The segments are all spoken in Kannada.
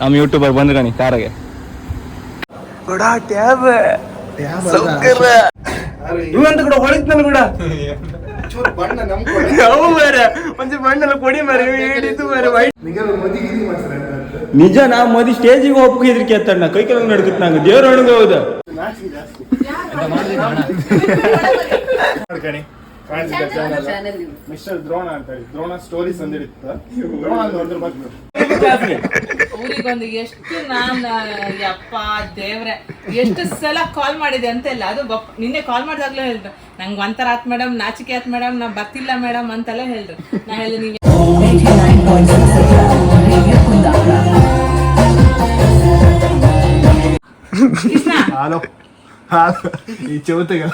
ನಮ್ಮ ಯೂಟ್ಯೂಬರ್ ಬಂದ್ರು ಕಣಿ ಕಾರಾಗೆ ಟ್ಯಾಬ್ ಇವಂತ ಕೂಡ ಹೊಳಿತ್ ನನ್ ಕೂಡ ಒಂಚೂರು ಬಣ್ಣೆಲ್ಲ ಕೊಡಿ ಮಾರಿ ಹೇಳಿದ್ದು ಮಾರಿ ನಿಜ ನಾ ಮದಿ ಸ್ಟೇಜಿಗೆ ಒಪ್ಪಿದ್ರಿ ಕೇಳ್ತಾನ ಕೈ ಕೆಲ ನಡ್ಕತ್ ನಂಗೆ ದೇವ್ರ ಒಣಗ ಹೌದ ಮಿಸ್ಟರ್ ದ್ರೋಣ ಅಂತ ಹೇಳಿ ದ್ರೋಣ ಸ್ಟೋರೀಸ್ ಅಂದಿರುತ್ತೆ ಊರಿಗೊಂದು ಎಷ್ಟು ನಾನು ಯಪ್ಪ ದೇವ್ರೆ ಎಷ್ಟು ಸಲ ಕಾಲ್ ಮಾಡಿದೆ ಅಂತೆಲ್ಲ ಅದು ನಿನ್ನೆ ಕಾಲ್ ಮಾಡಿದಾಗ್ಲೇ ಹೇಳಿದ್ರು ನಂಗೆ ಒಂಥರ ಆತ್ ಮೇಡಮ್ ನಾಚಿಕೆ ಆತ್ ಮೇಡಮ್ ನಾ ಬರ್ತಿಲ್ಲ ಮೇಡಮ್ ಅಂತೆಲ್ಲ ಹೇಳಿದ್ರು ನಾ ಹೇಳಿದೆ ನೀವು ಈ ಚೌತಿಗೆ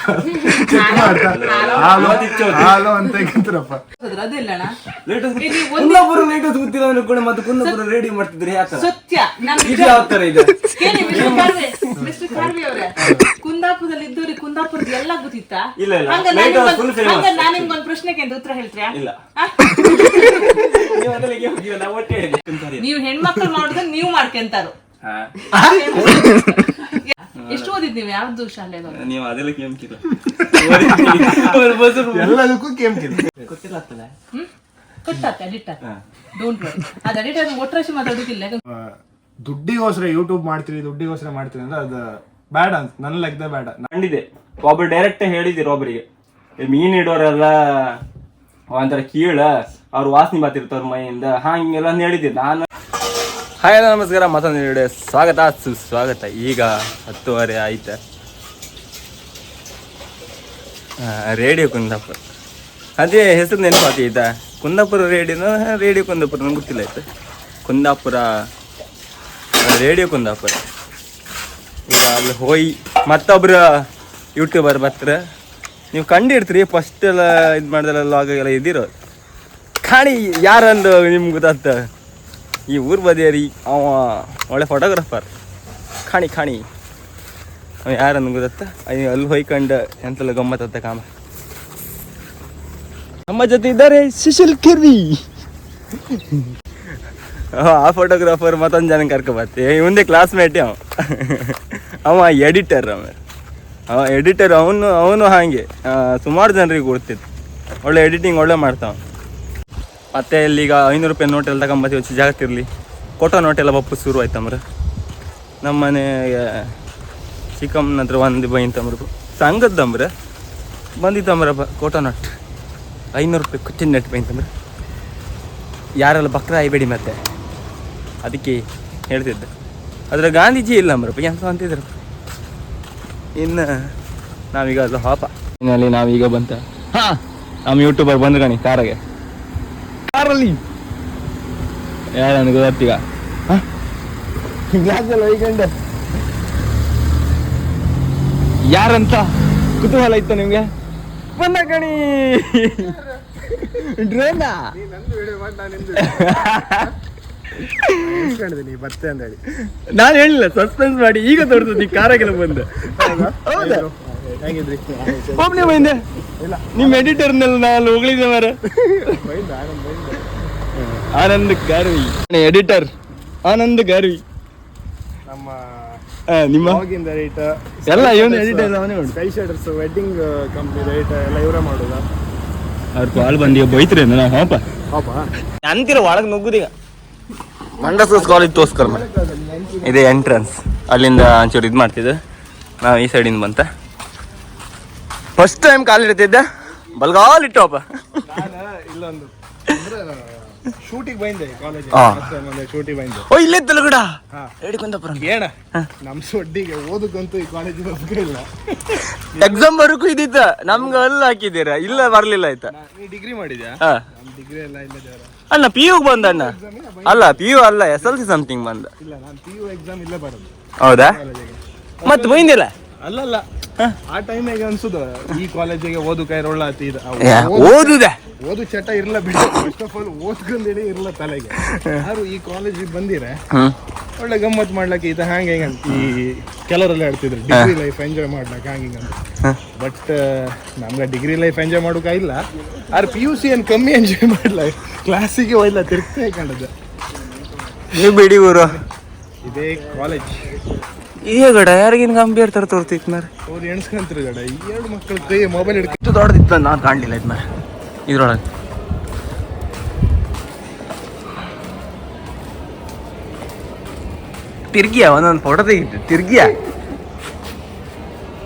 ಹಾಲು ಅಂತ ಹೇಳ್ತಾರಪ್ಪ ಕುಂದಾಪುರ ಲೇಟೆಸ್ಟ್ ಗೊತ್ತಿಲ್ಲ ಕೂಡ ಮತ್ತೆ ಕುಂದಾಪುರ ರೇಡಿಯೋ ಮಾಡ್ತಿದ್ರಿ ಸತ್ಯ ಕುಂದಾಪುರದಲ್ಲಿ ಇದ್ದವ್ರಿಗೆ ಕುಂದಾಪುರದ ಎಲ್ಲ ಗೊತ್ತಿತ್ತಾ ನಾನು ನಿಮ್ಗೊಂದು ಪ್ರಶ್ನೆಗೆ ಉತ್ತರ ಹೇಳ್ತೀರಾ ನೀವು ಹೆಣ್ಮಕ್ಳು ಮಾಡೋದನ್ನ ನೀವು ಮಾಡ್ಕೊಂತಾರು ಎಷ್ಟು ಓದಿದ್ ನೀವು ಯಾವ್ದು ಶಾಲೆ ನೀವು ಅದೆಲ್ಲ ಕೇಮ್ಕಿಲ್ಲ ಎಲ್ಲದಕ್ಕೂ ಕೇಮ್ಕಿಲ್ಲ ಗೊತ್ತಿಲ್ಲ ಆಗ್ತದೆ ಗೊತ್ತಾಗ್ತದೆ ಎಡಿಟರ್ ಡೋಂಟ್ ವರಿ ಅದು ಎಡಿಟರ್ ಒಟ್ಟರಾಶಿ ಮಾತಾಡೋದಿಲ್ಲ ದುಡ್ಡಿಗೋಸ್ಕರ ಯೂಟ್ಯೂಬ್ ಮಾಡ್ತೀರಿ ದುಡ್ಡಿಗೋಸ್ಕರ ಮಾಡ್ತೀರಿ ಅಂದ್ರೆ ಅದು ಬೇಡ ಅಂತ ನನ್ನ ಲೆಕ್ಕದ ಬೇಡ ಕಂಡಿದೆ ಒಬ್ರು ಡೈರೆಕ್ಟ್ ಹೇಳಿದಿರಿ ಒಬ್ಬರಿಗೆ ಮೀನ್ ಇಡೋರೆಲ್ಲ ಒಂಥರ ಕೀಳ ಅವ್ರು ವಾಸನೆ ಬರ್ತಿರ್ತಾವ್ರ ಮೈಯಿಂದ ಹಂಗೆಲ್ಲ ಹೇಳಿದ್ದೆ ನಾನು ಹಾಯ್ ನಮಸ್ಕಾರ ಮತ್ತೊಂದು ವಿಡಿಯೋ ಸ್ವಾಗತ ಸುಸ್ವಾಗತ ಈಗ 10:30 ಆಯ್ತು ರೇಡಿಯೋ ಕುಂದಾಪುರ ಅದೇ ಹೆಸರು ನೆನಪಾತಿ ಆಯ್ತಾ ಕುಂದಾಪುರ ರೇಡಿಯೋ ಕುಂದಾಪುರ ನಂಗೆ ಗೊತ್ತಿಲ್ಲ ಆಯ್ತು ಕುಂದಾಪುರ ರೇಡಿಯೋ ಕುಂದಾಪುರ ಈಗ ಅಲ್ಲಿ ಹೋಗಿ ಮತ್ತೊಬ್ರು ಯೂಟ್ಯೂಬರ್ ಬರ್ತಾರೆ ನೀವು ಕಂಡಿರ್ತೀರಿ ಫಸ್ಟ್ ಎಲ್ಲ ಇದು ಮಾಡ್ದೆಲ್ಲ ಲಾಗ್ ಎಲ್ಲ ಇದ್ದಿರೋ ಕಾಣಿ ಯಾರಂದು ನಿಮ್ಗೆ ಗೊತ್ತಾಗ್ತ ಈ ಊರು ಬದಿಯರಿ ಅವ ಒಳ್ಳೆ ಫೋಟೋಗ್ರಾಫರ್ ಖಾಣಿ ಅವ ಯಾರಂದು ಗೊತ್ತ ಅಲ್ಲಿ ಹೋಯ್ಕೊಂಡು ಎಂತೆಲ್ಲ ಗಮ್ಮತ್ತ ಕಾಮ ನಮ್ಮ ಜೊತೆ ಇದ್ದಾರೆ ಸುಶೀಲ್ ಕಿರ್ವಿ ಆ ಫೋಟೋಗ್ರಾಫರ್ ಮತ್ತೊಂದು ಜನ ಕರ್ಕೊಬರ್ತಿ ಮುಂದೆ ಕ್ಲಾಸ್ಮೇಟ್ ಅವ ಎಡಿಟರ್ ಅವ ಎಡಿಟರ್ ಅವನು ಹಾಗೆ ಸುಮಾರು ಜನರಿಗೆ ಕೊಡ್ತಿತ್ತು ಒಳ್ಳೆ ಎಡಿಟಿಂಗ್ ಒಳ್ಳೆ ಮಾಡ್ತಾವ ಮತ್ತೆ ಇಲ್ಲಿಗ 500 ರೂಪಾಯಿ ನೋಟೆಲ್ಲ ತಗೊಂಬತ್ತಿ ಹೆಚ್ಚು ಜಾಗತ್ತಿರಲಿ ಕೊಟ್ಟೋ ನೋಟೆಲ್ಲ ಬಪ್ಪು ಶುರು ಆಯ್ತಮ್ರ ನಮ್ಮ ಮನೆಗೆ ಚಿಕ್ಕಮ್ಮನ ಹತ್ರ ಒಂದು ಬೈಂತಮ್ರ ಸಂಗದ್ದಮ್ರ ಬಂದಿತ್ತಮ್ರಪ್ಪ ಕೊಟ್ಟೋ ನೋಟ್ 500 ರೂಪಾಯಿ ಕೊಟ್ಟಿನ ನೆಟ್ ಬೈಂತಮ್ರ ಯಾರೆಲ್ಲ ಬಕ್ರ ಆಯ್ಬೇಡಿ ಮತ್ತೆ ಅದಕ್ಕೆ ಹೇಳ್ತಿದ್ದೆ ಅದ್ರ ಗಾಂಧೀಜಿ ಇಲ್ಲ ಅಮ್ರಪ್ಪ ಎಂತ ಅಂತಿದ್ರಪ್ಪ ಇನ್ನು ನಾವೀಗ ಅದು ಹಾಪ ಇನ್ನಲ್ಲಿ ನಾವೀಗ ಬಂತ ಹಾಂ ನಮ್ಮ ಯೂಟ್ಯೂಬರ್ ಬಂದ್ರು ಕಣಿ ಕಾರಾಗೆ ಕಾರಲ್ಲಿ ಯಾರನ್ನು ಗೊತ್ತೀಗ ಗ್ಲಾಸಲ್ಲಿ ಒಯ್ಕೊಂಡೆ ಯಾರಂತ ಕುತೂಹಲ ಇತ್ತು ನಿಮ್ಗೆ ಬಂದ ಕಣಿ ಡ್ರೇನಾ ಬತ್ತೆ ಅಂತ ಹೇಳಿ ನಾನು ಹೇಳಿಲ್ಲ ಸಸ್ಪೆನ್ಸ್ ಮಾಡಿ ಈಗ ತೋರಿಸು ನೀ ಕಾರಾಗೆಲ್ಲ ಬಂದ ಒಬ್ಬನೇ ಬಂದೆ ನಿಮ್ಮ ಎಡಿಟರ್ನೆಲ್ಲ ನಾನು ಹೋಗ್ಲಿದ್ದೆ ಮಾರ ಆನಂದ್ ಗಾರ್ವಿ ಎಡಿಟರ್ ಆನಂದ್ ಗಾರ್ವಿ ನಿಮ್ಮ ಎಲ್ಲ ಇವನು ಎಡಿಟರ್ ಅವನೇ ಮಾಡು ಕೈ ಶೇಡರ್ಸ್ ವೆಡ್ಡಿಂಗ್ ಕಂಪ್ನಿ ರೈಟ್ ಎಲ್ಲ ಇವರೇ ಮಾಡೋದ ಅವ್ರ ಕಾಲ್ ಬಂದಿ ಬೈತ್ರಿ ನಾ ಹಾಪ ಅಂತೀರ ಒಳಗೆ ನುಗ್ಗುದೀಗ ಮಂಡಸಸ್ ಕಾಲೇಜ್ ತೋರ್ಸ್ಕರ ಇದೆ ಎಂಟ್ರೆನ್ಸ್ ಅಲ್ಲಿಂದ ಒಂಚೂರು ಇದು ಮಾಡ್ತಿದ್ದೆ ನಾವು ಈ ಸೈಡಿಂದ ಬಂತ ಫಸ್ಟ್ ಟೈಮ್ ಕಾಲಿಡ್ತಿದ್ದೆ ಬಲ್ಗಾಲ್ ಇಟ್ಟವಪ್ಪ ಇಲ್ಲೊಂದು ಶೂಟಿಗೆ ಬಂದೆ ಕಾಲೇಜ್ ಶೂಟಿಗೆ ಬಂದೆ ಓ ಇಲ್ಲೇ ತಲಗಡ ರೇಡಿ ಕುಂದಾಪುರ ಏನ ನಮ್ಮ ಸೊಡ್ಡಿಗೆ ಓದಕ್ಕಂತೂ ಈ ಕಾಲೇಜ್ ಇಲ್ಲ ಎಕ್ಸಾಮ್ ಬರೋಕು ಇದ್ದಿತ್ತ ನಮ್ಗೆ ಅಲ್ಲಿ ಹಾಕಿದ್ದೀರಾ ಇಲ್ಲ ಬರ್ಲಿಲ್ಲ ಆಯ್ತಾ ನೀ ಡಿಗ್ರಿ ಮಾಡಿದ್ಯಾ ಡಿಗ್ರಿ ಎಲ್ಲ ಇಲ್ಲ ಅಣ್ಣ ಪಿ ಯು ಬಂದ ಅಣ್ಣ ಅಲ್ಲ ಪಿ ಯು ಅಲ್ಲ SLC ಸಮಥಿಂಗ್ ಬಂದ ಇಲ್ಲ ನಾನು ಪಿ ಯು ಎಕ್ಸಾಮ್ ಇಲ್ಲೇ ಬರೋದು ಹೌದಾ ಮತ್ತೆ ಬೈಂದಿಲ್ಲ ಅಲ್ಲಲ್ಲ ಆ ಟೈಮಿಗೆ ಅನ್ಸುದು ಈ ಕಾಲೇಜಿಗೆ ಓದು ಕೈ ರೊಳ್ಳ ಓದುದೆ ಓದು ಚಟ ಇರ್ಲ ಬಿಡಿ ಫಸ್ಟ್ ಆಫ್ ಆಲ್ ಓದ್ಕೊಂಡಿ ಇರ್ಲ ತಲೆಗೆ ಯಾರು ಈ ಕಾಲೇಜಿಗೆ ಬಂದಿರೆ ಒಳ್ಳೆ ಗಮ್ಮತ್ ಮಾಡ್ಲಕ್ಕೆ ಇದು ಹಂಗೆ ಹೆಂಗಂತ ಈ ಕೆಲವರೆಲ್ಲ ಹೇಳ್ತಿದ್ರು ಡಿಗ್ರಿ ಲೈಫ್ ಎಂಜಾಯ್ ಮಾಡ್ಲಕ್ಕೆ ಹಂಗೆ ಅಂತ ಬಟ್ ನಮ್ಗೆ ಡಿಗ್ರಿ ಲೈಫ್ ಎಂಜಾಯ್ ಮಾಡೋಕೆ ಇಲ್ಲ ಆರ್ PUC ಏನು ಕಮ್ಮಿ ಎಂಜಾಯ್ ಮಾಡ್ಲ ಕ್ಲಾಸಿಗೆ ಹೋಯ್ಲ್ಲ ತಿರ್ಗ್ತಾ ಕಂಡದ್ದು ನೀವು ಬಿಡಿ ಊರು ಇದೇ ಕಾಲೇಜ್. ಇದೇ ಗಡ ಯಾರಿಗಿನ್ ಕಂಪೇರ್ ತರ ತೋರ್ತಿತ್ತು ಮಾರೆ. ಅವ್ರು ಎಣ್ಸ್ಕೊಂತಾರೆ ಗಡ. ಈ 2 ಮಕ್ಕಳ ಕೈ ಮೊಬೈಲ್ ಹಿಡ್ಕೊಂಡು ಇಷ್ಟು ದೊಡ್ಡದಿತ್ತು ನಾನು ಕಾಣಲಿಲ್ಲ ಇದು ಮಾರೆ ಇದ್ರೊಳಗೆ. ತಿರ್ಗಿಯ ಒಂದೊಂದು ಫೋಟೋ ತೆಗಿತ್ತು ತಿರ್ಗಿಯ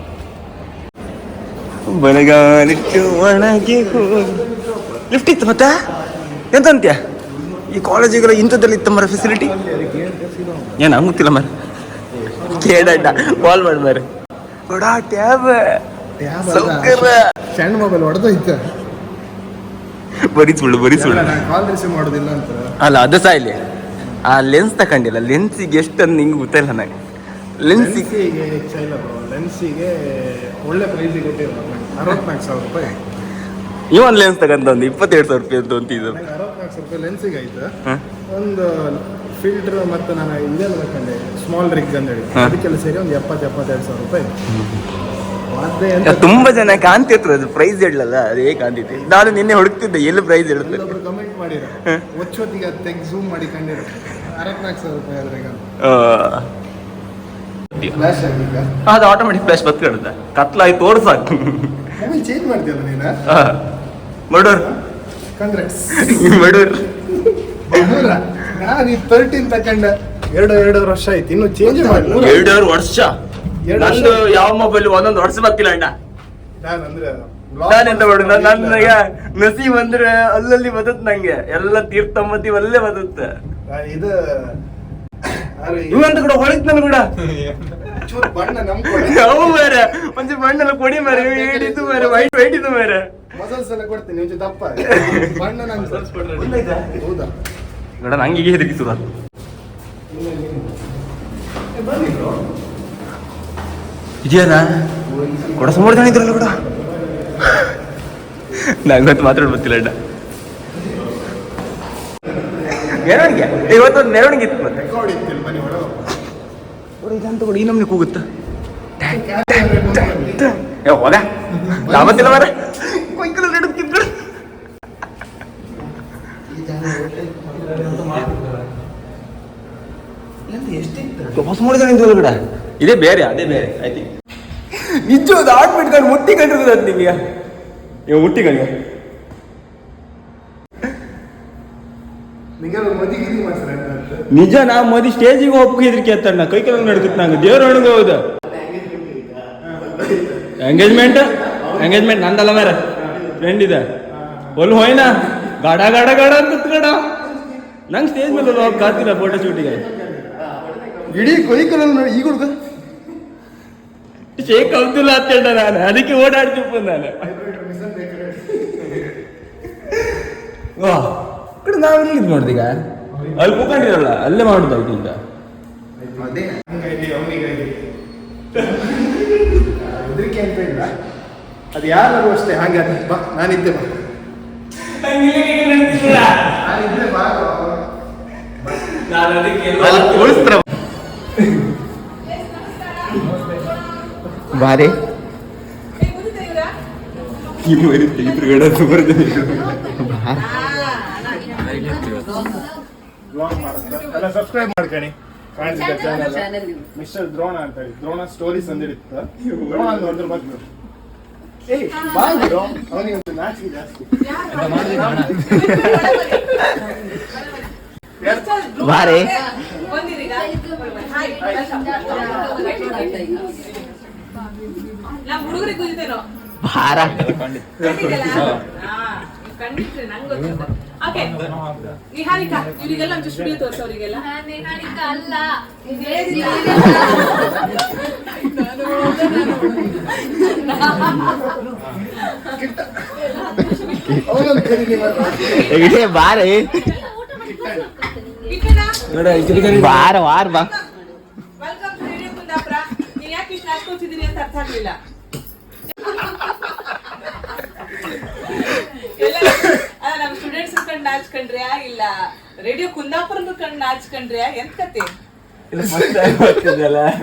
ಬಲಗಾಲಿಟ್ಟು ಒಣಗಿ ಲಿಫ್ಟ್ ಇತ್ತು ಮತ್ತೆ ಎಂತ ಅಂತ್ಯ ಈ ಕಾಲೇಜಿಗೆಲ್ಲ ಇಂಥದ್ದಲ್ಲಿ ಇತ್ತ ಮರ ಫೆಸಿಲಿಟಿ ಏನು ಹಂಗೆ ಗೊತ್ತಿಲ್ಲ ಮರ ಕೇಡ ಕಾಲ್ ಮಾಡಿ ಮಾರೆ ಬಡ ಟ್ಯಾಬ್ ಸಣ್ಣ ಮೊಬೈಲ್ ಹೊಡೆದೋಯ್ತು. ಬರೀ ಸುಳ್ಳು ಕಾಲ್ ರಿಸೀವ್ ಮಾಡೋದಿಲ್ಲ ಅಂತ. ಅಲ್ಲ ಅದು ಸಹ ಇಲ್ಲಿ ಆ ಲೆನ್ಸ್ ತಗೊಂಡಿಲ್ಲ ಲೆನ್ಸಿಗೆ ಎಷ್ಟು ಅಂತ ನಿಂಗೆ ಗೊತ್ತಿಲ್ಲ ನನಗೆ. ಲೆನ್ಸಿಗೆ ಲೆನ್ಸಿಗೆ ಒಳ್ಳೆ ಪ್ರೈಸಿಗೆ ಕೊಟ್ಟಿರೋ 64,000 ರೂಪಾಯಿ. ಇವನ್ ಲೆನ್ಸ್ ತಗೊಂಡ ಒಂದು 22,000 ರೂಪಾಯಿ ಅಂತ ಅಂತಿದ್ದು. 64,000 ರೂಪಾಯಿ ಲೆನ್ಸಿಗೆ ಆಯ್ತು. ಒಂದು ಫಿಲ್ಟರ್ ಮತ್ತು ನಾನು ಇದೆಲ್ಲ ತಗೊಂಡೆ ಸ್ಮಾಲ್ ರಿಗ್ ಅಂತ ಹೇಳಿ ಅದಕ್ಕೆಲ್ಲ ಸೇರಿ ಒಂದು 70,000-72,000 ರೂಪಾಯಿ. ತುಂಬಾ ಜನ ಕಾಣ್ತಿದ್ರು ಅದು ಪ್ರೈಸ್ ಹೇಳಲ್ಲ ಅದು ಹೇಗೆ ಕಾಣ್ತಿತ್ತು. ನಾನು ನಿನ್ನೆ ಹುಡುಕ್ತಿದ್ದೆ ಎಲ್ಲಿ ಪ್ರೈಸ್ ಹೇಳುತ್ತೆ. ಕಮೆಂಟ್ ಮಾಡಿರೋ ಒಚ್ಚೊತ್ತಿಗೆ ಅದು ತೆಗ್ದು ಝೂಮ್ ಮಾಡಿ ಕಂಡಿರೋ 64,000 ರೂಪಾಯಿ ಅದ್ರಾಗ. ಫ್ಲಾಶ್ ಆಗಿಲ್ಲ ಅದು ಆಟೋಮೆಟಿಕ್ ಫ್ಲಾಶ್ ಬತ್ಕೊಳ್ಳುತ್ತೆ ಕತ್ಲಾಗಿ ತೋರ್ಸಾಕು. ಮೊಬೈಲ್ ಚೇಂಜ್ ಮಾಡ್ತೀಯಲ್ಲ ನೀನು. ಮಡೂರ್ ಕಾಂಗ್ರೆಸ್ ಮಡೂರ್ ನಾನು ಈ 13 ತಕೊಂಡೆ 2 ವರ್ಷ ಆಯ್ತು ಇನ್ನೂ ಚೇಂಜ್ ಮಾಡಿ 2 ವರ್ಷ. ನಂದು ಯಾವ ಮೊಬೈಲ್ ಒಂದೊಂದು ವರ್ಷ ಬರ್ತಿಲ್ಲ ಅಣ್ಣ. ನಾನೆಂತ ಮಾಡು ನನಗೆ ನಸೀಬ್ ಅಂದ್ರೆ ಅಲ್ಲಲ್ಲಿ ಬದತ್ ನಂಗೆ ಎಲ್ಲ ತೀರ್ಥಮತಿ ಅಲ್ಲೇ ಬದತ್ತೆ. ಇದು ಇವಂತ ಕೂಡ ಹೊಳಿತ್ ನನ್ ಕೂಡ ಚೂರು ಬಣ್ಣ ನಮ್ಕೊಡಿ ಅವು ಬೇರೆ ಒಂಚೂರು ಬಣ್ಣೆಲ್ಲ ಕೊಡಿ ಮಾರೆ ಹೇಳಿದ್ದು ಬೇರೆ ವೈಟ್ ಇದು ಬೇರೆ ಮಸಲ್ಸ್ ಎಲ್ಲ ಕೊಡ್ತೀನಿ ಒಂಚೂರು ದಪ್ಪ ಬಣ್ಣ ನಂಗೆ ಹೌದಾ ಗಡ ನಂಗೆ ಈಗ ಹೆದರಿಕೆ ಶುರು ಆಯ್ತು. ಇದೆಯಾ ಕೊಡ ಸುಮಾರು ಜನ ಇದ್ರಲ್ಲ ಕೂಡ ನಂಗಂತ ಮಾತಾಡ್ ಗೊತ್ತಿಲ್ಲ ಅಣ್ಣ. ಮೆರವಣಿಗೆ ಇವತ್ತೊಂದು ಮೆರವಣಿಗೆ ಇತ್ತು ಮತ್ತೆ ಇದಂತ ಕೂಡ ಈ ನಮ್ಗೆ ಕೂಗುತ್ತ ಹೋಗ ಲಾಭತ್ತಿಲ್ಲ ಮಾರ ಕೊಯ್ಕಲು ನಡುತ್ತಿದ್ರು. ಹೊಸ ಮಾಡಿದ ಕೂಡ ಇದೇ ಬೇರೆ ಅದೇ ಬೇರೆ ಆಯ್ತು. ನಿಜವಾದ ಆಡ್ಬಿಟ್ಕೊಂಡು ಮುಟ್ಟಿಕೊಂಡಿರೋದು ಅದು ನಿಮಗೆ ಇವ ಮುಟ್ಟಿಕೊಂಡ್ಗೆ ನಿಜ ನಾ ಮದಿ ಸ್ಟೇಜಿಗೆ ಒಪ್ಪಿಗೆ ಹೆದರಿಕೆ ಎತ್ತಣ್ಣ ಕೈ ಕೆಲ ನಡ್ಕತ್ ನಂಗೆ ದೇವ್ರ ಒಣಗ ಹೌದು. ಎಂಗೇಜ್ಮೆಂಟ್ ನಂದಲ್ಲ ಮೇರ ಫ್ರೆಂಡ್ ಇದೆ ಒಲ್ ಹೋಯ್ನ ಗಾಡ ಗಾಡ ಗಾಡ ಅಂತ ಗಡ ನಂಗೆ ಸ್ಟೇಜ್ ಮೇಲೆ ಕಾತಿಲ್ಲ ಫೋಟೋ ಶೂಟಿಗೆ ಇಡೀ ಕೊಯ್ಕಲ್ಲ ನೋಡಿ ಈಗ ಹುಡುಗ ಶೇಕ್ ಅಬ್ದುಲ್ಲಾ ಅಂತ ನಾನು ಅದಕ್ಕೆ ಓಡಾಡ್ತಿಪ್ಪ ನಾನು. ವಾ ಕಡೆ ನಾವೆಲ್ಲ ಇದು ನೋಡ್ದೀಗ ಅಲ್ಲಿ ಕೂತ್ಕೊಂಡಿರಲ್ಲ ಅಲ್ಲೇ ಮಾಡುದಾಯ್ತು ಈಗ. ಹೆದರಿಕೆ ಅಂತ ಇಲ್ಲ ಅದು ಯಾರು ಅಷ್ಟೇ ಹಾಗೆ ಬಾ ನಾನಿದ್ದೆ ಬಾ ಬಾರಿ ಸಬ್ಸ್ಕ್ರೈಬ್ ಮಾಡ್ಕೊಳ್ಳಿ ಕಾಣಿಸಿದ ಚಾನಲ್ ಮಿಸ್ಟರ್ ದ್ರೋಣ ಅಂತ ಹೇಳಿ ದ್ರೋಣ ಸ್ಟೋರೀಸ್ ಅಂತ ಇರುತ್ತೆ. ದ್ರೋಣ ಅಂತ ಹೊಡೆದ್ರೆ ಬಂದ್ರು ಅವನಿಗೆ ಒಂದು ನಾಚಿಕೆ ಜಾಸ್ತಿ. ಬಾರಿ ಹುಡುಗರಿಗೆ ಕುದಿತೇನೋ ಭಾರ ಕಂಡಿಟ್ರೆ ನಂಗೆ ಗೊತ್ತಿಲ್ಲ. ಓಕೆ ನಿಹಾರಿಕಾ ಇವರಿಗೆಲ್ಲ ಒಂದು ಸ್ಟುಡಿಯೋ ತೋರಿಸು ಅವರಿಗೆಲ್ಲ. ಅಲ್ಲ ಬಾರಿ ಬಾರ ವಾರ ಬಾ ವೆಲ್ಕಮ್ ಟು ರೇಡಿಯೋ ಕುಂದಾಪುರ. ನೀವ್ ಯಾಕೆ ಇಷ್ಟು ನಾಚ್ಕೊತಿದ್ದೀರಿ ಅಂತ ಅರ್ಥ ಆಗ್ಲಿಲ್ಲ. ನಮ್ಮ ಸ್ಟೂಡೆಂಟ್ಸ್ ಕಂಡು ನಾಚ್ಕೊಂಡ್ರ್ಯಾ ಇಲ್ಲ ರೇಡಿಯೋ ಕುಂದಾಪುರದ ಕಂಡು ನಾಚ್ಕೊಂಡ್ರ್ಯಾ ಎಂತ ಕತೆ?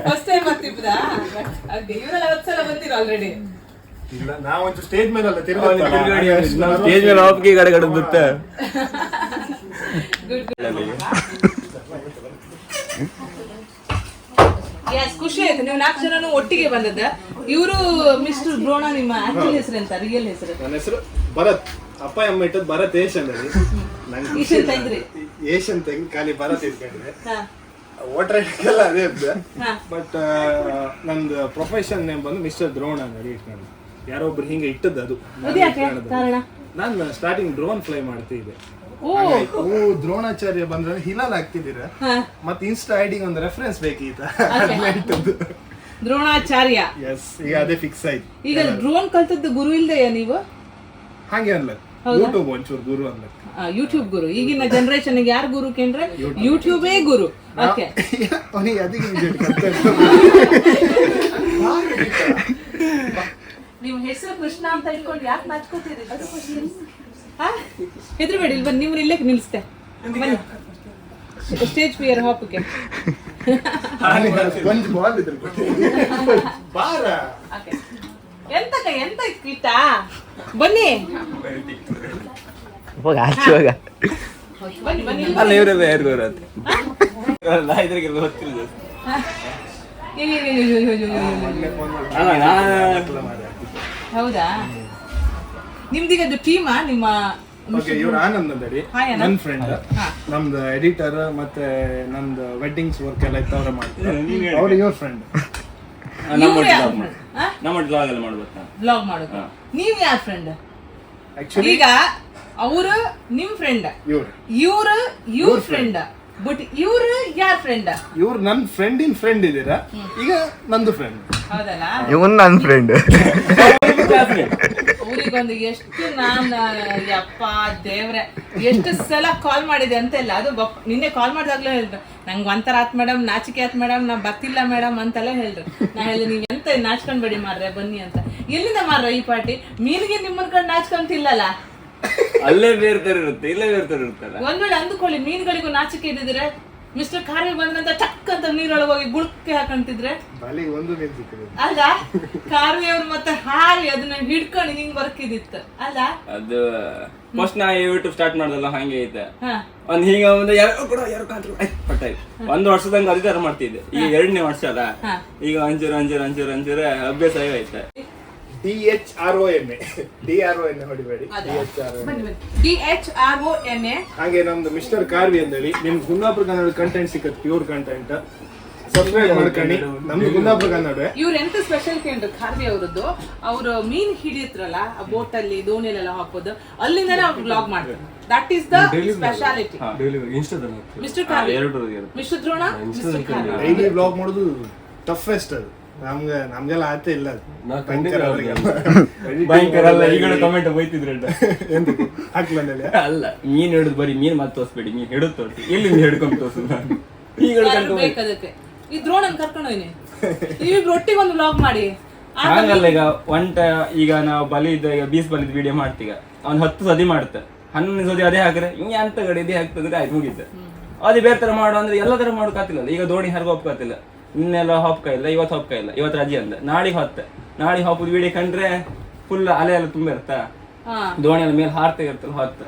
ಫಸ್ಟ್ ಟೈಮ್ ಬರ್ತಿದ್ರಾ? ಇವರೆಲ್ಲ 10 ಸಲ ಬಂದಿರೋ ಆಲ್ರೆಡಿ. ಇಲ್ಲ ನಾವಂತೂ ಸ್ಟೇಜ್ ಮೇಲೆ ಅಲ್ಲ ಸ್ಟೇಜ್ ಮೇಲೆ ಆಪ್ಗೆ ಗಡ ಗಡದುತ್ತೆ. ಗುಡ್ ಎಸ್ ಖುಷಿ ಆಯ್ತು ನೀವು 4 ಜನನು ಒಟ್ಟಿಗೆ ಬಂದದ್ದ. ಇವರು ಮಿಸ್ಟರ್ ದ್ರೋಣ, ನಿಮ್ಮ ಆಕ್ಚುಲ್ ಹೆಸರು ಎಂತ, ರಿಯಲ್ ಹೆಸರು? ನನ್ನ ಹೆಸರು ಭರತ್, ಅಪ್ಪ ಅಮ್ಮ ಇಟ್ಟದ್ದು ಭರತ್ ಏಷನ್ ಅಲ್ಲಿ. ನಂಗೆ ಈಶನ್ ತೆಗ್ದ್ರಿ? ಏಷನ್ ತೆಗ್ದು ಖಾಲಿ ಭರತ್ ಇಟ್ಕೊಂಡ್ರೆ ವೋಟರ್ ಐಡಿಗೆಲ್ಲ ಅದೇ ಇದ್ದೆ. ಬಟ್ ನಂದು ಪ್ರೊಫೆಷನ್ ನೇಮ್ ಬಂದು ಮಿಸ್ಟರ್ ದ್ರೋಣ ಅಂತ ಇಟ್ಕೊಂಡು ಯಾರೊಬ್ರು ಹಿಂಗೆ ಇಟ್ಟದ್ದು ಅದು. ಕಾರಣ ನಾನು ಸ್ಟಾರ್ಟಿಂಗ್ ಡ್ರೋನ್ ಫ್ಲೈ ಮಾಡ್ತಿದ್ದೆ. ದ್ರೋಣಾಚಾರ್ಯ ಬಂದ್ರೆ ಹಿಲಾಲ್ ಆಗ್ತಿದ್ದೀರ ಮತ್ತೆ ಇನ್ಸ್ಟಾ ಐಡಿಗೆ ಒಂದು ರೆಫರೆನ್ಸ್ ಬೇಕೀತ ಇಟ್ಟದ್ದು ದ್ರೋಣಾಚಾರ್ಯ. ಎಸ್, ಈಗ ಅದೇ ಫಿಕ್ಸ್ ಆಯ್ತು. ಈಗ ಡ್ರೋನ್ ಕಲ್ತದ್ದು ಗುರು ಇಲ್ದೆಯಾ ನೀವು? ಹಾಗೆ ಅನ್ಲ ಯೂಟ್ಯೂಬ್ ಒಂಚೂರು ಗುರು ಅನ್ಲ. ಯೂಟ್ಯೂಬ್ ಗುರು. ಈಗಿನ ಜನರೇಷನ್ ಯಾರು ಗುರು ಕೇಂದ್ರೆ ಯೂಟ್ಯೂಬೇ ಗುರು. ಓಕೆ, ಅವನಿಗೆ ಅದಕ್ಕೆ ನೀವು ಹೆಸರು ಕೃಷ್ಣ ಅಂತ ಇಟ್ಕೊಂಡು ಯಾಕೆ ನಾಚ್ಕೋತೀರಿ? ಹೆದರ್ಬೇಡಿ, ಇಲ್ಲಿ ಬಂದು ನೀವು ಇಲ್ಲೇ ನಿಲ್ಸ್ತೆ. ಬನ್ನಿ ಸ್ಟೇಜ್ ಫಿಯರ್ ಹಾಪಕ್ಕೆ. ಎಂತ ಇಟ್ಟ ಬನ್ನಿ ಬನ್ನಿ ಬನ್ನಿ. ಅಲ್ಲ ಇವರೇ ಬೇರೆ ಬರುತ್ತೆ. ಇದ್ರಿಗೆ ಗೊತ್ತಿಲ್ಲ. ಹೌದಾ, ನಿಮ್ದೀಗ ಅದು ಟೀಮಾ? ನಿಮ್ಮ ಇವ್ರು ಆನಂದ್ ಅಂತೇಳಿ ನನ್ನ ಫ್ರೆಂಡ್, ನಮ್ದು ಎಡಿಟರ್ ಮತ್ತೆ ನಂದು ವೆಡ್ಡಿಂಗ್ಸ್ ವರ್ಕ್ ಎಲ್ಲ ಇತ್ತು, ಅವ್ರ ಮಾಡ್ತಾರೆ. ಅವ್ರು ಇವ್ರ ಫ್ರೆಂಡ್. ನಮ್ಮ ಬ್ಲಾಗ್ ಎಲ್ಲ ಮಾಡ್ಬೇಕು, ಬ್ಲಾಗ್ ಮಾಡೋದು. ನೀವ್ ಯಾರ ಫ್ರೆಂಡ್? ಈಗ ಅವರು ನಿಮ್ ಫ್ರೆಂಡ್, ಇವ್ರು ಇವ್ರ ಫ್ರೆಂಡ್. ಬಟ್ ಇವ್ರು ಯಾರ ಫ್ರೆಂಡ್? ಇವ್ರು ನನ್ನ ಫ್ರೆಂಡಿನ ಫ್ರೆಂಡ್ ಇದೀರಾ, ಈಗ ನಂದು ಫ್ರೆಂಡ್. ಹೌದಲ್ಲ, ಇವನ್ ನನ್ನ ಫ್ರೆಂಡ್. ಊರಿಗೊಂದು ಎಷ್ಟು ನಾನು ಯಪ್ಪ ದೇವ್ರೆ ಎಷ್ಟು ಸಲ ಕಾಲ್ ಮಾಡಿದೆ ಅಂತೆಲ್ಲ. ಅದು ನಿನ್ನೆ ಕಾಲ್ ಮಾಡಿದಾಗ್ಲೂ ಹೇಳಿದ್ರು, ನಂಗೆ ಒಂಥರ ಆತ್ ಮೇಡಮ್, ನಾಚಿಕೆ ಆತ್ ಮೇಡಮ್, ನಾ ಬರ್ತಿಲ್ಲ ಮೇಡಮ್ ಅಂತೆಲ್ಲ ಹೇಳಿದ್ರು. ನಾ ಹೇಳಿದೆ ನೀವ್ ಎಂತ ನಾಚ್ಕೊಂಡ್ಬೇಡಿ ಮಾರ್ರೆ, ಬನ್ನಿ ಅಂತ. ಎಲ್ಲಿಂದ ಮಾರ್ರ ಈ ಪಾರ್ಟಿ? ಮೀನಿಗೆ ನಿಮ್ಮನ್ ಕಡೆ ನಾಚ್ಕೊಂತಿಲ್ಲಲ್ಲ, ಅಲ್ಲೇ ಬೇರೆ ತರ ಇರುತ್ತೆ, ಇಲ್ಲೇ ಬೇರೆ ತರ ಇರುತ್ತಲ್ಲ. ಒಂದ್ ವೇಳೆ ಅಂದುಕೊಳ್ಳಿ ಮೀನುಗಳಿಗೂ ನಾಚಿಕೆ ಇದ್ದಿದ್ರೆ ಮಿಸ್ಟರ್ ಕಾರ್ಯ ಬಂದಂತ ಟಕ್ ಅಂತ ನೀರೊಳಗೆ ಹೋಗಿ ಗುಳ್ಕೆ ಹಾಕೊಂತಿದ್ರೆ ಅಲ್ಲ, ಕಾರ್ವಿ ಅವ್ರು ಮತ್ತೆ ಹಾರಿ ಅದನ್ನ ಹಿಡ್ಕೊಂಡು ಹಿಂಗ್ ಬರ್ಕಿದಿತ್ತು ಅಲ್ಲ. ಅದು ಫಸ್ಟ್ ನಾ ಯೂಟ್ಯೂಬ್ ಸ್ಟಾರ್ಟ್ ಮಾಡ್ದಲ್ಲ ಹಂಗೆ ಐತೆ. ಒಂದ್ ಹೀಗ ಒಂದು ಯಾರು ಕಾಂಟ್ರು ಒಂದು ವರ್ಷದಂಗ ಅದೇ ತರ ಮಾಡ್ತಿದ್ದೆ. ಈಗ 2ನೇ ವರ್ಷ ಅಲ್ಲ, ಈಗ ಒಂಚೂರು ಅಭ್ಯಾಸ ಆಗೈತೆ. DHRONA ಹೊಡಿಬೇಡಿ, DHRONA. ಹಾಗೆ ನಮ್ದು ಮಿಸ್ಟರ್ ಕಾರ್ವಿ ಅಂದೇಳಿ ನಿಮ್ಗೆ ಕುಂದಾಪುರ ಕನ್ನಡ ಕಂಟೆಂಟ್ ಸಿಕ್ಕತ್, ಪ್ಯೂರ್ ಕಂಟೆಂಟ್. ಸಬ್ಸ್ಕ್ರೈಬ್ ಮಾಡ್ಕೊಂಡು ನಮ್ದು ಕುಂದಾಪುರ ಕನ್ನಡ. ಇವ್ರ ಎಂತ ಸ್ಪೆಷಲ್ ಕೇಂದ್ರ ಕಾರ್ವಿ ಅವರದ್ದು, ಅವ್ರು ಮೀನ್ ಹಿಡಿಯತ್ರಲ್ಲ ಆ ಬೋಟ್ ಅಲ್ಲಿ ದೋಣಿಯಲ್ಲೆಲ್ಲ ಹಾಕೋದು, ಅಲ್ಲಿಂದಾನೆ ಅವ್ರು ಬ್ಲಾಗ್ ಮಾಡ್ತಾರೆ. That is the speciality. Mister Kharvi, mister Drona, mister Kharvi daily blog ಮಾಡೋದು ಟಫೆಸ್ಟ್. ಅದು ನಮ್ಗೆಲ್ಲ ಆತ ಇಲ್ಲ, ಭಯಂಕರ ಅಲ್ಲ. ಈಗ ಕಮೆಂಟ್ ಬೈತಿದ್ರೆ ಅಲ್ಲ, ಮೀನ್ ಹಿಡಿದು ಬರೀ ಮೀನ್ ಮತ್ತೆ ತೋರಿಸ್ಬೇಡಿ, ಮೀನ್ ಹಿಡಿದು ತೋರಿಸಿ, ಎಲ್ಲಿಂದ ಹಿಡ್ಕೊಂಡು ತೋರಿಸು. ಬೇಕದಕ್ಕೆ ಈ ದ್ರೋಣನ್ ಕರ್ಕೊಂಡು ಹೋಯ್ನಿ, ನೀವಿಬ್ರು ಒಟ್ಟಿಗೆ ಒಂದು ಬ್ಲಾಗ್ ಮಾಡಿ. ಹಂಗಲ್ಲ, ಈಗ ನಾವು ಬಲಿ ಇದ್ದ, ಈಗ ಬೀಸ್ ಬಲಿದ್ ವಿಡಿಯೋ ಮಾಡ್ತೀಗ, ಅವ್ನು 10 ಸತಿ ಮಾಡ್ತ, 11 ಸತಿ ಅದೇ ಹಾಕ್ರೆ ಹಿಂಗೆ ಅಂತ ಗಡಿ ಇದೇ ಹಾಕ್ತದ್ರೆ ಆಯ್ತು, ಮುಗಿತ. ಅದೇ ಬೇರೆ ತರ ಮಾಡು ಅಂದ್ರೆ ಎಲ್ಲ ತರ ಮಾಡೋಕ್ಕಾತಿಲ್ಲ. ಈಗ ದೋಣಿ ಹರ್ಗ ಒಪ್ಕಾತಿಲ್ಲ, ಇನ್ನೆಲ್ಲ ಹಾಪ್ಕ ಇಲ್ಲ, ಇವತ್ತು ಹಾಪ್ಕ ಇಲ್ಲ, ಇವತ್ತು ರಜೆ ಅಂದ, ನಾಳೆಗೆ ಹಾಪುದು ವಿಡಿಯೋ ಕಂಡ್ರೆ ಫುಲ್ ಅಲೆ ಎಲ್ಲ ತುಂಬ ಇರ್ತಾ, ದೋಣಿ ಎಲ್ಲ ಮೇಲೆ ಹಾರ್ತಾ ಇರ್ತಲ್ಲ ಹೊತ್ತ.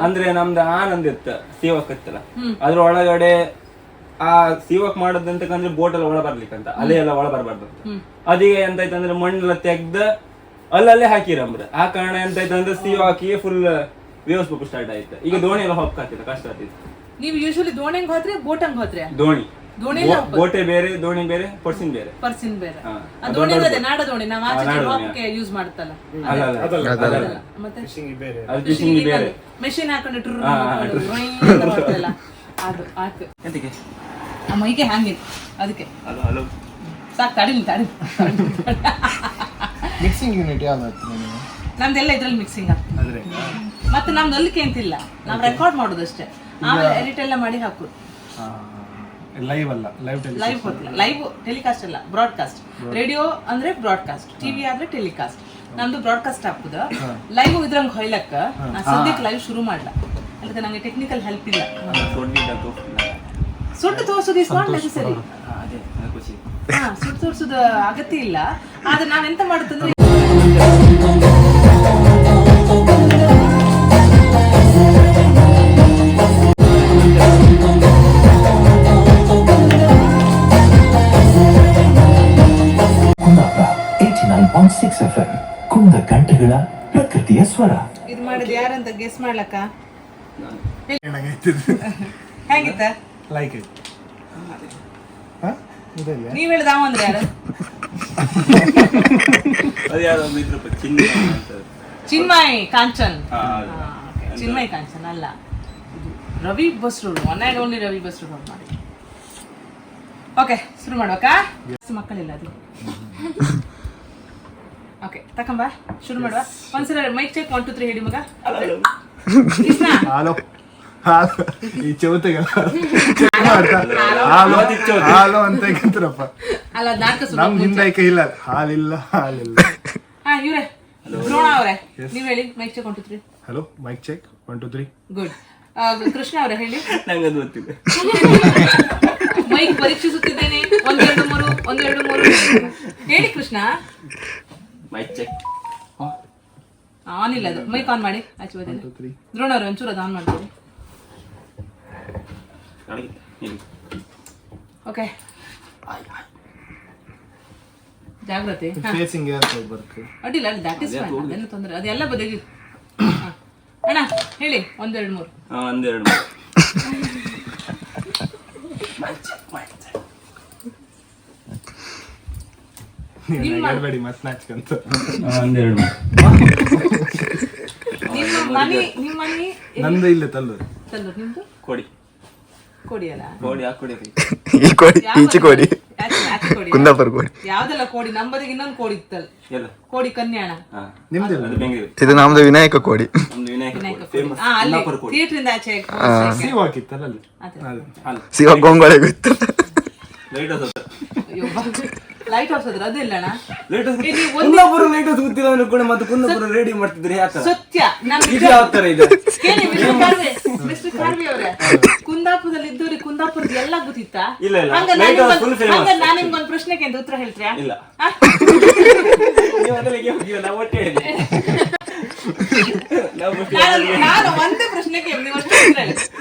ಅಂದ್ರೆ ನಮ್ದು ಆನಂದ್ ಇತ್ತ, ಸೀವಕ್ ಇತ್ತಲ್ಲ, ಅದ್ರ ಒಳಗಡೆ ಆ ಸೀವಕ್ ಮಾಡೋದಂತಂದ್ರೆ ಬೋಟ್ ಎಲ್ಲ ಒಳ ಬರ್ಲಿಕ್ಕಂತ, ಅಲೆ ಎಲ್ಲ ಒಳ ಬರ್ಬಾರ್ದಂತ. ಅದೀಗ ಎಂತಾಯ್ತಂದ್ರೆ ಮಣ್ಣೆಲ್ಲ ತೆಗ್ದ ಅಲ್ಲಲ್ಲೇ ಹಾಕಿರಂಬ್ರ. ಆ ಕಾರಣ ಎಂತಾಯ್ತಂದ್ರೆ ಸೀವ್ ಹಾಕಿ ಫುಲ್ ವ್ಯವಸ್ಥೆ ಸ್ಟಾರ್ಟ್ ಆಯ್ತು. ಈಗ ದೋಣಿ ಎಲ್ಲ ಹಾಕ್ತಿತ್ತು, ಕಷ್ಟ ಆಗ್ತಿತ್ತು. ನೀವು ಯೂಶುವಲಿ ದೋಣಿಗೆ ಹೋದ್ರೆ ಬೋಟಂಗ್ ಹೋದ್ರೆ? ದೋಣಿ ಬೋಟೆ ಬೇರೆ, ದೋಣಿ ಬೇರೆ, ಪರ್ಸಿನ್ ಬೇರೆ. ಆ ದೋಣಿ ಅದೇ ನಾಡ ದೋಣಿ ನಾವು ಆಚೆ ಹೋಗಕ್ಕೆ ಯೂಸ್ ಮಾಡ್ತಲ್ಲ, ಮತ್ತೆ ಮೆಷಿನ್ ಹಾಕೊಂಡು ಮಾಡ್ತಲ್ಲ ಅದು ಆಯ್ತು. ಆ ಮೈಗೆ ಹ್ಯಾಂಗಿತ್ತು ಅದಕ್ಕೆ ಸಾಕು. ತಡಿಲಿ ಮಿಕ್ಸಿಂಗ್ ಯೂನಿಟ್ ಯಾವ್ದು ನಮ್ದೆಲ್ಲ ಇದ್ರಲ್ಲಿ ಮಿಕ್ಸಿಂಗ್ ಆಗ್ತದೆ. ಮತ್ತೆ ನಮ್ದು ಅಲ್ಲಿಕೆ ಅಂತಿಲ್ಲ, ನಾವು ರೆಕಾರ್ಡ್ ಮಾಡೋದು ಅಷ್ಟೇ, ಆಮೇಲೆ ಎಡಿಟ್ ಎಲ್ಲ ಮಾಡಿ ಹಾಕೋದು. ಲೈವ್ ಅಲ್ಲ, ಲೈವ್ ಟೆಲಿಕಾಸ್ಟ್ ಅಲ್ಲ, ಬ್ರಾಡ್ಕಾಸ್ಟ್. ರೇಡಿಯೋ ಅಂದ್ರೆ ಬ್ರಾಡ್ಕಾಸ್ಟ್, ಟಿವಿ ಆದ್ರೆ ಟೆಲಿಕಾಸ್ಟ್. ನಮ್ದು ಬ್ರಾಡ್ಕಾಸ್ಟ್ ಹಾಕುದ, ಲೈವ್ ಇದ್ರಂಗ್ ಹೊಯ್ಲಕ್ಕ ಸದ್ಯಕ್ಕೆ ಲೈವ್ ಶುರು ಮಾಡ್ಲ, ಅದಕ್ಕೆ ನಂಗೆ ಟೆಕ್ನಿಕಲ್ ಹೆಲ್ಪ್ ಇಲ್ಲ. ಸುಟ್ಟು ತೋರ್ಸೋದು ಇಸ್ ನಾಟ್ ನೆಸೆಸರಿ, ಸುಟ್ಟು ತೋರ್ಸೋದು ಅಗತ್ಯ ಇಲ್ಲ. ಆದ್ರೆ ನಾವೆಂತ ಮಾಡುತ್ತಂದ್ರೆ ಗೀತೆಗಳ ಪ್ರಕೃತಿಯ ಸ್ವರ. ಇದು ಮಾಡಿದ್ ಯಾರಂತ ಗೆಸ್ ಮಾಡ್ಲಕ್ಕ? ಏನಾಗೈತಿದ್ ಹೇಗಿತ್ತ? Like it. ನೀವ್ ಹೇಳ್ದ ಅವ ಅಂದ್ರೆ ಯಾರು? ಅದು ಯಾರೋ ಒಬ್ರು ಇದ್ರಪ್ಪ, ಚಿನ್ಮಯ ಅಂತ. ಚಿನ್ಮಯ್ ಕಾಂಚನ್. ಹಾ, ಚಿನ್ಮಯ್ ಕಾಂಚನ್ ಅಲ್ಲ, ಇದು Ravi Basrur, one and only Ravi Basrur ಅವ್ರು ಮಾಡಿ. ಓಕೆ, ಶುರು ಮಾಡ್ಬೇಕಾ? ಮಕ್ಕಳಿಲ್ಲ ಅದು. ಓಕೆ, ತಕೊಂಬ, ಶುರು ಮಾಡುವ. ಒಂದ್ಸಲ ಮೈಕ್ ಚೆಕ್ 1 2 3 ಹೇಳಿ ಮಗ. ಕೃಷ್ಣ ಹಾಲೋ ಈ ಚೌತಿಗೆ ಹಾಲು ಅಂತ ಹೇಳ್ತಾರಪ್ಪ. ಅಲ್ಲ, ನಾಟಕ ಶುರು ನಮ್ ಹಿಂದೆ ಇಲ್ಲ, ಹಾಲಿಲ್ಲ ಹಾಲಿಲ್ಲ. ಹಾ, ಇವ್ರೆ ದ್ರೋಣ ಅವರೇ, ನೀವ್ ಹೇಳಿ. Mike check 1 2 3. Hello, mike check 1 2 3. Good. Krishna ಅವರೇ ಹೇಳಿ. ನಂಗೆ ಅದು ಗೊತ್ತಿಲ್ಲ. ಮೈಕ್ ಪರೀಕ್ಷಿಸುತ್ತಿದ್ದೇನೆ. 1 2 3 1 2 3 ಹೇಳಿ ಕೃಷ್ಣ. ಮೈಕ್ ಚೆಕ್ ಆನ್ ಇಲ್ಲ, ಅದು ಮೈಕ್ ಆನ್ ಮಾಡಿ. ಆಚೆ ಬದಿಲ್ಲ. ದ್ರೋಣ ಅವ್ರೆ, ಒಂಚೂರು ಅದು ಆನ್ ಮಾಡ್ತೀವಿ. ಓಕೆ, ಜಾಗ್ರತೆ. ಫೇಸಿಂಗ್ ಯಾರು ಬರುತ್ತೆ ಅಡ್ಡಿಲ್ಲ, ಅಲ್ಲಿ ದಟ್ ಇಸ್ ಫೈನ್, ಅದೇನು ತೊಂದರೆ, ಅದೆಲ್ಲ ಬದಿಗೆ. ಅಣ್ಣ ಹೇಳಿ 1 2 3. 1 2 3. ಹೇಳ್ಬೇಡಿ ಮತ್ತೆ ನಾಚ್ಕಂತ. 1 2 ನಿಮ್ಮ ಮನಿ ನಂದು ಇಲ್ಲ ತಲ್ಲೂರು. ತಲ್ಲೂರು, ನಿಮ್ದು ಕೊಡಿ ಕೋಡಿ ಅಲ್ಲ? ಕೋಡಿ ಆ ಕೋಡಿ ಈ ಕೋಡಿ, ಈಚೆ ಕೋಡಿ, ಕುಂದಾಪುರ ಕೋಡಿ. ಯಾವ್ದೆಲ್ಲ ಕೋಡಿ? ನಮ್ಮದಿಗೆ ಇನ್ನೊಂದು ಕೋಡಿ ಇತ್ತಲ್ಲ, ಎಲ್ಲ ಕೋಡಿ ಕನ್ಯಾಣ. ನಿಮ್ದಿಲ್ಲ? ಅದು ಬೆಂಗಳೂರು. ಇದು ನಮ್ದು ವಿನಾಯಕ ಕೋಡಿ. ನಮ್ದು ವಿನಾಯಕ ವಿನಾಯಕ ಕೋಡಿ. ಕೋಡಿ. ಅಲ್ಲಿ ಥಿಯೇಟರ್ ಇಂದ ಆಚೆ ಸಿವ್ ಹಾಕಿತ್ತಲ್ಲ ಅಲ್ಲಿ. ಶಿವ ಗೊಂಗೊಳೆ ಗೊತ್ತು. ಲೈಟ್ ಹೌಸ್ ಲೈಟ್ ಹೌಸ್ ಅದ್ರ ಅದಿಲ್ಲಣ್ಣ. ಕುಂದಾಪುರ ಲೈಟ್ ಹೌಸ್ ಗೊತ್ತಿಲ್ಲ ಅಂದ್ರೆ ಕೂಡ ಮತ್ತೆ ಕುಂದಾಪುರ ರೇಡಿಯೋ ಮಾಡ್ತಿದ್ರೆ ಯಾಕೆ ಸತ್ಯ. ಇದು ಯಾವ ತರ ಇದೆ? ಕೇಳಿ ಮಿಸ್ಟರ್ ಕಾರ್ವಿ ಅವರೇ, ಕುಂದಾಪುರದಲ್ಲಿ ಇದ್ದವ್ರಿಗೆ ಕುಂದಾಪುರದ ಎಲ್ಲ ಗೊತ್ತಿತ್ತಾ? ಇಲ್ಲ, ಇಲ್ಲ. Light house full famous. ನಾನು ನಿಮ್ಗೊಂದು ಪ್ರಶ್ನೆಗೆ ಅಂತ ಉತ್ತರ ಹೇಳ್ತೀರಾ? ಇಲ್ಲ. ನೀವು ಅದಕ್ಕೆ ಹೋಗಿಲ್ಲ, ನಾವು ಒಟ್ಟೆ ಹೇಳಿದ್ವಿ. ನಾನು ಒಂದೇ ಪ್ರಶ್ನೆಗೆ ನೀವು ಅಷ್ಟೇ ಉತ್ತರ ಹೇಳಿ.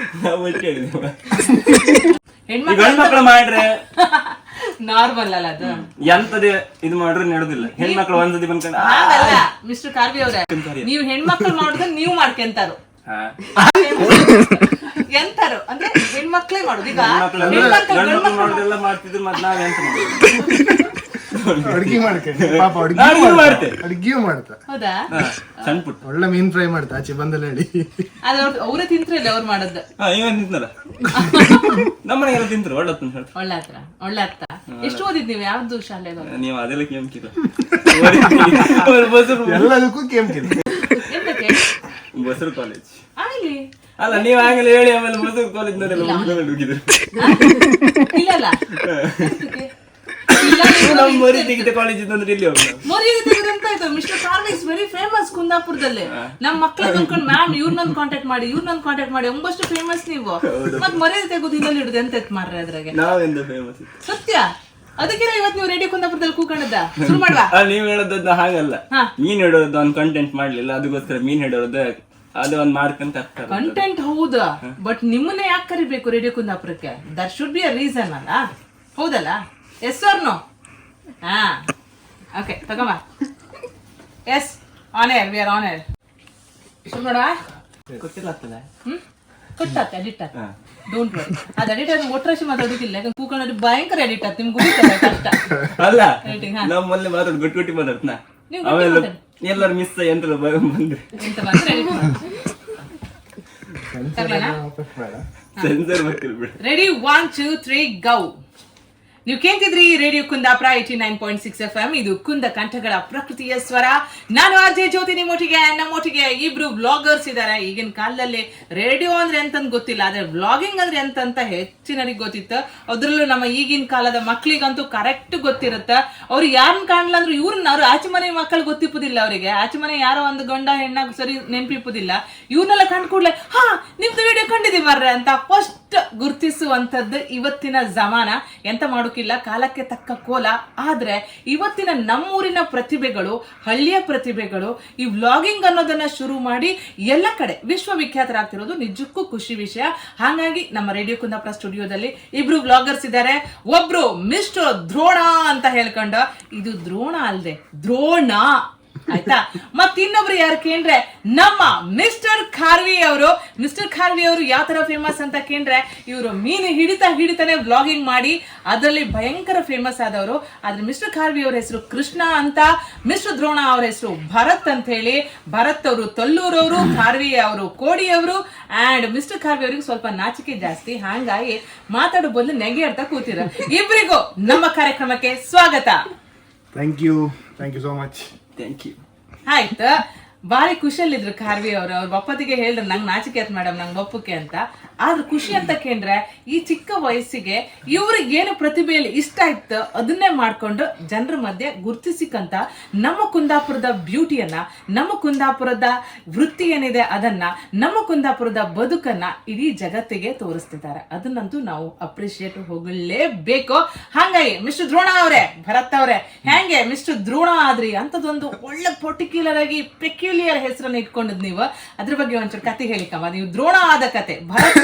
ನಾವು ಒಟ್ಟೆ ಹೇಳಿದ್ವಿ. ಹೆಣ್ಮಕ್ಳು ಗಂಡು ಮಕ್ಕಳು ಮಾಡ್ರೆ ನಾರ್ಮಲ್ ಅಲ್ಲ ಅದು. ಎಂತದೇ ಇದು ಮಾಡ್ರೆ ನಡೆದಿಲ್ಲ. ಹೆಣ್ಮಕ್ಳು ಒಂದ್ಸತಿ ಬಂದ್ಕೊಂಡು ಹಾಗಲ್ಲ ಮಿಸ್ಟರ್ ಕಾರ್ವಿ ಅವರೇ, ನೀವು ಹೆಣ್ಮಕ್ಳು ಮಾಡೋದು ನೀವು ಮಾಡ್ಕೊಂತಾರು. ಎಂತಾರು ಅಂದ್ರೆ ಹೆಣ್ಮಕ್ಳೇ ಮಾಡುದು. ಈಗ ಗಂಡು ಮಕ್ಕಳು ಮಾಡೋದೆಲ್ಲ ಮಾಡ್ತಿದ್ರು, ಮತ್ತೆ ನಾವ್ ಎಂತ ಮಾಡೋದು? ಅಡ್ಗಿ ಮಾಡ್ಕೊಂಡು ಪಾಪ ಅಡ್ಗಿಯೂ ಮಾಡ್ತಾ. ಹೌದಾ? ಸಣ್ಣ ಪುಟ್ಟ ಒಳ್ಳೆ ಮೀನ್ ಫ್ರೈ ಮಾಡ್ತಾ ಆಚೆ ಬಂದಲ್ಲ ಹೇಳಿ. ಅದು ಅವರೇ ತಿಂತ್ರಲ್ಲ ಅವ್ರು ಮಾಡೋದು. ಇವನ್ ತಿಂತಾರ, ನಮ್ಮನೆಗೆಲ್ಲ ತಿಂತರು. ಒಳ್ಳೆ ಹೇಳ್ತಾರೆ. ಒಳ್ಳೆ ಅರ್ಥ. ಎಷ್ಟು ಓದಿದ್ ನೀವು? ಯಾವ್ದು ಶಾಲೆ? ನೀವು ಅದೆಲ್ಲ ಕೇಮ್ಕಿಲ್ಲ. ಎಲ್ಲದಕ್ಕೂ ಕೇಮ್ಕಿಲ್ಲ. ಎಂತಕ್ಕೆ? ಬಸರು ಕಾಲೇಜ್ ಆಗ್ಲಿ ಅಲ್ಲ, ನೀವ್ ಆಗಲೇ ಹೇಳಿ ಆಮೇಲೆ ಬಸರು ಕಾಲೇಜ್ನವರೆಲ್ಲ ಹುಡುಗಿದ್ರು. ಇಲ್ಲ ನಮ್ಮ ಮರಿ ತೆಗಿದ ಕಾಲೇಜ್ ಇದ್ದಂದ್ರೆ ಇಲ್ಲಿ mister Kharvi is very famous ಕುಂದಾಪುರದಲ್ಲಿ. ನಮ್ಮ ಮಕ್ಕಳು ಬಂದ್ಕೊಂಡು ಮ್ಯಾಮ್ ಇವ್ರನ್ನೊಂದು ಕಾಂಟ್ಯಾಕ್ಟ್ ಮಾಡಿ ಒಂಬಷ್ಟು ಫೇಮಸ್ ನೀವು. ಮತ್ ಮರ್ಯಾದೆ ತೆಗೋದು ಇನ್ನೊಂದು ಹಿಡಿದು ಎಂತ ಮಾಡ್ರಿ ಅದ್ರಾಗೆ. ನಾವೆಂದ ಫೇಮಸ್ ಸತ್ಯ. ಅದಕ್ಕೆ ಇವತ್ತು ನೀವು ರೇಡಿಯೋ ಕುಂದಾಪುರದಲ್ಲಿ ಕೂಕೊಂಡದ ಶುರು ಮಾಡುವ. ನೀವ್ ಹೇಳೋದನ್ನ ಹಾಗಲ್ಲ, ಮೀನ್ ಹಿಡೋದು ಒಂದ್ ಕಂಟೆಂಟ್ ಮಾಡ್ಲಿಲ್ಲ, ಅದಕ್ಕೋಸ್ಕರ ಮೀನ್ ಹಿಡೋದು ಅದು ಒಂದ್ ಮಾಡ್ಕಂತ ಆಗ್ತಾರೆ. ಕಂಟೆಂಟ್ ಹೌದಾ, ಬಟ್ ನಿಮ್ಮನ್ನೇ ಯಾಕೆ ಕರಿಬೇಕು ರೇಡಿಯೋ ಕುಂದಾಪುರಕ್ಕೆ? That should be a reason ಅಲ್ಲ, ಹೌದಲ್ಲ? Yes or no? ಹಾ, ಓಕೆ ತಗೊಂಬ. Yes, on air, we are on air. ಶುರು ಮಾಡುವ. ಗೊತ್ತಿಲ್ಲ ಆಗ್ತದೆ. ಗೊತ್ತಾಗ್ತದೆ ಎಡಿಟ್ ಆಗ್ತದೆ, ಡೋಂಟ್ ವರಿ. ಅದು ಎಡಿಟ್ ಆಗಿ ಒಟ್ಟರಾಶಿ ಮಾತಾಡೋದಿಲ್ಲ, ಯಾಕಂದ್ರೆ ಕೂಕೊಂಡು ಭಯಂಕರ ಎಡಿಟ್ ಆಗ್ತದೆ, ನಿಮ್ಗೆ ಗೊತ್ತಿಲ್ಲ ಕಷ್ಟ. ಅಲ್ಲ, ನಮ್ಮಲ್ಲಿ ಮಾತಾಡ್ ಗುಟ್ಟಿ ಮಾತಾಡ್ತಾನ, ಆಮೇಲೆ ಎಲ್ಲರೂ ಮಿಸ್ ಎಂತ ಬಂದ್ರೆ ಎಂತ ಬಂದ್ರೆ ಎಡಿಟ್ ಸೆನ್ಸರ್ ಬರ್ತಿಲ್ಲ ಬಿಡು. ರೆಡಿ, 1 2 3 ಗೋ. ನೀವು ಕೇಳ್ತಿದ್ರಿ ರೇಡಿಯೋ ಕುಂದಾಪುರ 89.6 FM. ಇದು ಕುಂದ ಕಂಠಗಳ ಪ್ರಕೃತಿಯ ಸ್ವರ. ನಾನು ಅಜಯ್ ಜ್ಯೋತಿ, ನಮ್ಮೊಟ್ಟಿಗೆ ಇಬ್ರು ವ್ಲಾಗರ್ಸ್ ಇದಾರೆ. ಈಗಿನ ಕಾಲದಲ್ಲಿ ರೇಡಿಯೋ ಅಂದ್ರೆ ಎಂತಂದ್ ಗೊತ್ತಿಲ್ಲ, ಆದ್ರೆ ವ್ಲಾಗಿಂಗ್ ಅಂದ್ರೆ ಎಂತಂತ ಹೆಚ್ಚಿನರಿಗೆ ಗೊತ್ತಿತ್ತು. ಅದ್ರಲ್ಲೂ ನಮ್ಮ ಈಗಿನ ಕಾಲದ ಮಕ್ಳಿಗಂತೂ ಕರೆಕ್ಟ್ ಗೊತ್ತಿರುತ್ತೆ. ಅವ್ರು ಯಾರನ್ನ ಕಾಣಲ್ಲ ಅಂದ್ರೆ ಅವ್ರು ಆಚೆ ಮನೆ ಮಕ್ಕಳು ಗೊತ್ತಿಪ್ಪುದಿಲ್ಲ. ಅವರಿಗೆ ಆಚೆ ಮನೆ ಯಾರೋ ಒಂದು ಗಂಡ ಹೆಣ್ಣಾಗ ಸರಿ ನೆನಪಿಪ್ಪುದಿಲ್ಲ. ಇವ್ರನ್ನೆಲ್ಲ ಕಂಡ್ಕೂಡ್ಲೆ ಹಾ ನಿಮ್ದು ವಿಡಿಯೋ ಕಂಡಿದ್ದೀವಿ ಮಾರ್ರೆ ಅಂತ ಫಸ್ಟ್ ಗುರ್ತಿಸುವಂತದ್ದು ಇವತ್ತಿನ ಜಮಾನ. ಎಂತ ಮಾಡೋಕಿಲ್ಲ, ಕಾಲಕ್ಕೆ ತಕ್ಕ ಕೋಲ. ಆದ್ರೆ ಇವತ್ತಿನ ನಮ್ಮೂರಿನ ಪ್ರತಿಭೆಗಳು, ಹಳ್ಳಿಯ ಪ್ರತಿಭೆಗಳು ಈ ವ್ಲಾಗಿಂಗ್ ಅನ್ನೋದನ್ನ ಶುರು ಮಾಡಿ ಎಲ್ಲ ಕಡೆ ವಿಶ್ವವಿಖ್ಯಾತರಾಗ್ತಿರೋದು ನಿಜಕ್ಕೂ ಖುಷಿ ವಿಷಯ. ಹಾಗಾಗಿ ನಮ್ಮ ರೇಡಿಯೋ ಕುಂದಾಪುರ ಸ್ಟುಡಿಯೋದಲ್ಲಿ ಇಬ್ರು ವ್ಲಾಗರ್ಸ್ ಇದ್ದಾರೆ. ಒಬ್ರು ಮಿಸ್ಟರ್ ದ್ರೋಣ ಅಂತ ಹೇಳ್ಕೊಂಡ, ಇದು ದ್ರೋಣ ಅಲ್ದೆ ದ್ರೋಣ ಆಯ್ತಾ. ಮತ್ ಇನ್ನೊಬ್ರು ಯಾರು ಕೇಂದ್ರೆ ನಮ್ಮ ಮಿಸ್ಟರ್ ಖಾರ್ವಿ ಅವರು. ಮಿಸ್ಟರ್ ಖಾರ್ವಿ ಅವರು ಯಾವ ತರ ಫೇಮಸ್ ಅಂತ ಕೇಂದ್ರೆ ಇವರು ಮೀನು ಹಿಡಿತಾನೆ ವ್ಲಾಗಿಂಗ್ ಮಾಡಿ ಅದರಲ್ಲಿ ಭಯಂಕರ ಫೇಮಸ್ ಆದವರು. ಆದ್ರೆ ಮಿಸ್ಟರ್ ಖಾರ್ವಿ ಅವ್ರ ಹೆಸರು ಕೃಷ್ಣ ಅಂತ, ಮಿಸ್ಟರ್ ದ್ರೋಣ ಅವ್ರ ಹೆಸರು ಭರತ್ ಅಂತ ಹೇಳಿ. ಭರತ್ ಅವರು ತೊಲ್ಲೂರವರು, ಖಾರ್ವಿ ಅವರು ಕೋಡಿ ಅವರು. ಅಂಡ್ ಮಿಸ್ಟರ್ ಖಾರ್ವಿ ಅವರಿಗೆ ಸ್ವಲ್ಪ ನಾಚಿಕೆ ಜಾಸ್ತಿ, ಹಾಗಾಗಿ ಮಾತಾಡೋ ಬದಲು ನೆಗೆ ಅಂತ ಕೂತಿರ. ಇಬ್ಬರಿಗೂ ನಮ್ಮ ಕಾರ್ಯಕ್ರಮಕ್ಕೆ ಸ್ವಾಗತ. Thank you so much. Thank you. ಆಯ್ತು, ಬಾರಿ ಖುಷಿಯಲ್ಲಿದ್ರು ಖಾರ್ವಿ ಅವರು. ಅವ್ರ ಬಪ್ಪತ್ತಿಗೆ ಹೇಳಿದ್ರು ನಂಗೆ ನಾಚಿಕೆ ಆಯ್ತು ಮೇಡಮ್ ನಂಗೆ ಬಪ್ಪಕ್ಕೆ ಅಂತ. ಆದ್ರೆ ಖುಷಿ ಅಂತ ಕೇಂದ್ರೆ ಈ ಚಿಕ್ಕ ವಯಸ್ಸಿಗೆ ಇವ್ರಿಗೆ ಏನು ಪ್ರತಿಭೆಯಲ್ಲಿ ಇಷ್ಟ ಇತ್ತು ಅದನ್ನೇ ಮಾಡ್ಕೊಂಡು ಜನರ ಮಧ್ಯೆ ಗುರ್ತಿಸಿಕಂತ ನಮ್ಮ ಕುಂದಾಪುರದ ಬ್ಯೂಟಿಯನ್ನ, ನಮ್ಮ ಕುಂದಾಪುರದ ವೃತ್ತಿ ಏನಿದೆ ಅದನ್ನ, ನಮ್ಮ ಕುಂದಾಪುರದ ಬದುಕನ್ನ ಇಡೀ ಜಗತ್ತಿಗೆ ತೋರಿಸ್ತಿದ್ದಾರೆ. ಅದನ್ನಂತೂ ನಾವು ಅಪ್ರಿಶಿಯೇಟ್ ಹೋಗಲೇಬೇಕು. ಹಾಗಾಗಿ ಮಿಸ್ಟರ್ ದ್ರೋಣ ಅವರೇ, ಭರತ್ ಅವರೇ, ಹೆಂಗೆ ಮಿಸ್ಟರ್ ದ್ರೋಣ ಆದ್ರಿ ಅಂತದೊಂದು ಒಳ್ಳೆ ಪರ್ಟಿಕ್ಯುಲರ್ ಆಗಿ ಪೆಕ್ಯುಲಿಯರ್ ಹೆಸರನ್ನ ಇಟ್ಕೊಂಡದ್ ನೀವು. ಅದ್ರ ಬಗ್ಗೆ ಒಂಚೂರು ಕತೆ ಹೇಳಿಕಮ್ಮ. ನೀವು ದ್ರೋಣ ಆದ ಕತೆ ಭರತ್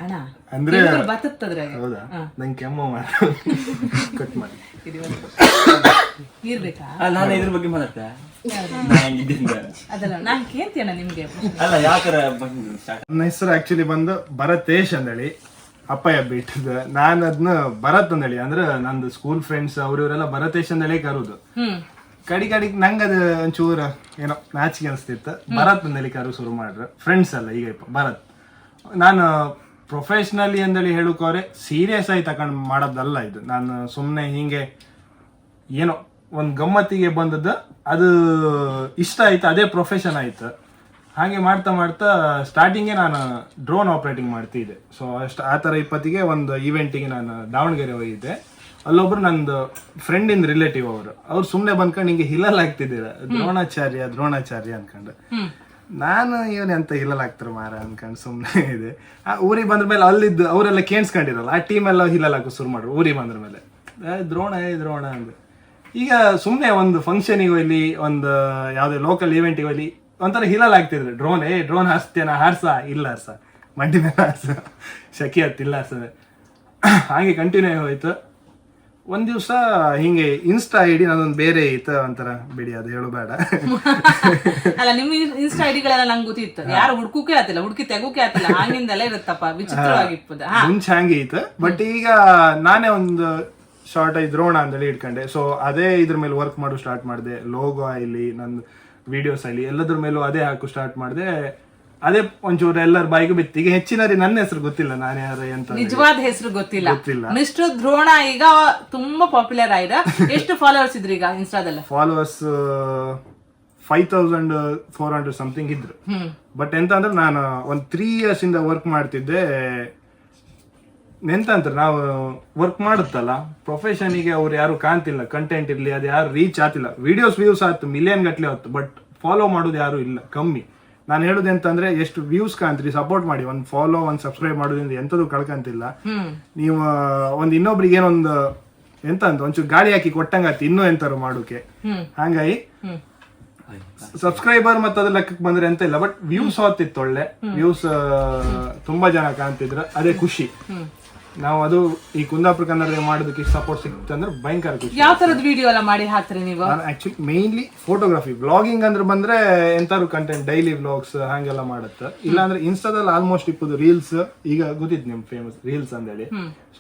ಅಣ್ಣ ಅಂದ್ರೆ ಬರ್ತದ್ರೆ ನಂಗೆ ಕೆಮ್ಮು ಕಟ್ ಮಾಡಿ ನೀರ್ ಬೇಕಾ? ನಾನು ಇದ್ರ ಬಗ್ಗೆ ಮಾತಾಡ್ತಾ ಅದಲ್ಲ ನಾನ್ ಕೇಳ್ತೀಯಣ್ಣ ನಿಮ್ಗೆ. ಅಲ್ಲ ಯಾಕರ ನನ್ನ ಹೆಸರು ಆಕ್ಚುಲಿ ಬಂದು ಭರತೇಶ್ ಅಂದೇಳಿ, ಅಪ್ಪಯ್ಯ ಬಿಟ್ಟದ. ನಾನು ಅದನ್ನ ಭರತ್ ಅಂದೇಳಿ ಅಂದ್ರೆ ನಂದು ಸ್ಕೂಲ್ ಫ್ರೆಂಡ್ಸ್ ಅವ್ರಿವರೆಲ್ಲ ಭರತೇಶ್ ಅಂದೇಳಿ ಕರುದು. ಕಡಿಗೆ ನಂಗೆ ಅದು ಒಂಚೂರು ಏನೋ ನಾಚಿಕೆ ಅನಿಸ್ತಿತ್ತು. ಭರತ್ ಅಂದೇಳಿ ಕರು ಶುರು ಮಾಡ್ರೆ ಫ್ರೆಂಡ್ಸ್ ಅಲ್ಲ ಈಗ ಭರತ್. ನಾನು ಪ್ರೊಫೆಷ್ನಲಿ ಅಂದೇಳಿ ಹೇಳೋಕೋರೆ ಸೀರಿಯಸ್ ಆಗಿ ತಗೊಂಡು ಮಾಡೋದಲ್ಲ ಇದು. ನಾನು ಸುಮ್ಮನೆ ಹಿಂಗೆ ಏನೋ ಒಂದು ಗಮ್ಮತ್ತಿಗೆ ಬಂದದ್ದು, ಅದು ಇಷ್ಟ ಆಯ್ತು, ಅದೇ ಪ್ರೊಫೆಷನ್ ಆಯ್ತು. ಹಾಗೆ ಮಾಡ್ತಾ ಸ್ಟಾರ್ಟಿಂಗೇ ನಾನು ಡ್ರೋನ್ ಆಪ್ರೇಟಿಂಗ್ ಮಾಡ್ತಿದ್ದೆ. ಸೊ ಅಷ್ಟು ಆ ಥರ ಇಪ್ಪತ್ತಿಗೆ ಒಂದು ಈವೆಂಟಿಗೆ ನಾನು ದಾವಣಗೆರೆ ಹೋಗಿದ್ದೆ. ಅಲ್ಲೊಬ್ರು ನಂದು ಫ್ರೆಂಡಿಂದ ರಿಲೇಟಿವ್ ಅವ್ರು ಸುಮ್ಮನೆ ಬಂದ್ಕೊಂಡು ಹಿಂಗೆ ಹಿಲ್ಲಲಾಗ್ತಿದ್ದೀರ ದ್ರೋಣಾಚಾರ್ಯ ಅನ್ಕೊಂಡು. ನಾನು ಇವನು ಎಂತ ಹಿಲ್ಲಲಾಗ್ತಾರ ಮಾರ ಅನ್ಕೊಂಡು ಸುಮ್ಮನೆ ಇದೆ. ಆ ಊರಿಗೆ ಬಂದ್ರ ಮೇಲೆ ಅಲ್ಲಿದ್ದು ಅವರೆಲ್ಲ ಕೇಳಿಸ್ಕೊಂಡಿರಲ್ಲ, ಆ ಟೀಮ್ ಎಲ್ಲ ಹಿಲ್ಲಲಾಕ ಶುರು ಮಾಡ್ರು. ಊರಿಗೆ ಬಂದ್ರ ಮೇಲೆ ದ್ರೋಣ ಅಂದ್ರೆ ಈಗ ಸುಮ್ಮನೆ ಒಂದು ಫಂಕ್ಷನಿಗೆ ಹೋಗ್ಲಿ, ಒಂದು ಯಾವುದೇ ಲೋಕಲ್ ಈವೆಂಟಿಗೆ ಹೋಗ್ಲಿ ಒಂಥರ ಹಿಲ್ಲಲಾಗ್ತಿದ್ರು. ಡ್ರೋನ್ ಹಾರಿಸ್ತೇನ, ಹಾರ್ಸ ಇಲ್ಲ ಹಾರ್ಸ, ಮಂಡಿ ಮೇಲೆ ಹಾರ್ಸ, ಶಕಿ ಹತ್ತಿಲ್ಲ ಹಾರ್ಸದೆ. ಹಾಗೆ ಕಂಟಿನ್ಯೂ ಹೋಯ್ತು. ಒಂದ್ ದಿವ್ಸ ಹಿಂಗೆ ಇನ್ಸ್ಟಾ ಐಡಿ ನಂದೊಂದು ಬೇರೆ ಇತ್ತು, ಒಂಥರ ಬಿಡಿ ಅದು ಹೇಳು ಬೇಡ. ಅಲ್ಲ ನಿಮ್ಮ ಇನ್ಸ್ಟಾ ಐಡಿಗಳೆಲ್ಲ ನಂಗೆ ಗೊತ್ತಿತ್ತು, ಯಾರು ಹುಡುಕಕ್ಕೆ ಆತಿಲ್ಲ, ಹುಡುಕಿ ತೆಗೋಕೆ ಆತಿಲ್ಲ, ಹಂಗಿಂದೆಲ್ಲ ಇರುತ್ತಪ್ಪ, ವಿಚಿತ್ರವಾಗಿರ್ತದೆ. ಮುಂಚೆ ಹಂಗೆ ಇತ್ತು. ಬಟ್ ಈಗ ನಾನೇ ಒಂದು ಶಾರ್ಟ್ ಆಗಿ ದ್ರೋಣ ಅಂತೇಳಿ ಇಟ್ಕೊಂಡೆ. ಸೊ ಅದೇ ಇದ್ರ ಮೇಲೆ ವರ್ಕ್ ಮಾಡು ಸ್ಟಾರ್ಟ್ ಮಾಡಿದೆ. ಲೋಗೋ ಆಗಲಿ, ನಂದು ವಿಡಿಯೋಸ್ ಆಗಲಿ ಎಲ್ಲದ್ರ ಮೇಲೂ ಅದೇ ಹಾಕು ಸ್ಟಾರ್ಟ್ ಮಾಡಿದೆ. ಅದೇ ಒಂಚೂರು ಎಲ್ಲರ ಬಾಯಿಗೂ ಬಿತ್ತು. ಈಗ ಹೆಚ್ಚಿನರಿ ನನ್ನ ಹೆಸರು ಗೊತ್ತಿಲ್ಲ, ನಾನು ಯಾರು ಎಂತ ನಿಜವಾದ ಹೆಸರು ಗೊತ್ತಿಲ್ಲ. ಮಿಸ್ಟರ್ ದ್ರೋಣ ಈಗ ತುಂಬಾ ಪಾಪ್ಯುಲರ್ ಆಯ್ದ. ಎಷ್ಟು ಫಾಲೋವರ್ಸ್ ಇದ್ರು ಈಗ ಇನ್ಸ್ಟಾದಲ್ಲಿ? ಫಾಲೋವರ್ಸ್ 5400 ಸಮಥಿಂಗ್ ಇದ್ರು. ಬಟ್ ಎಂತ ಅಂದ್ರೆ ನಾನು ಒಂದು 3 years ಇಂದ ವರ್ಕ್ ಮಾಡ್ತಿದ್ದೆ. ಎಂತ ಅಂತಾರೆ, ನಾವು ವರ್ಕ್ ಮಾಡುತ್ತಲ್ಲ ಪ್ರೊಫೆಷನಿಗೆ ಅವ್ರು ಯಾರು ಕಾಣ್ತಿಲ್ಲ, ಕಂಟೆಂಟ್ ಇರ್ಲಿ ಅದು ಯಾರು ರೀಚ್ ಆಗ್ತಿಲ್ಲ. ವ್ಯೂಸ್ ಆಯ್ತು ಮಿಲಿಯನ್ ಗಟ್ಲೆ ಆಯ್ತು, ಬಟ್ ಫಾಲೋ ಮಾಡೋದು ಯಾರು ಇಲ್ಲ, ಕಮ್ಮಿ. ನಾನು ಹೇಳೋದು ಎಂತಂದ್ರೆ, ಎಷ್ಟು ವ್ಯೂಸ್ ಕಾಣ್ತೀರಿ ಸಪೋರ್ಟ್ ಮಾಡಿ, ಒಂದು ಫಾಲೋ ಒಂದು ಸಬ್ಸ್ಕ್ರೈಬ್ ಮಾಡೋದ್ರಿಂದ ಎಂತದ್ದು ಕಳ್ಕಂತಿಲ್ಲ. ನೀವು ಒಂದು ಇನ್ನೊಬ್ರಿಗೆ ಏನೊಂದು ಎಂತ ಅಂತ ಒಂಚೂರು ಗಾಳಿ ಹಾಕಿ ಕೊಟ್ಟಂಗಾತಿ ಇನ್ನೂ ಎಂತಾರು ಮಾಡೋಕೆ. ಹಂಗಾಗಿ ಸಬ್ಸ್ಕ್ರೈಬರ್ ಮತ್ತೆ ಅದ್ರ ಲೆಕ್ಕಕ್ಕೆ ಬಂದ್ರೆ ಎಂತ ಇಲ್ಲ, ಬಟ್ ವ್ಯೂಸ್ ಹೋಗ್ತಿತ್ತು, ಒಳ್ಳೆ ವ್ಯೂಸ್ ತುಂಬಾ ಜನ ಕಾಣ್ತಿದ್ರು, ಅದೇ ಖುಷಿ. ನಾವು ಅದು ಈ ಕುಂದಾಪುರ ಕನ್ನಡ ಮಾಡೋದಕ್ಕೆ ಸಪೋರ್ಟ್ ಸಿಕ್ತು ಅಂದ್ರೆ ಭಯಂಕರ ಖುಷಿ. ಯಾವ ತರದ ವಿಡಿಯೋ ಎಲ್ಲ ಮಾಡಿ ಹಾಕ್ತೀರಿ ನೀವು? ನಾನು ಆಕ್ಚುಲಿ ಮೇನ್ಲಿ ಫೋಟೋಗ್ರಫಿ, ವ್ಲಾಗಿಂಗ್ ಅಂದ್ರೆ ಬಂದ್ರೆ ಎಂತಾರು ಕಂಟೆಂಟ್ ಡೈಲಿ ವ್ಲಾಗ್ಸ್ ಹಾಗೆಲ್ಲ ಮಾಡುತ್ತೆ. ಇಲ್ಲಾಂದ್ರೆ ಇನ್ಸ್ಟಾದಲ್ಲಿ ಆಲ್ಮೋಸ್ಟ್ ಇಪ್ಪದು ರೀಲ್ಸ್, ಈಗ ಗೊತ್ತಿತ್ತು ನಿಮ್ ಫೇಮಸ್ ರೀಲ್ಸ್ ಅಂದೇಳಿ.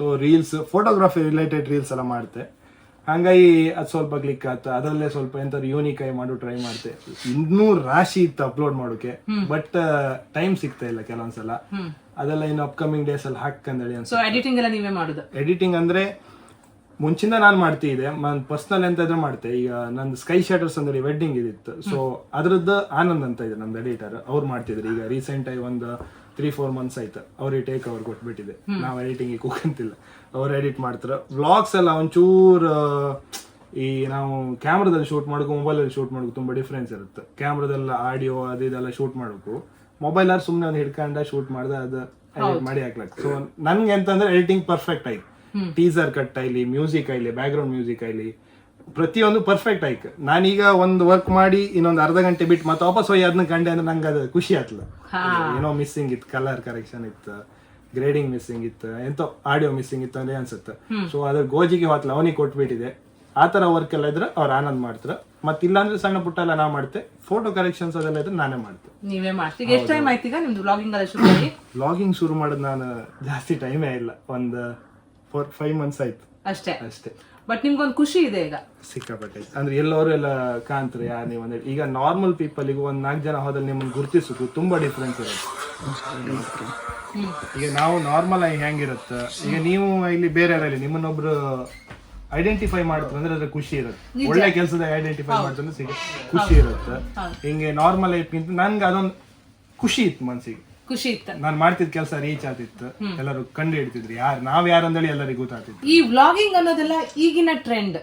So reels photography related reels ಎಲ್ಲ ಮಾಡುತ್ತೆ. ಹಂಗಾಗಿ ಅದು ಸ್ವಲ್ಪ ಕ್ಲಿಕ್ ಆಯ್ತು, ಅದರಲ್ಲೇ ಸ್ವಲ್ಪ ಎಂತಾರು ಯೂನಿಕ್ ಆಗಿ ಮಾಡು ಟ್ರೈ ಮಾಡ್ತೆ. ಇನ್ನೂ ರಾಶಿ ಇತ್ತು ಅಪ್ಲೋಡ್ ಮಾಡೋಕೆ, ಬಟ್ ಟೈಮ್ ಸಿಗ್ತಾ ಇಲ್ಲ ಕೆಲವೊಂದ್ಸಲ. ಅದೆಲ್ಲ ಇನ್ನು ಅಪ್ಕಮಿಂಗ್ ಡೇಸ್ ಅಲ್ಲಿ ಹಾಕಂದೇಳಿ ಅನ್ಸುತ್ತೆ. ಸೊ ಎಡಿಟಿಂಗ್ ಎಲ್ಲ ನೀವೇ ಮಾಡುದು? ಎಡಿಟಿಂಗ್ ಅಂದ್ರೆ ಮುಂಚಿಂದ ನಾನು ಮಾಡ್ತಿದ್ದೆ, ನಾನು ಪರ್ಸನಲ್ ಎಂತ ಇದ್ರೆ ಮಾಡ್ತೆ. ಈಗ ನಂದು ಸ್ಕೈ ಶಟರ್ಸ್ ಅಂದ್ರೆ ವೆಡ್ಡಿಂಗ್ ಇದಿತ್ತು, ಸೊ ಅದ್ರದ್ದು ಆನಂದ್ ಅಂತ ಇದೆ ನಮ್ದು ಎಡಿಟರ್, ಅವ್ರು ಮಾಡ್ತಿದ್ರು. ಈಗ ರೀಸೆಂಟ್ ಆಗಿ ಒಂದು 3-4 months ಆಯ್ತು ಅವ್ರಿಗೆ ಟೇಕ್ ಓವರ್ ಕೊಟ್ಬಿಟ್ಟಿದೆ. ನಾವು ಎಡಿಟಿಂಗ್ ಕೂಗಂತಿಲ್ಲ, ಅವ್ರು ಎಡಿಟ್ ಮಾಡ್ತಾರೆ. ವ್ಲಾಗ್ಸ್ ಎಲ್ಲ ಒಂಚೂರು ಈ ನಾವು ಕ್ಯಾಮ್ರಾದಲ್ಲಿ ಶೂಟ್ ಮಾಡಬೇಕು, ಮೊಬೈಲಲ್ಲಿ ಶೂಟ್ ಮಾಡಬೇಕು, ತುಂಬಾ ಡಿಫ್ರೆನ್ಸ್ ಇರುತ್ತೆ. ಕ್ಯಾಮ್ರಾದೆಲ್ಲ ಆಡಿಯೋ ಅದು ಇದೆಲ್ಲ ಶೂಟ್ ಮಾಡಬೇಕು, ಮೊಬೈಲ್ ಆರ್ ಸುಮ್ಮನೆ ಒಂದು ಹಿಡ್ಕೊಂಡ ಶೂಟ್ ಮಾಡ್ದೆ ಅದು ಎಡಿಟ್ ಮಾಡಿ ಹಾಕ್ಲಕ್. ಸೊ ನನ್ಗೆ ಅಂತಂದ್ರೆ ಎಡಿಟಿಂಗ್ ಪರ್ಫೆಕ್ಟ್ ಆಯ್ತು. ಟೀಸರ್ ಕಟ್ ಆಗಲಿ, ಮ್ಯೂಸಿಕ್ ಆಗಲಿ, ಬ್ಯಾಕ್ ಗ್ರೌಂಡ್ ಮ್ಯೂಸಿಕ್ ಆಗಲಿ, ಪ್ರತಿಯೊಂದು ಪರ್ಫೆಕ್ಟ್ ಆಯ್ತು. ನಾನೀಗ ಒಂದು ವರ್ಕ್ ಮಾಡಿ ಇನ್ನೊಂದು ಅರ್ಧ ಗಂಟೆ ಬಿಟ್ಟು ಮತ್ತೆ ವಾಪಸ್ ಹೋಗಿ ಅದನ್ನ ಕಂಡೆ ಅಂದ್ರೆ ನಂಗೆ ಅದು ಖುಷಿ ಆಗ್ತದೆ. ಏನೋ ಮಿಸ್ಸಿಂಗ್ ಇತ್ತು, ಕಲರ್ ಕರೆಕ್ಷನ್ ಇತ್ತು, ಗ್ರೇಡಿಂಗ್ ಮಿಸ್ಸಿಂಗ್ ಇತ್ತು, ಎಂತೋ ಆಡಿಯೋ ಮಿಸ್ಸಿಂಗ್ ಇತ್ತು ಅಂದ್ರೆ ಅನ್ಸುತ್ತೆ. ಸೊ ಅದ್ರ ಗೋಜಿಗೆ ಹೋತ್ಲ ಅವನಿಗೆ ಕೊಟ್ಬಿಟ್ಟಿದೆ. ಆ ಥರ ವರ್ಕ್ ಎಲ್ಲ ಇದ್ರೆ ಅವ್ರು ಆನಂದ್ ಮಾಡ್ತಾರೆ. ಮತ್ತೆ ಇಲ್ಲಾಂದ್ರೆ ಸಣ್ಣ ಪುಟ್ಟ ಎಲ್ಲ ನಾ ಮಾಡ್ತೆ. ಫೋಟೋ ಕರೆಕ್ಷನ್ಸ್ ಅದೆಲ್ಲ ಇದ್ರೆ ನಾನೇ ಮಾಡ್ತೆ. ನೀವೇ ಮಾಡ್ತೀವಿ. ಎಷ್ಟು ಟೈಮ್ ಆಯ್ತು ಈಗ ನಿಮ್ದು ವ್ಲಾಗಿಂಗ್ ಎಲ್ಲ ಶುರು ಮಾಡಿ? ವ್ಲಾಗಿಂಗ್ ಶುರು ಮಾಡೋದು ನಾನು ಜಾಸ್ತಿ ಟೈಮೇ ಇಲ್ಲ, ಒಂದು 4-5 months ಆಯ್ತು ಅಷ್ಟೇ. ಬಟ್ ನಿಮ್ಗೊಂದು ಖುಷಿ ಇದೆ ಈಗ ಸಿಕ್ಕಾಪಟ್ಟೆ. ಅಂದ್ರೆ ಎಲ್ಲರೂ ಎಲ್ಲ ಕಾಣ್ತಾರೆ ಯಾರು ನೀವು ಅಂದ್ರೆ. ಈಗ ನಾರ್ಮಲ್ ಪೀಪಲ್ಗೆ ಒಂದು 4 ಜನ ಹೋದಲ್ಲಿ ನಿಮ್ಮನ್ನು ಗುರುತಿಸೋದು ತುಂಬಾ ಡಿಫ್ರೆನ್ಸ್ ಇರುತ್ತೆ. ಈಗ ನಾವು ನಾರ್ಮಲ್ ಆಗಿ ಹೆಂಗಿರುತ್ತೆ, ಈಗ ನೀವು ಇಲ್ಲಿ ಬೇರೆ ಯಾರಲ್ಲಿ ನಿಮ್ಮನ್ನೊಬ್ರು ಐಡೆಂಟಿಫೈ ಮಾಡ್ತಾರೆ ಅಂದ್ರೆ ಅದ್ರ ಖುಷಿ ಇರುತ್ತೆ. ಒಳ್ಳೆ ಕೆಲಸದ ಐಡೆಂಟಿಫೈ ಮಾಡ್ತಾರೆ ಖುಷಿ ಇರುತ್ತೆ. ಹಿಂಗೆ ನಾರ್ಮಲ್ ಲೈಫ್ಗಿಂತ ನನ್ಗೆ ಅದೊಂದು ಖುಷಿ ಇತ್ತು, ಮನ್ಸಿಗೆ ಖುಷಿ ಇತ್ತು. ನಾನು ಮಾಡ್ತಿದ್ ಕೆಲಸ ರೀಚ್ ಆಗ್ತಿತ್ತು, ಎಲ್ಲರೂ ಕಂಡು ಹಿಡ್ತಿದ್ರು ನಾವ್ ಯಾರಂದೇಳಿ ಎಲ್ಲರಿಗೂ ಗೊತ್ತಾಗ್ತಿತ್ತು. ಈ ವ್ಲಾಗಿಂಗ್ ಅನ್ನೋದೆಲ್ಲ ಈಗಿನ ಟ್ರೆಂಡ್,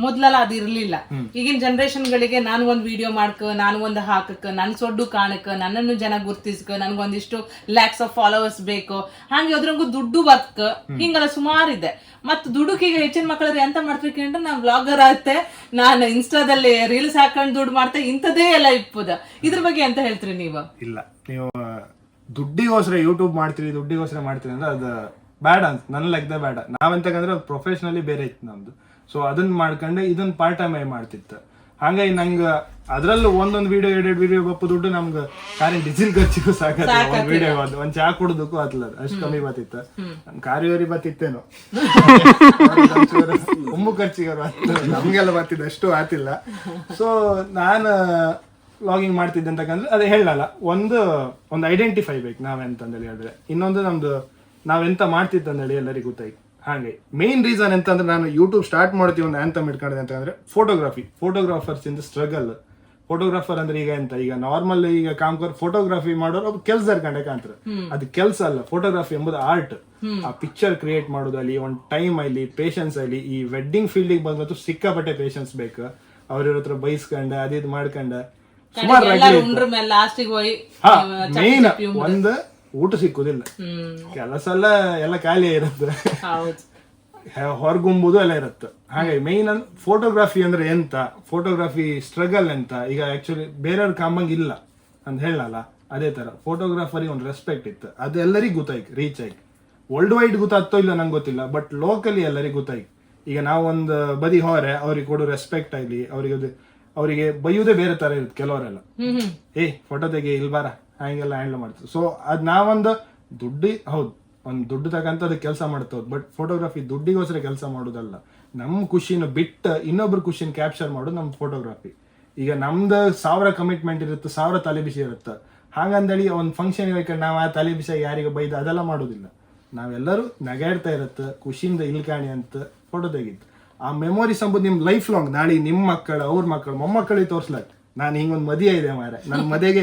ಮೊದ್ಲೆಲ್ಲ ಅದು ಇರ್ಲಿಲ್ಲ. ಈಗಿನ ಜನರೇಷನ್ ಗಳಿಗೆ ನಾನು ಒಂದ್ ವಿಡಿಯೋ ಮಾಡ್ಕ, ನಾನು ಒಂದು ಹಾಕಕ್, ನನ್ ಸೊಡ್ಡು ಕಾಣಕ್, ನನ್ನನ್ನು ಜನ ಗುರ್ತಿಸ್ಕ, ನನ್ಗೊಂದಿಷ್ಟು ಲ್ಯಾಕ್ಸ್ ಆಫ್ ಫಾಲೋವರ್ಸ್ ಬೇಕು, ಹಾಗೆ ಅದ್ರಂಗು ದುಡ್ಡು ಬದುಕ, ಹಿಂಗೆಲ್ಲ ಸುಮಾರು ಇದೆ. ಮತ್ ದುಡ್ಡುಕ್ ಈಗ ಹೆಚ್ಚಿನ ಮಕ್ಕಳು ಎಂತ ಮಾಡ್ತೀವಿ ಅಂದ್ರೆ ನಾನ್ ವ್ಲಾಗರ್ ಆಗುತ್ತೆ, ನಾನು ಇನ್ಸ್ಟಾದಲ್ಲಿ ರೀಲ್ಸ್ ಹಾಕೊಂಡ್ ದುಡ್ಡು ಮಾಡ್ತೆ, ಇಂಥದೇ ಎಲ್ಲ ಇಪ್ಪದ. ಇದ್ರ ಬಗ್ಗೆ ಎಂತ ಹೇಳ್ತೀರಿ ನೀವು? ಇಲ್ಲ, ನೀವು ದುಡ್ಡಿಗೋಸ್ಕರ ಯೂಟ್ಯೂಬ್ ಮಾಡ್ತೀರಿ, ದುಡ್ಡಿಗೋಸ್ಕರ ಮಾಡ್ತೀರಿ ಅಂದ್ರೆ ಅದು ಬೇಡ ಅಂತ ನನ್ನ ಲೆಕ್ಕದ ಬೇಡ. ನಾವೆಂತಂದ್ರೆ ಪ್ರೊಫೆಷನಲಿ ಬೇರೆ ಇತ್ತು ನಮ್ದು. ಸೊ ಅದನ್ನ ಮಾಡ್ಕೊಂಡು ಇದನ್ನ ಪಾರ್ಟ್ ಟೈಮ್ ಆಗಿ ಮಾಡ್ತಿತ್ತು. ಹಾಗಾಗಿ ನಂಗೆ ಅದ್ರಲ್ಲೂ ಒಂದೊಂದು ವಿಡಿಯೋ 2 ವಿಡಿಯೋ ಬಪ್ಪು ದುಡ್ಡು ನಮ್ಗೆ ಕಾರಿನ ಡೀಸೆಲ್ ಖರ್ಚಿಗೂ ಸಾಕತ್ತೆ. ಒಂದ್ ವಿಡಿಯೋ ಒಂದ್ ಚಾ ಕುಡ್ದಕ್ಕೂ ಆತ್ಲದ ಅಷ್ಟು ಕಮ್ಮಿ ಬತ್ತಿತ್ತು. ನಮ್ ಕಾರಿಯವರಿ ಬತ್ತಿತ್ತೇನು ಒಮ್ಮು ಖರ್ಚಿಗೆ ನಮ್ಗೆಲ್ಲ ಬತ್ತಿದ್ದು ಅಷ್ಟು ಆತಿಲ್ಲ. ಸೊ ನಾನು ವ್ಲಾಗಿಂಗ್ ಮಾಡ್ತಿದ್ದೆ ಅಂತಂದ್ರೆ ಅದೇ ಹೇಳಲ್ಲ, ಒಂದು ಐಡೆಂಟಿಫೈ ಬೇಕು ನಾವೆಂತಂದೇಳಿ ಹೇಳಿದ್ರೆ. ಇನ್ನೊಂದು ನಮ್ದು ನಾವೆಂತ ಮಾಡ್ತಿತ್ತಂದೇಳಿ ಎಲ್ಲರಿಗೂ ಗೊತ್ತಾಯ್ತು. ಹಾಗೆ ಮೇನ್ ರೀಸನ್ ಎಂತಂದ್ರೆ ನಾನು ಯೂಟ್ಯೂಬ್ ಸ್ಟಾರ್ಟ್ ಮಾಡ್ತೀವಿ ಒಂದು ಆಂಥಮ್ ಇಟ್ಕೊಂಡಿದೆ ಅಂತಂದ್ರೆ ಫೋಟೋಗ್ರಾಫರ್ಸ್ ಇಂದ ಸ್ಟ್ರಗಲ್. ಫೋಟೋಗ್ರಾಫರ್ ಅಂದ್ರೆ ಈಗ ಎಂತ, ಈಗ ನಾರ್ಮಲ್ ಈಗ ಕಾಮ್ಕರ್ ಫೋಟೋಗ್ರಫಿ ಮಾಡೋರು ಒಬ್ಬ ಕೆಲಸ ಇರ್ಕೊಂಡೆ ಕಾಣ್ತಾರೆ. ಅದು ಕೆಲಸ ಅಲ್ಲ, ಫೋಟೋಗ್ರಫಿ ಎಂಬುದು ಆರ್ಟ್. ಆ ಪಿಕ್ಚರ್ ಕ್ರಿಯೇಟ್ ಮಾಡೋದಲ್ಲಿ ಒಂದು ಟೈಮ್ ಅಲ್ಲಿ ಪೇಷನ್ಸ್ ಅಲ್ಲಿ. ಈ ವೆಡ್ಡಿಂಗ್ ಫೀಲ್ಡಿಗೆ ಬಂದ್ಬಿಟ್ಟು ಸಿಕ್ಕಾಪಟ್ಟೆ ಪೇಷನ್ಸ್ ಬೇಕು. ಅವ್ರ ಹತ್ರ ಬೈಸ್ಕೊಂಡ ಅದಿದ್ ಮಾಡ್ಕೊಂಡ ಸುಮಾರು ಮೇನ್ ಒಂದು ಊಟ ಸಿಕ್ಕುದಿಲ್ಲ, ಕೆಲಸ ಎಲ್ಲ ಖಾಲಿ ಇರುತ್ತೆ, ಹೊರಗುಂಬುದು ಎಲ್ಲ ಇರುತ್ತೆ. ಹಾಗಾಗಿ ಮೇನ್ ಅಂದ್ರೆ ಫೋಟೋಗ್ರಫಿ ಅಂದ್ರೆ ಎಂತ, ಫೋಟೋಗ್ರಫಿ ಸ್ಟ್ರಗಲ್ ಎಂತ. ಈಗ ಆಕ್ಚುಲಿ ಬೇರೆಯವ್ರ ಕಾಂಬಂಗ್ ಇಲ್ಲ ಅಂತ ಹೇಳಲ್ಲ, ಅದೇ ತರ ಫೋಟೋಗ್ರಾಫರಿಗೆ ಒಂದು ರೆಸ್ಪೆಕ್ಟ್ ಇತ್ತು. ಅದು ಎಲ್ಲರಿಗೂ ಗೊತ್ತಾಯ್ತು, ರೀಚ್ ಆಯ್ತು. ವರ್ಲ್ಡ್ ವೈಡ್ ಗೊತ್ತಾಗ್ತೋ ಇಲ್ಲ ನಂಗೆ ಗೊತ್ತಿಲ್ಲ, ಬಟ್ ಲೋಕಲಿ ಎಲ್ಲರಿಗೂ ಗೊತ್ತಾಯ್ತು. ಈಗ ನಾವು ಒಂದು ಬದಿ ಹೋರೆ ಅವ್ರಿಗೆ ಕೊಡೋ ರೆಸ್ಪೆಕ್ಟ್ ಆಗಲಿ, ಅವರಿಗೆ ಬೈಯುವುದೇ ಬೇರೆ ತರ ಇರುತ್ತೆ. ಕೆಲವರೆಲ್ಲ ಫೋಟೋ ತೆಗಿ ಇಲ್ಲಿ ಬಾರ ಹಂಗೆಲ್ಲ ಹ್ಯಾಂಡಲ್ ಮಾಡ್ತಾರೆ. ಸೊ ಅದ್ ನಾವೊಂದು ಹೌದು ಒಂದು ದುಡ್ಡು ತಗಂತ ಅದಕ್ಕೆ ಕೆಲಸ ಮಾಡ್ತವ್ದು. ಬಟ್ ಫೋಟೋಗ್ರಫಿ ದುಡ್ಡಿಗೋಸ್ಕರ ಕೆಲಸ ಮಾಡೋದಲ್ಲ, ನಮ್ಮ ಖುಷಿನ ಬಿಟ್ಟು ಇನ್ನೊಬ್ರು ಖುಷಿನ ಕ್ಯಾಪ್ಚರ್ ಮಾಡೋದು ನಮ್ಮ ಫೋಟೋಗ್ರಫಿ. ಈಗ ನಮ್ದು 1000 ಕಮಿಟ್ಮೆಂಟ್ ಇರುತ್ತೆ, 1000 ತಲೆ ಬಿಸಿ ಇರುತ್ತೆ. ಹಾಗಂದೇಳಿ ಒಂದು ಫಂಕ್ಷನ್ ಇರ್ಬೇಕಾದ್ರೆ ನಾವು ಆ ತಲೆ ಬಿಸಿ ಯಾರಿಗೂ ಬೈದ ಅದೆಲ್ಲ ಮಾಡೋದಿಲ್ಲ. ನಾವೆಲ್ಲರೂ ನಗಾಡ್ತಾ ಇರುತ್ತೆ, ಖುಷಿಯಿಂದ ಇಲ್ಕಾಣಿ ಅಂತ ಫೋಟೋ ತೆಗಿತ್ತು. ಆ ಮೆಮೊರೀಸ್ ಅಂಬುದು ನಿಮ್ ಲೈಫ್ ಲಾಂಗ್, ನಾಳೆ ನಿಮ್ಮ ಮಕ್ಕಳು, ಅವ್ರ ಮಕ್ಕಳು, ಮೊಮ್ಮಕ್ಕಳಿಗೆ ತೋರ್ಸ್ಲಕ್. ನಾನು ಹಿಂಗೊಂದು ಮದುವೆ ಇದೆ ಮಾರೆ, ನನ್ನ ಮದುವೆಗೆ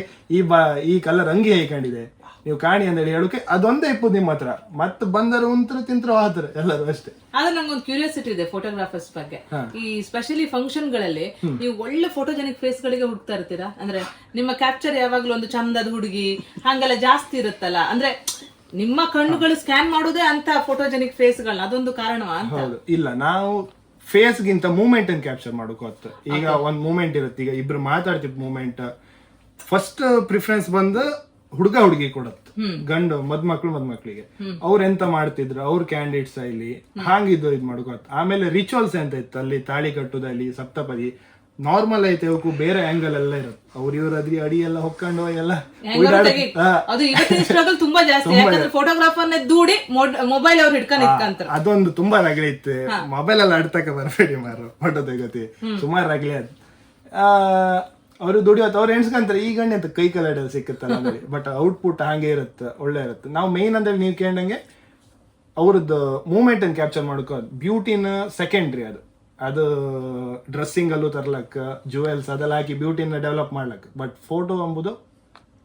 ಈ ಕಲರ್ ಅಂಗಿ ಹಾಕೊಂಡಿದೆ, ನೀವು ಕಾಣಿ ಅಂತ ಹೇಳೋಕೆ ಅದೊಂದೇ ಇಪ್ಪದು ನಿಮ್ಮ ಹತ್ರ. ಮತ್ತೆ ಬಂದರು ಉಂತ್ರ ತಿಂತ್ರ ಆತರ ಎಲ್ಲರೂ ಅಷ್ಟೇ. ಆದ್ರೆ ನಂಗೊಂದು ಕ್ಯೂರಿಯಾಸಿಟಿ ಇದೆ ಫೋಟೋಗ್ರಾಫರ್ಸ್ ಬಗ್ಗೆ. ಈ ಸ್ಪೆಷಲಿ ಫಂಕ್ಷನ್ ಗಳಲ್ಲಿ ನೀವು ಒಳ್ಳೆ ಫೋಟೋಜೆನಿಕ್ ಫೇಸ್ ಗಳಿಗೆ ಹುಡುಕ್ತಾ ಇರ್ತೀರಾ? ಅಂದ್ರೆ ನಿಮ್ಮ ಕ್ಯಾಪ್ಚರ್ ಯಾವಾಗ್ಲೂ ಒಂದು ಚಂದದ ಹುಡುಗಿ ಹಂಗೆಲ್ಲ ಜಾಸ್ತಿ ಇರುತ್ತಲ್ಲ, ಅಂದ್ರೆ ನಿಮ್ಮ ಕಣ್ಣುಗಳು ಸ್ಕ್ಯಾನ್ ಮಾಡೋದೇ ಅಂತ ಫೋಟೋಜೆನಿಕ್ ಫೇಸ್ ಗಳನ್ನ, ಅದೊಂದು ಕಾರಣವಾ ಅಂತ? ಇಲ್ಲ, ನಾವು ಫೇಸ್ ಗಿಂತ ಮೂಮೆಂಟ್ ಅನ್ನು ಕ್ಯಾಪ್ಚರ್ ಮಾಡೋಕೋತ. ಈಗ ಒಂದ್ ಮೂಮೆಂಟ್ ಇರುತ್ತೆ, ಈಗ ಇಬ್ರು ಮಾತಾಡ್ತಿದ್ ಮೂಮೆಂಟ್ ಫಸ್ಟ್ ಪ್ರಿಫರೆನ್ಸ್ ಬಂದು ಹುಡುಗಿ ಕೊಡತ್ತೆ, ಗಂಡು ಮದ್ಮಕ್ಳಿಗೆ ಅವ್ರ ಎಂತ ಮಾಡ್ತಿದ್ರು, ಅವ್ರ ಕ್ಯಾಂಡಿಡೇಟ್ಸ್ ಇಲ್ಲಿ ಹಾಂಗಿದ್ದು ಇದ್ ಮಾಡ್ಕೋತ. ಆಮೇಲೆ ರಿಚುವಲ್ಸ್ ಎಂತ ಇತ್ತು ಅಲ್ಲಿ, ತಾಳಿ ಕಟ್ಟುದಲ್ಲಿ ಸಪ್ತಪದಿ ನಾರ್ಮಲ್ ಐತೆ, ಅವಕ್ಕೂ ಬೇರೆ ಆಂಗಲ್ ಎಲ್ಲ ಇರುತ್ತೆ. ಇವ್ರ ಅದ್ರಿ ಅಡಿ ಎಲ್ಲ ಹೊಕ್ಕೊಂಡು ಎಲ್ಲ ತುಂಬಾ ಜಾಸ್ತಿ. ಫೋಟೋಗ್ರಾಫರ್ ದೂಡಿ ಮೊಬೈಲ್ ಅವ್ರು ಹಿಡ್ಕೊಂಡು ಅದೊಂದು ತುಂಬಾ ರಗಳೆ ಇತ್ತು. ಮೊಬೈಲ್ ಎಲ್ಲ ಆಡ್ತಕ್ಕ ಬರಬೇಡಿ ಮಾರು, ಫೋಟೋ ತೆಗತಿ ಸುಮಾರು ರಗಳೆ ಅದ್. ಅವ್ರು ದುಡಿಯೋದು ಅವ್ರು ಎಣ್ಸ್ಕೊಂತಾರೆ, ಈ ಗಂಡೆ ಅಂತ ಕೈ ಕಲರ್ ಸಿಕ್ಕತ್ತಲ್ಲ ಅಂದ್ರೆ. ಬಟ್ ಔಟ್ಪುಟ್ ಹಾಗೆ ಇರುತ್ತೆ, ಒಳ್ಳೆ ಇರುತ್ತೆ. ನಾವು ಮೇನ್ ಅಂದ್ರೆ ನೀವು ಕೇಳಂಗೆ ಅವ್ರದ್ದು ಮೂಮೆಂಟ್ ಅನ್ನು ಕ್ಯಾಪ್ಚರ್ ಮಾಡ್ಕೋದು. ಬ್ಯೂಟಿನ ಸೆಕೆಂಡ್ರಿ, ಅದು ಡ್ರೆಸ್ಸಿಂಗ್ ಅಲ್ಲೂ ತರ್ಲಕ್, ಜುವೆಲ್ಸ್ ಅದೆಲ್ಲ ಹಾಕಿ ಬ್ಯೂಟಿನ ಡೆವಲಪ್ ಮಾಡ್ಲಕ್. ಬಟ್ ಫೋಟೋ ಎಂಬುದು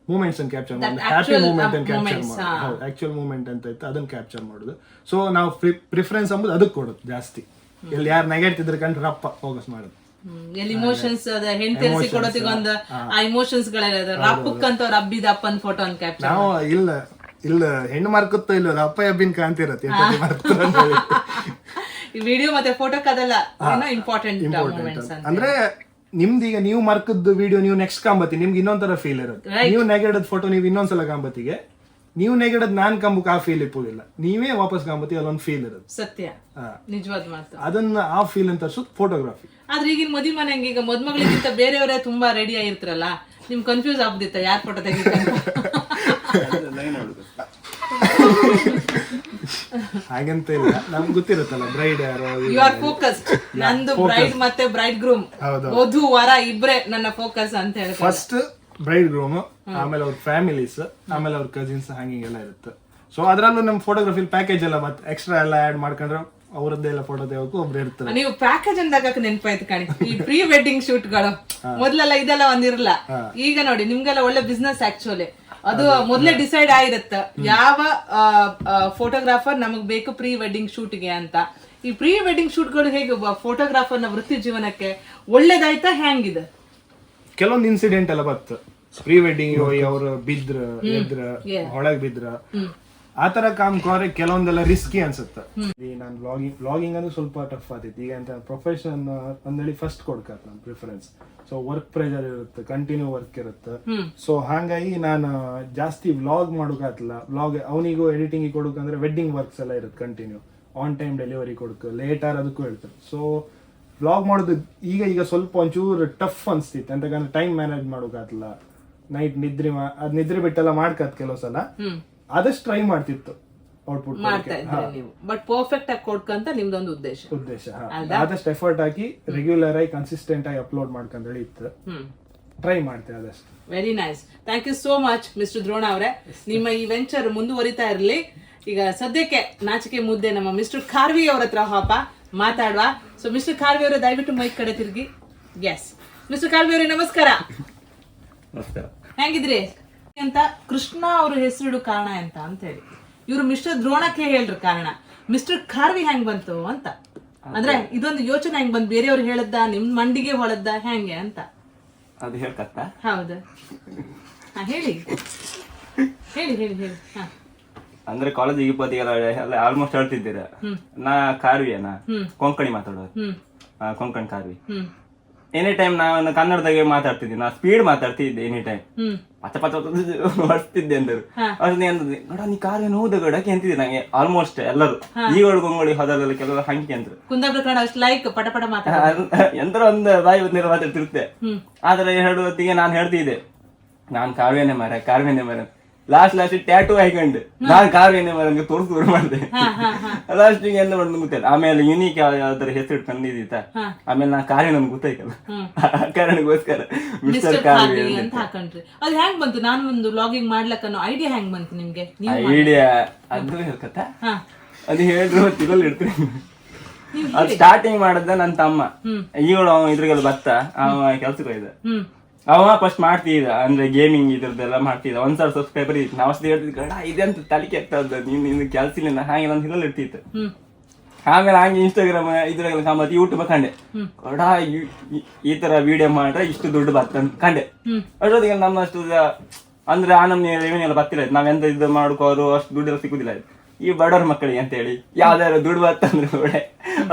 ಮೂಮೆಂಟ್ಸ್ ಅನ್ನು ಕ್ಯಾಪ್ಚರ್ ಮಾಡೋದು, ಹ್ಯಾಪಿ ಮೂಮೆಂಟ್ ಅನ್ನು ಕ್ಯಾಪ್ಚರ್ ಮಾಡೋದು, ಆಕ್ಚುಯಲ್ ಮೂಮೆಂಟ್ ಅಂತ ಇತ್ತು ಅದನ್ನ ಕ್ಯಾಪ್ಚರ್ ಮಾಡೋದು. ಸೊ ನಾವು ಪ್ರಿಫರೆನ್ಸ್ ಎಂಬುದು ಅದಕ್ಕೆ ಕೊಡೋದು ಜಾಸ್ತಿ. ಎಲ್ಲಿ ಯಾರು ನೆಗೆಟಿವ್ ಕಂಡ್ರೆ ರಪ್ಪ ಫೋಕಸ್ ಮಾಡೋದು. ಇಮೋಷನ್ಸ್ ಹೆಂಡತಿ ಕೊಡೋತಿಗೆ ಒಂದು ಆ ಇಮೋಷನ್ಸ್ ಗಳಿರೋದು ರಪ್ಪಕ್ ಅಂತ ಅವ್ರ ಹಬ್ಬಿದ ಅಪ್ಪನ ಫೋಟೋ ಅನ್ನು ಕ್ಯಾಪ್ಚರ್. ನಾವು ಇಲ್ಲ ಹೆಣ್ಣು ಮಾರ್ಕತ್ತೋ ಇಲ್ಲ, ಅಪ್ಪ ಹಬ್ಬಿನ ಕಾಣ್ತಿರತ್ತೆ. ವಿಡಿಯೋ ಮತ್ತೆ ಫೋಟೋಕ್ ಅದೆಲ್ಲ ಇಂಪಾರ್ಟೆಂಟ್ ಮೂಮೆಂಟ್ಸ್ ಅಂದ್ರೆ ನಿಮ್ದು ಈಗ ನೀವು ಮರ್ಕದ್ದು ವಿಡಿಯೋ ನೀವು ನೆಕ್ಸ್ಟ್ ಕಾಂಬತ್ತಿ ನಿಮ್ಗೆ ಇನ್ನೊಂದರ ಫೀಲ್ ಇರುತ್ತೆ. ನೀವು ನೆಗೆಡದ್ ಫೋಟೋ ನೀವು ಇನ್ನೊಂದ್ಸಲ ಕಾಂಬತ್ತಿಗೆ ನೀವು ನೆಗಡದ್ ನಾನ್ ಕಂಬಕ್ಕೆ ಆ ಫೀಲ್ ಇಪ್ಪುದಿಲ್ಲ, ನೀವೇ ವಾಪಸ್ ಕಂಬತ್ತಿ ಅದೊಂದು ಫೀಲ್ ಇರೋದು. ಸತ್ಯ, ನಿಜವಾದ ಮಾತು. ಅದನ್ನ ಆ ಫೀಲ್ ಅಂತ ತರ್ಸೋದು ಫೋಟೋಗ್ರಫಿ. ಆದ್ರೆ ಈಗಿನ ಮದುವೆ ಮನೆ ಹಂಗೆ, ಈಗ ಮದ್ಮಗಳಿಗಿಂತ ಬೇರೆಯವರೇ ತುಂಬಾ ರೆಡಿ ಆಗಿರ್ತಾರಲ್ಲ, ನಿಮ್ ಕನ್ಫ್ಯೂಸ್ ಆಗ್ಬಿಟ್ಟಿತ್ತ ಯಾರ್ ಫೋಟೋ ತೆಗಿತಾರೆ? ಹಾಗಂತ ಇಲ್ಲ, ನಮ್ಗೆ ಗೊತ್ತಿರುತ್ತಲ್ಲ ಬ್ರೈಡ್ ಯಾರು. You are focused. ನಂದು ಬ್ರೈಡ್ ಮತ್ತೆ ಬ್ರೈಡ್ ಗ್ರೂಮ್, ವಧು ವರ ಇಬ್ರೆ ನನ್ನ ಫೋಕಸ್ ಅಂತ ಹೇಳ್ತಾರೆ. ಫಸ್ಟ್ ಬ್ರೈಡ್ ಗ್ರೂಮ್, ಆಮೇಲೆ ಅವ್ರ ಫ್ಯಾಮಿಲೀಸ್, ಆಮೇಲೆ ಅವ್ರ ಕಸಿನ್ಸ್, ಹಂಗಿಂಗ್ ಎಲ್ಲ ಇರುತ್ತೆ. ಸೊ ಅದ್ರಲ್ಲೂ ನಮ್ ಫೋಟೋಗ್ರಫಿ ಪ್ಯಾಕೇಜ್ ಎಲ್ಲ ಮತ್ತೆ ಎಕ್ಸ್ಟ್ರಾ ಎಲ್ಲ ಆಡ್ ಮಾಡ್ಕೊಂಡ್ರೆ ಅವರದ್ದೆಲ್ಲ ಫೋಟೋ ತೆಗೋಕು ಒಬ್ರು ಇರ್ತಾರೆ. ನೀವು ಪ್ಯಾಕೇಜ್ ಅಂದಾಗ ನೆನಪಾಯ್ತು ಕಾಣಿ, ಈ ಪ್ರೀ ವೆಡ್ಡಿಂಗ್ ಶೂಟ್ ಗಳು ಮೊದ್ಲೆಲ್ಲ ಇದೆಲ್ಲ ಒಂದಿರಲ್ಲ. ಈಗ ನೋಡಿ ನಿಮ್ಗೆಲ್ಲ ಒಳ್ಳೆ ಬಿಸ್ನೆಸ್ ಆಕ್ಚುಲಿ. ಅದು ಮೊದ್ಲೇ ಡಿಸೈಡ್ ಆಗಿರುತ್ತೆ ಯಾವ ಫೋಟೋಗ್ರಾಫರ್ ನಮಗ್ ಬೇಕು ಪ್ರೀ ವೆಡ್ಡಿಂಗ್ ಶೂಟ್ಗೆ ಅಂತ. ಈ ಪ್ರೀ ವೆಡ್ಡಿಂಗ್ ಶೂಟ್ ಗಳು ಹೇಗೆ ಫೋಟೋಗ್ರಾಫರ್ನ ವೃತ್ತಿ ಜೀವನಕ್ಕೆ ಒಳ್ಳೇದಾಯ್ತಾ ಹೆಂಗಿದೆ? ಕೆಲವೊಂದು ಇನ್ಸಿಡೆಂಟ್ ಎಲ್ಲ ಬತ್ತು. ಪ್ರೀ ವೆಡ್ಡಿಂಗ್ ಅವ್ರು ಬಿದ್ರ ಹೊಳಗ್ ಬಿದ್ರ ಆತರ ಕಾಮ್ಕೋರೆ ಕೆಲವೊಂದೆಲ್ಲ ರಿಸ್ಕಿ ಅನ್ಸುತ್ತೆ. ನಾನು ವ್ಲಾಗಿಂಗ್ ಅಂದ್ರೆ ಸ್ವಲ್ಪ ಟಫ್ ಆಗ್ತೈತಿ. ಈಗ ಅಂತ ಪ್ರೊಫೆಷನ್ ಅಂದೇಳಿ ಫಸ್ಟ್ ಕೊಡ್ಕತ್ ನಾನು ಪ್ರಿಫರೆನ್ಸ್. ಸೊ ವರ್ಕ್ ಪ್ರೆಷರ್ ಇರುತ್ತೆ, ಕಂಟಿನ್ಯೂ ವರ್ಕ್ ಇರುತ್ತೆ. ಸೊ ಹಾಗಾಗಿ ನಾನು ಜಾಸ್ತಿ ವ್ಲಾಗ್ ಮಾಡೋಕಾಗ್ತಿಲ್ಲ. ವ್ಲಾಗ್ ಅವನಿಗೂ ಎಡಿಟಿಂಗ್ ಕೊಡೋಕಂದ್ರೆ ವೆಡ್ಡಿಂಗ್ ವರ್ಕ್ಸ್ ಎಲ್ಲ ಇರುತ್ತೆ ಕಂಟಿನ್ಯೂ. ಆನ್ ಟೈಮ್ ಡೆಲಿವರಿ ಕೊಡಕ್ಕೆ ಲೇಟ್ ಅದಕ್ಕೂ ಹೇಳ್ತಾರೆ. ಸೊ ವ್ಲಾಗ್ ಮಾಡೋದು ಈಗ ಸ್ವಲ್ಪ ಒಂಚೂರು ಟಫ್ ಅನ್ಸ್ತಿತ್ತು, ಅಂತಕಂದ್ರೆ ಟೈಮ್ ಮ್ಯಾನೇಜ್ ಮಾಡೋಕಾಗ್ತಿಲ್ಲ. ನೈಟ್ ನಿದ್ರೆ ಬಿಟ್ಟೆಲ್ಲ ಮಾಡ್ಕತ್ ಕೆಲವು ಸಲ. ಆದಷ್ಟು ಟ್ರೈ ಮಾಡ್ತಿತ್ತು ಔಟ್ಪುಟ್ ಮಾಡ್ತಾ ಇದ್ರೆ ನೀವು. ಬಟ್ ಪರ್ಫೆಕ್ಟ್ ಆಗಿ ಕೊಡ್ಕಂತ ನಿಮ್ದೊಂದು ಉದ್ದೇಶ. ಆದಷ್ಟು ಎಫರ್ಟ್ ಹಾಕಿ ರೆಗ್ಯುಲರ್ ಆಗಿ ಕನ್ಸಿಸ್ಟೆಂಟ್ ಆಗಿ ಅಪ್ಲೋಡ್ ಮಾಡ್ಕೊಂಡ್ರೆ ಇತ್ತು. ಟ್ರೈ ಮಾಡ್ತೇವೆ ಆದಷ್ಟು. Very nice. Thank you so much mister Drona ಅವರೇ. ನಿಮ್ಮ ಈ ವೆಂಚರ್ ಮುಂದುವರಿತಾ ಇರಲಿ. ಈಗ ಸದ್ಯಕ್ಕೆ ನಾಚಿಕೆ ಮುದ್ದೆ ನಮ್ಮ ಮಿಸ್ಟರ್ ಖಾರ್ವಿ ಅವ್ರ ಹತ್ರ ಹಾಪ ಮಾತಾಡುವ. ಸೊ ಮಿಸ್ಟರ್ ಖಾರ್ವಿ ಅವರೇ ದಯವಿಟ್ಟು ಮೈಕ್ ಕಡೆ ತಿರುಗಿ. ಎಸ್ ಮಿಸ್ಟರ್ ಖಾರ್ವಿ ಅವರೇ ನಮಸ್ಕಾರ. ನಮಸ್ಕಾರ. ಹೆಂಗಿದ್ರಿ ಅಂತ ಕೃಷ್ಣ ಅವ್ರ ಹೆಸರಿಡು ಕಾರಣ ಅಂತ ಹೇಳಿ ಇವ್ರು ಮಿಸ್ಟರ್ ದ್ರೋಣಕ್ಕೆ ಹೇಳ್ರ ಕಾರಣ. ಮಿಸ್ಟರ್ ಖಾರ್ವಿ ಹೆಂಗ್ ಬಂತು ಅಂತ ಅಂದ್ರೆ ಇದೊಂದು ಯೋಚನೆ ಹೆಂಗ್ ಬಂದ್? ಬೇರೆಯವ್ರು ಹೇಳದ್ದ, ನಿಮ್ ಮಂಡಿಗೆ ಹೊಳದ್ದ, ಹೆಂಗೆ ಅಂತ ಅದು ಹೇಳ್ಕತ್ತ? ಹೌದು, ಹೇಳಿ ಹೇಳಿ ಹೇಳಿ ಹೇಳಿ. ಅಂದ್ರೆ ಕಾಲೇಜಿಗೆ ಎಲ್ಲ ಆಲ್ಮೋಸ್ಟ್ ಹೇಳ್ತಿದ್ದೀರ. ನಾ ಕಾರ್ವಿಯನ ಕೊಂಕಣಿ ಮಾತಾಡೋದು, ಕೊಂಕಣಿ ಕಾರ್ವಿ. ಎನಿ ಟೈಮ್ ನಾನು ಕನ್ನಡದಾಗೆ ಮಾತಾಡ್ತಿದ್ದೆ, ನಾ ಸ್ಪೀಡ್ ಮಾತಾಡ್ತಿದ್ದೆ ಎನಿ ಟೈಮ್. ಪಚ ಹೊಡ್ತಿದ್ದೆ ಅಂದರು. ಗಡ ನೀ ಕಾರ್ಯ ನೋದ ಗಡಕ್ಕೆ ಅಂತಿದ್ದೆ ನಂಗೆ ಆಲ್ಮೋಸ್ಟ್ ಎಲ್ಲರೂ. ಈಗಳು ಗೊಂಗೋಳಿ ಹೋದಲ್ಲ ಕೆಲವರು ಹಂಗೆ ಅಂದ್ರು. ಎಂತರ ಒಂದು ಬಾಯಿ ಬಂದಿರ ಮಾತಾಡ್ತಿರುತ್ತೆ. ಆದ್ರೆ ಹೇಳುವ ಹೊತ್ತಿಗೆ ನಾನು ಹೇಳ್ತಿದ್ದೆ ನಾನ್ ಕಾವ್ಯನೇ ಮರ. ಲಾಸ್ಟ್ ಟ್ಯಾಟೂ ಹಾಕೊಂಡು ನಾನ್ ಕಾವ್ಯನೇ ಮರ ತೋರ್ಸ್ ಮಾಡಿದೆ. ಲಾಸ್ಟಿಗೆ ಎಂತ ಮಾಡಿ ಗೊತ್ತಿಲ್ಲ. ಆಮೇಲೆ ಯುನೀಕ್ ಯಾವ್ದಾರ ಹೆಸರು ಇಟ್ಕೊಂಡಿದ್ದ. ಆಮೇಲೆ ನಾ ಕಾರ್ಯ ನಮ್ಗೆ ಗೊತ್ತಾಯ್ತಲ್ಲ, ಆ ಕಾರಣಕ್ಕೋಸ್ಕರ ಮಿಸ್ಟರ್ ಕಾರ್ಯ ಅಂತ ಹಾಕೊಂಡ್ರಿ. ಅದು ಹೆಂಗ್ ಬಂತು? ನಾನು ಒಂದು ವ್ಲಾಗಿಂಗ್ ಮಾಡ್ಲಕ್ಕ ಅನ್ನೋ ಐಡಿಯಾ ಹೆಂಗ್ ಬಂತು ನಿಮ್ಗೆ? ಐಡಿಯಾ ಅದು ಹೇಳ್ಕತ್ತ, ಅದು ಹೇಳಿದ್ರು ತಿಳಲ್ ಇಡ್ತೀನಿ. ಅದು ಸ್ಟಾರ್ಟಿಂಗ್ ಮಾಡದ ನನ್ನ ತಮ್ಮ. ಇವಳು ಇದ್ರಿಗೆಲ್ಲ ಬತ್ತ ಅವ ಕೆಲ್ಸಕ್ಕೆ ಹೋಯ್ದ. ಅವ ಫಸ್ಟ್ ಮಾಡ್ತಿದ್ದ, ಅಂದ್ರೆ ಗೇಮಿಂಗ್ ಇದ್ರದ್ದೆಲ್ಲ ಮಾಡ್ತಿದ್ದ. 1,000 ಸಬ್ಸ್ಕ್ರೈಬರ್ ಇತ್ತು. ನಾವು ಅಷ್ಟೇ ಹೇಳ್ತಿದ್ವಿ ಗಡ ಇದಂತ ತಲಿಕೆ ಆಗ್ತದ, ನೀನು ಕೆಲ್ಸ ಇಲ್ಲ ಹಾಗೆ ನಾನು ಹಿರಲ್ ಇರ್ತಿತ್ತು. ಆಮೇಲೆ ಹಂಗೆ ಇನ್ಸ್ಟಾಗ್ರಾಮ್ ಇದ್ರಾಗೆಲ್ಲ ಕಾಮತ್ ಯೂಟ್ಯೂಬ್ ಕಂಡೆ. ಗಡ ಈ ತರ ವಿಡಿಯೋ ಮಾಡ್ರೆ ಇಷ್ಟು ದುಡ್ಡು ಬರ್ತಂತ ಕಂಡೆ. ಅಷ್ಟೊತ್ತಿಗೆ ನಮ್ಮಷ್ಟು ಅಂದ್ರೆ ಆ ನಮ್ಗೆ ರೆವೆನ್ಯೂ ಬರ್ತಿಲ್ಲ. ನಾವೆಂತ ಇದು ಮಾಡ್ಕೋರು ಅಷ್ಟು ದುಡ್ಡೆಲ್ಲ ಸಿಗುದಿಲ್ಲ. ಈ ಬಡವ್ರ ಮಕ್ಕಳಿಗೆ ಅಂತ ಹೇಳಿ ಯಾವ್ದಾರು ದುಡ್ಡು ಬರ್ತಂದ್ರೆ ಕೂಡ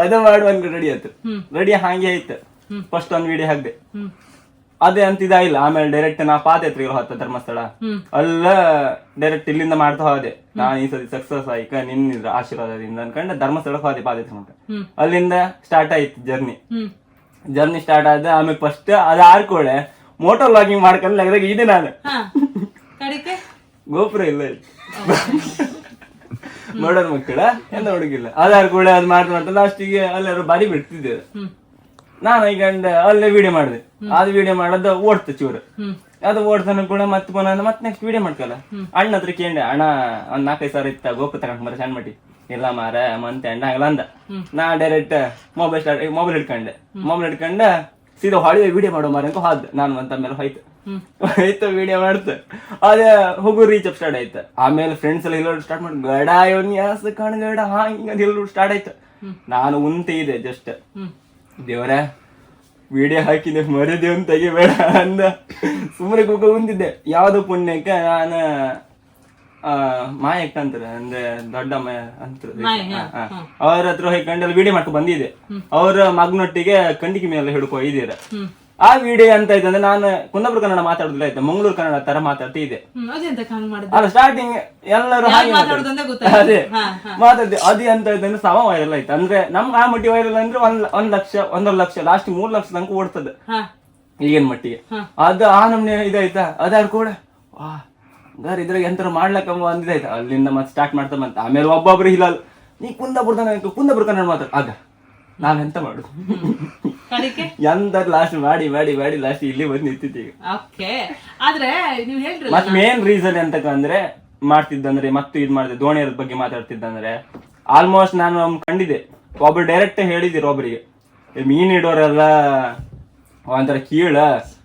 ಅದು ಮಾಡುವಂಗ ರೆಡಿ ಆಯ್ತು. ರೆಡಿ ಹಾಗೆ ಆಯ್ತು. ಫಸ್ಟ್ ಒಂದು ವಿಡಿಯೋ ಹಾಕ್ದೆ, ಅದೇ ಅಂತಿಲ್ಲ. ಆಮೇಲೆ ಡೈರೆಕ್ಟ್ ನಾ ಪಾದಯಾತ್ರೆಗೆ ಹೋದ ಧರ್ಮಸ್ಥಳ. ಅಲ್ಲ ಡೈರೆಕ್ಟ್ ಇಲ್ಲಿಂದ ಮಾಡ್ತಾ ಹೋದೆ. ನಾನು ಈ ಸತಿ ಸಕ್ಸಸ್ ಆಯ್ಕ ನಿನ್ನ ಆಶೀರ್ವಾದದಿಂದ ಅನ್ಕೊಂಡೆ ಧರ್ಮಸ್ಥಳಕ್ಕೆ ಹೋದೆ ಪಾದಯಾತ್ರೆ ಮಾಡ್ಕ. ಅಲ್ಲಿಂದ ಸ್ಟಾರ್ಟ್ ಆಯ್ತು ಜರ್ನಿ ಸ್ಟಾರ್ಟ್ ಆದ. ಆಮೇಲೆ ಫಸ್ಟ್ ಅದು ಆರ್ಕೋಳೆ ಮೋಟೋ ವ್ಲಾಗಿಂಗ್ ಮಾಡ್ಕೊಂಡು ಲಗದಾಗ ಇದೆ ನಾನು. ಗೋಪುರ ಇಲ್ಲ ನೋಡೋರ್ ಮಕ್ಕಳ ಎಂತ ಹುಡುಗಿಲ್ಲ. ಅದಾರ್ ಕೂಡ ಅದು ಮಾಡ್ತಾ ಲಾಸ್ಟಿಗೆ ಅಲ್ಲಾರು ಬಾರಿ ಬಿಡ್ತಿದ್ದೆ. ನಾನು ಈಗ ಅಲ್ಲೇ ವಿಡಿಯೋ ಮಾಡಿದೆ. ಅದು ವಿಡಿಯೋ ಮಾಡೋದು ಓಡ್ತು ಚೂರು. ಅದು ಓಡ್ತಾನು ಕೂಡ ಮತ್ತೆ ಪುನಃ ಮತ್ತೆ ನೆಕ್ಸ್ಟ್ ವಿಡಿಯೋ ಮಾಡ್ಕಲ್ಲ. ಅಣ್ಣ ಹತ್ರ ಕೇಂಡೆ, ಅಣ್ಣ ಒಂದ್ 4-5 ಸಾವಿರ ಇತ್ತ ಗೋಪುರ ತಗೊಂಡ್ ಮರ ಸಣ್ಣ ಮಟ್ಟಿ. ಇಲ್ಲ ಮಾರ ಮಂತೆ ಅಣ್ಣ ಹಂಗಲ್ಲ ಅಂದ. ನಾ ಡೈರೆಕ್ಟ್ ಮೊಬೈಲ್ ಹಿಡ್ಕೊಂಡ ಸೀದಾ ಹೊಳೆ ವಿಡಿಯೋ ಮಾಡೋ ಮಾರ ಅಂತ ಹೋದ್. ನಾನು ಅಂತ ಮೇಲೆ ಹೋಯ್ತು ವಿಡಿಯೋ ಮಾಡ್ತು. ಅದೇ ಹೋಗು ರೀಚ್ ಅಪ್ ಸ್ಟಾರ್ಟ್ ಆಯ್ತು. ಆಮೇಲೆ ಫ್ರೆಂಡ್ಸ್ ಎಲ್ಲ ಎಲ್ಲರೂ ಸ್ಟಾರ್ಟ್ ಮಾಡಿ ಗಡ ಇವನ್ಯಾಸ ಕಣ್ಗಡ ಹಿಂಗ ಎಲ್ಲರೂ ಸ್ಟಾರ್ಟ್ ಆಯ್ತು. ನಾನು ಉಂತೆ ಇದೆ ಜಸ್ಟ್ ದೇವರ ವಿಡಿಯೋ ಹಾಕಿದೆ ಮರದೇವನ್ ತೆಗಿಬೇಡ ಅಂದ ಸುಮ್ಮನೆ ಕುಕ್ಕ ಕುಂತಿದ್ದೆ. ಯಾವ್ದು ಪುಣ್ಯಕ್ಕೆ ನಾನು ಮಾಯಕ್ಕ ಅಂತಾರೆ, ಅಂದ್ರೆ ದೊಡ್ಡ ಅಂತಾರೆ, ಅವ್ರ ಹತ್ರ ಹೋಗಿ ಕಂಡೆಲ್ಲ ವಿಡಿಯೋ ಮಾಡ್ಕೊ ಬಂದಿದೆ. ಅವ್ರ ಮಗನೊಟ್ಟಿಗೆ ಕಂಡಿಗೆ ಮೇಲೆ ಹಿಡ್ಕೊ ಇದ್ದೀರ. ಆ ವಿಡಿಯೋ ಅಂತ ಆಯ್ತು ಅಂದ್ರೆ ನಾನು ಕುಂದಾಪುರ ಕನ್ನಡ ಮಾತಾಡುದಿಲ್ಲ ಆಯ್ತು, ಮಂಗಳೂರು ಕನ್ನಡ ತರ ಮಾತಾಡ್ತಾ ಇದ್ದೆ. ಅದೆಂತ ಹಂಗ್ ಮಾಡಿದೆ? ಅಲ್ಲ ಸ್ಟಾರ್ಟಿಂಗ್ ಎಲ್ಲರೂ ಹಾಗೆ ಮಾತಾಡೋದಂತ ಅದೇ ಮಾತಾಡ್ದೆ. ಅದು ಎಂತ ಆಯ್ತು ಅಂದ್ರೆ ಸಮ ವೈರಲ್ ಆಯ್ತು. ಅಂದ್ರೆ ನಮ್ಗೆ ಆ ಮಟ್ಟಿಗೆ ವೈರಲ್ ಅಂದ್ರೆ 1 ಲಕ್ಷ 1.5 ಲಕ್ಷ ಲಾಸ್ಟ್ 3 ಲಕ್ಷ ತನಕ ಓಡ್ತದೆ ಈಗಿನ ಮಟ್ಟಿಗೆ. ಅದು ಆ ನಮ್ನೆ ಇದಾಯ್ತಾ, ಅದಾದ್ರು ಕೂಡ ವಾ ಗಾರ್ ಇದ್ರಾಗ ಎಂತ ಮಾಡ್ಲಕ್ಕ ಅಂದಿದಾಯ್ತು. ಅಲ್ಲಿಂದ ಮತ್ತೆ ಸ್ಟಾರ್ಟ್ ಮಾಡ್ತಾ ಬಂತ. ಆಮೇಲೆ ಒಬ್ಬೊಬ್ರು ಇಲ್ಲ ನೀ ಕುಂದಾಪುರ ಕನ್ನಡ ಮಾತಾಡ, ಆಗ ನಾವೆಂತ ಮಾಡುದು ಎಂತ ಲಾಸ್ಟ್ ಮಾಡಿ ಮಾಡಿ ಮಾಡಿ ಲಾಸ್ಟ್ ಇಲ್ಲಿ ಬಂದು ನಿಂತಿತ್ತು ಈಗ. ಆದ್ರೆ ನೀವು ಹೇಳ್ರಿ ಮತ್ತೆ ಮೇನ್ ರೀಸನ್ ಎಂತಕ್ಕಂದ್ರೆ ಮಾಡ್ತಿದ್ದಂದ್ರೆ ಮತ್ತೆ ಇದ್ ಮಾಡಿದೆ ದೋಣಿಯರ ಬಗ್ಗೆ ಮಾತಾಡ್ತಿದ್ದಂದ್ರೆ ಆಲ್ಮೋಸ್ಟ್ ನಾನು ಕಂಡಿದ್ದೆ. ಒಬ್ರು ಡೈರೆಕ್ಟ್ ಹೇಳಿದಿರು ಒಬ್ಬರಿಗೆ, ಮೀನ್ ಇಡೋರೆಲ್ಲ ಒಂಥರ ಕೀಳ,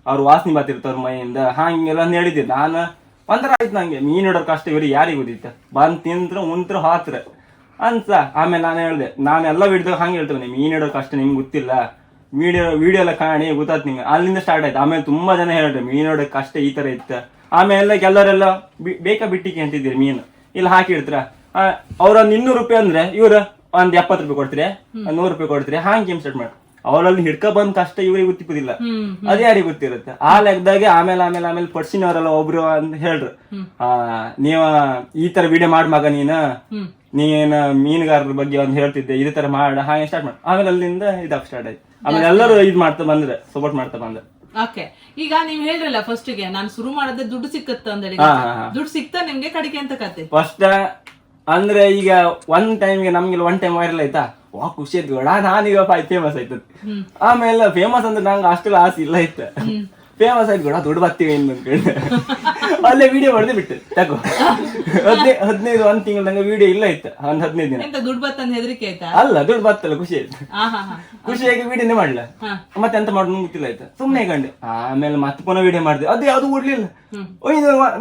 ಅವ್ರು ವಾಸನೆ ಬರ್ತಿರ್ತಾರ ಮೈಯಿಂದ ಹಂಗೆಲ್ಲ ಹೇಳಿದ್ದೆ. ನಾನು ಒಂಥರ ಆಯ್ತು ನಂಗೆ, ಮೀನ್ ಇಡೋರ್ ಕಷ್ಟ ಇವ್ರಿಗೆ ಯಾರಿಗೆ ಗೊತ್ತಿತ್ತ, ಬಂದ್ ತಿಂತ್ರ ಉಂತ್ರ ಹಾತ್ರ ಅಂತ. ಆಮೇಲೆ ನಾನು ಹೇಳ್ದೆ, ನಾನೆಲ್ಲ ವಿಡಿಯೋದಾಗ ಹಂಗೆ ಹೇಳ್ತೇನೆ, ಮೀನ್ ಇಡೋರ್ ಕಷ್ಟ ನಿಮ್ಗೆ ಗೊತ್ತಿಲ್ಲ, ವಿಡಿಯೋ ಎಲ್ಲ ಕಾಣಿ ಗೊತ್ತಾತ್ ನಿಂಗೆ. ಅಲ್ಲಿಂದ ಸ್ಟಾರ್ಟ್ ಆಯ್ತು. ಆಮೇಲೆ ತುಂಬಾ ಜನ ಹೇಳ್ರಿ ಮೀನ್ ಇಡೋಕ್ ಕಷ್ಟ ಈ ತರ ಇತ್ತ. ಆಮೇಲೆ ಕೆಲವರೆಲ್ಲ ಬೇಕಾ ಬಿಟ್ಟಿಗೆ ಅಂತಿದ್ದೀರಿ ಮೀನು ಇಲ್ಲಿ ಹಾಕಿಡ್ತೀರ, ಅವ್ರೊಂದ್ 200 ರೂಪಾಯಿ ಅಂದ್ರೆ ಇವ್ರ ಒಂದ್ 70 ರೂಪಾಯಿ ಕೊಡ್ತೀರಿ, 100 ರೂಪಾಯಿ ಕೊಡ್ತೀರಿ, ಹಾಂಗೆ ಗೇಮ್ ಸ್ಟಾರ್ಟ್ ಮಾಡಿ. ಅವರಲ್ಲಿ ಹಿಡ್ಕ ಬಂದ್ ಕಷ್ಟ ಇವ್ರಿಗೆ ಗೊತ್ತಿಪ್ಪದಿಲ್ಲ, ಅದೇ ಯಾರಿಗೆ ಗೊತ್ತಿರುತ್ತೆ. ಆ ಲೆಕ್ಕದಾಗೆ ಆಮೇಲೆ ಪಡ್ಸಿನವರೆಲ್ಲ ಒಬ್ರು ಅಂತ ಹೇಳ್ರು, ನೀವ ಈ ತರ ವಿಡಿಯೋ ಮಾಡ್ ಮಗ ನೀನ್ ಮೀನುಗಾರರ ಬಗ್ಗೆ ಒಂದ್ ಹೇಳ್ತಿದ್ದೆ, ಇದೇ ತರ ಮಾಡ, ಹಾಗೆ ಸ್ಟಾರ್ಟ್ ಮಾಡಿ. ಆಮೇಲೆ ಅಲ್ಲಿಂದ ಇದಾಗ ಸ್ಟಾರ್ಟ್ ಆಯ್ತು. ಆಮೇಲೆ ಎಲ್ಲರೂ ಇದ್ ಮಾಡ್ತಾ ಬಂದ್ರೆ ಸಪೋರ್ಟ್ ಮಾಡ್ತಾ ಬಂದ್ರೆ. ಓಕೆ, ಈಗ ನೀವ್ ಹೇಳ್ರಲ್ಲ ಫಸ್ಟ್ ಗೆ ನಾನು ಶುರು ಮಾಡದೆ ದುಡ್ಡು ಸಿಕ್ಕತ್ತ ಅಂದೇಳಿ, ದುಡ್ಡು ಸಿಕ್ತಾ ನಿಮ್ಗೆ ಕಡಿಕೆ ಅಂತ ಕತೆ? ಫಸ್ಟ್ ಅಂದ್ರೆ ಈಗ ಒಂದ್ ಟೈಮ್ಗೆ ನಮ್ಗೆ ಒನ್ ಟೈಮ್ ವೈರಲ್ ಆಯ್ತಾ, ವಾ ಖುಷಿ ಆಯ್ತು ಬೇಡ, ನಾನೀಗ ಫೇಮಸ್ ಆಯ್ತದ. ಆಮೇಲೆ ಫೇಮಸ್ ಅಂದ್ರೆ ನಂಗೆ ಅಷ್ಟೆಲ್ಲ ಆಸೆ ಇಲ್ಲ ಇತ್ತ, ಫೇಮಸ್ ಆಯ್ತು ಬೇಡ ದುಡ್ಡು ಬರ್ತೀವಿ ಏನ್ ಅನ್ಕೊಂಡೆ ಅಲ್ಲೇ ವಿಡಿಯೋ ಮಾಡ್ದೆ ಬಿಟ್ಟು ತಗೋ. 15 ಒಂದ್ ತಿಂಗಳ ನಂಗೆ ವಿಡಿಯೋ ಇಲ್ಲ ಇತ್ತು, ಒಂದ್ 15 ದಿನ. ದುಡ್ಡು ಬತ್ತ ಹೆದರಿಕೆ ಆಯ್ತಾ? ಅಲ್ಲ, ದುಡ್ಡು ಬರ್ತಲ್ಲ, ಖುಷಿ ಆಯ್ತು. ಖುಷಿಯಾಗಿ ವಿಡಿಯೋನೇ ಮಾಡ್ಲ, ಮತ್ತೆ ಎಂತ ಮಾಡೋದು ಗೊತ್ತಿಲ್ಲ ಆಯ್ತಾ, ಸುಮ್ನೆ ಕಂಡೆ. ಆಮೇಲೆ ಮತ್ತೆ ಪುನಃ ವಿಡಿಯೋ ಮಾಡಿದೆ, ಅದು ಯಾವ್ದು ಓಡ್ಲಿಲ್ಲ,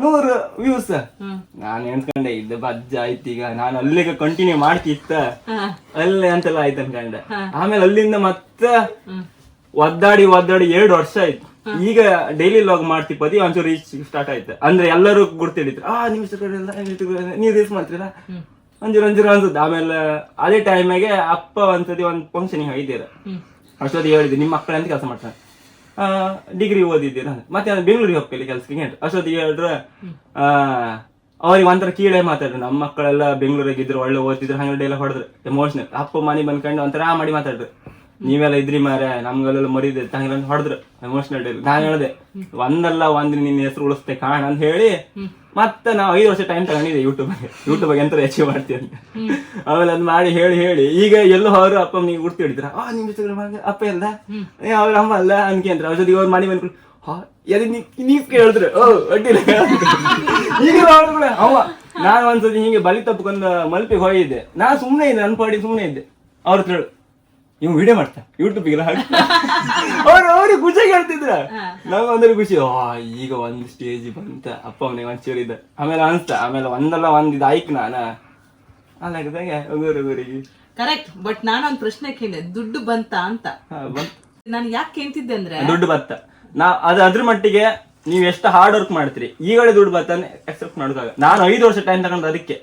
100 ವ್ಯೂಸ್. ನಾನು ಎಣ್ಸ್ಕೊಂಡೆ ಇದು ಬಜ್ಜ ಆಯ್ತು, ಈಗ ನಾನು ಅಲ್ಲಿಗೆ ಕಂಟಿನ್ಯೂ ಮಾಡ್ತಿತ್ತ ಅಲ್ಲೇ ಅಂತೆಲ್ಲ ಆಯ್ತು ಅನ್ಕೊಂಡೆ. ಆಮೇಲೆ ಅಲ್ಲಿಂದ ಮತ್ತೆ ಒದ್ದಾಡಿ 2 ವರ್ಷ ಆಯ್ತು. ಈಗ ಡೈಲಿ ಲಾಗ್ ಮಾಡ್ತಿಪ್ಪದಿ ಒಂಚೂರು ರೀಚ್ ಸ್ಟಾರ್ಟ್ ಆಯ್ತು. ಅಂದ್ರೆ ಎಲ್ಲರೂ ಗುರ್ತಿಡಿದ್ರು, ನೀವು ರೀಲ್ಸ್ ಮಾಡ್ತೀರಾ ಒಂಚೂರು ಅನ್ಸುತ್ತೆ. ಆಮೇಲೆ ಅದೇ ಟೈಮಿಗೆ ಅಪ್ಪ ಒಂದ್ಸತಿ ಒಂದ್ ಫಂಕ್ಷನ್ ಹೋಗಿದ್ದೀರ, ಅಷ್ಟೊತ್ತಿಗೆ ಹೇಳಿದ್ದೆ ನಿಮ್ಮ ಮಕ್ಕಳ ಅಂತ ಕೆಲಸ ಮಾಡ್ತಾರೆ, ಡಿಗ್ರಿ ಓದಿದ್ದೀರ, ಮತ್ತೆ ಬೆಂಗಳೂರಿಗೆ ಹೋಗ್ಲಿ ಕೆಲ್ಸಕ್ಕೆ. ಅಷ್ಟೊತ್ತಿಗೆ ಹೇಳಿದ್ರೆ ಅವ್ರಿಗೆ ಒಂಥರ ಕೀಳೇ ಮಾತಾಡ್ರು, ನಮ್ಮ ಮಕ್ಕಳೆಲ್ಲ ಬೆಂಗಳೂರಿಗೆ ಇದ್ರು, ಒಳ್ಳೆ ಓದ್ತಿದ್ರು, ಹಂಗೆ ಎಲ್ಲ ಹೊಡೆದ್ರು ಎಮೋಷನಲ್. ಅಪ್ಪ ಮನೆ ಬಂದ್ಕೊಂಡು ಒಂಥರ ಮಾಡಿ ಮಾತಾಡ್ರು, ನೀವೆಲ್ಲ ಇದ್ರಿ ಮಾರ ನಮ್ಗೆಲ್ಲ ಮರಿದೆ ಹಂಗೆಲ್ಲ ಹೊಡೆದ್ರು ಎಮೋಷನಲ್ ಡೇ. ನಾನ್ ಹೇಳ್ದೆ ಒಂದಲ್ಲ ಒಂದ್ ನಿನ್ನ ಹೆಸರು ಉಳಿಸ್ತೆ ಕಾಣ ಅಂತ ಹೇಳಿ ಮತ್ತೆ ನಾವು 5 ವರ್ಷ ಟೈಮ್ ತಗೊಂಡಿದ್ದೆ ಯೂಟ್ಯೂಬ್ ಎಂತ ಅಚೀವ್ ಮಾಡ್ತೀವಿ ಅಂತ. ಆಮೇಲೆ ಅದ್ ಮಾಡಿ ಹೇಳಿ ಈಗ ಎಲ್ಲೋ ಅವರು ಅಪ್ಪ ನೀವು ಗುರ್ತಿ ಹಿಡಿದ್ರ, ನಿಮ್ ಅಪ್ಪ ಎಲ್ಲ ಅವ್ರ ಅಮ್ಮ ಅಲ್ಲ ಅನ್ಕೇಂದ್ರ. ಅವ್ರ ಜೊತೆಗೆ ಅವ್ರು ಮಾಡಿ ಬಂದ್ಬಿಟ್ಟು ನೀವ್ ಕೇಳಿದ್ರು, ಅಡ್ಡಿಲ್ಲ ಈಗ ಅವ. ನಾನು ಒಂದ್ಸತಿ ಹಿಂಗೆ ಬಲಿ ತಪ್ಪಕೊಂಡ್ ಮಲ್ಪಿಗೆ ಹೋಗಿದ್ದೆ, ನಾನ್ ಸುಮ್ನೆ ಇದ್ದೆ, ನನ್ ಪಾಡಿ ಸುಮ್ನೆ ಇದ್ದೆ. ಅವ್ರ ಹತ್ರ ಇವ್ ವಿಡಿಯೋ ಮಾಡ್ತಾ ಯೂಟ್ಯೂಬ್ಗೆಲ್ಲ ಅವ್ರಿಗೆ ಖುಷಿಯಾಗಿ ಹೇಳ್ತಿದ್ರ, ನಂಗೆ ಒಂದ್ರೆ ಖುಷಿ, ಈಗ ಒಂದ್ ಸ್ಟೇಜ್ ಬಂತ ಅಪ್ಪ ಅವನಿಗೆ ಒಂಚೂರು ಇದೆ. ಆಮೇಲೆ ಅನ್ಸ್ತಾ, ಆಮೇಲೆ ಒಂದಲ್ಲ ಒಂದ್ ಇದು ಆಯ್ಕೆ ನಾನ ಅಲ್ಲಾಗದಾಗೆ ಊರಿಗೆ ಕರೆಕ್ಟ್. ಬಟ್ ನಾನೊಂದ್ ಪ್ರಶ್ನೆ ಕೇಳಿದೆ, ದುಡ್ಡು ಬಂತ ಅಂತ. ನಾನು ಯಾಕೆ ಕೇಳ್ತಿದ್ದೆ ಅಂದ್ರೆ, ದುಡ್ಡು ಬತ್ತ ಅದ್ರ ಮಟ್ಟಿಗೆ ನೀವ್ ಎಷ್ಟು ಹಾರ್ಡ್ ವರ್ಕ್ ಮಾಡ್ತೀರಿ, ಈಗಲೇ ದುಡ್ಡು ಬತ್ತಾನೆ ಎಕ್ಸೆಪ್ಟ್ ಮಾಡೋದಾಗ. ನಾನು 5 ವರ್ಷ ಟೈಮ್ ತಗೊಂಡ್ರೆ ಅದಕ್ಕೆ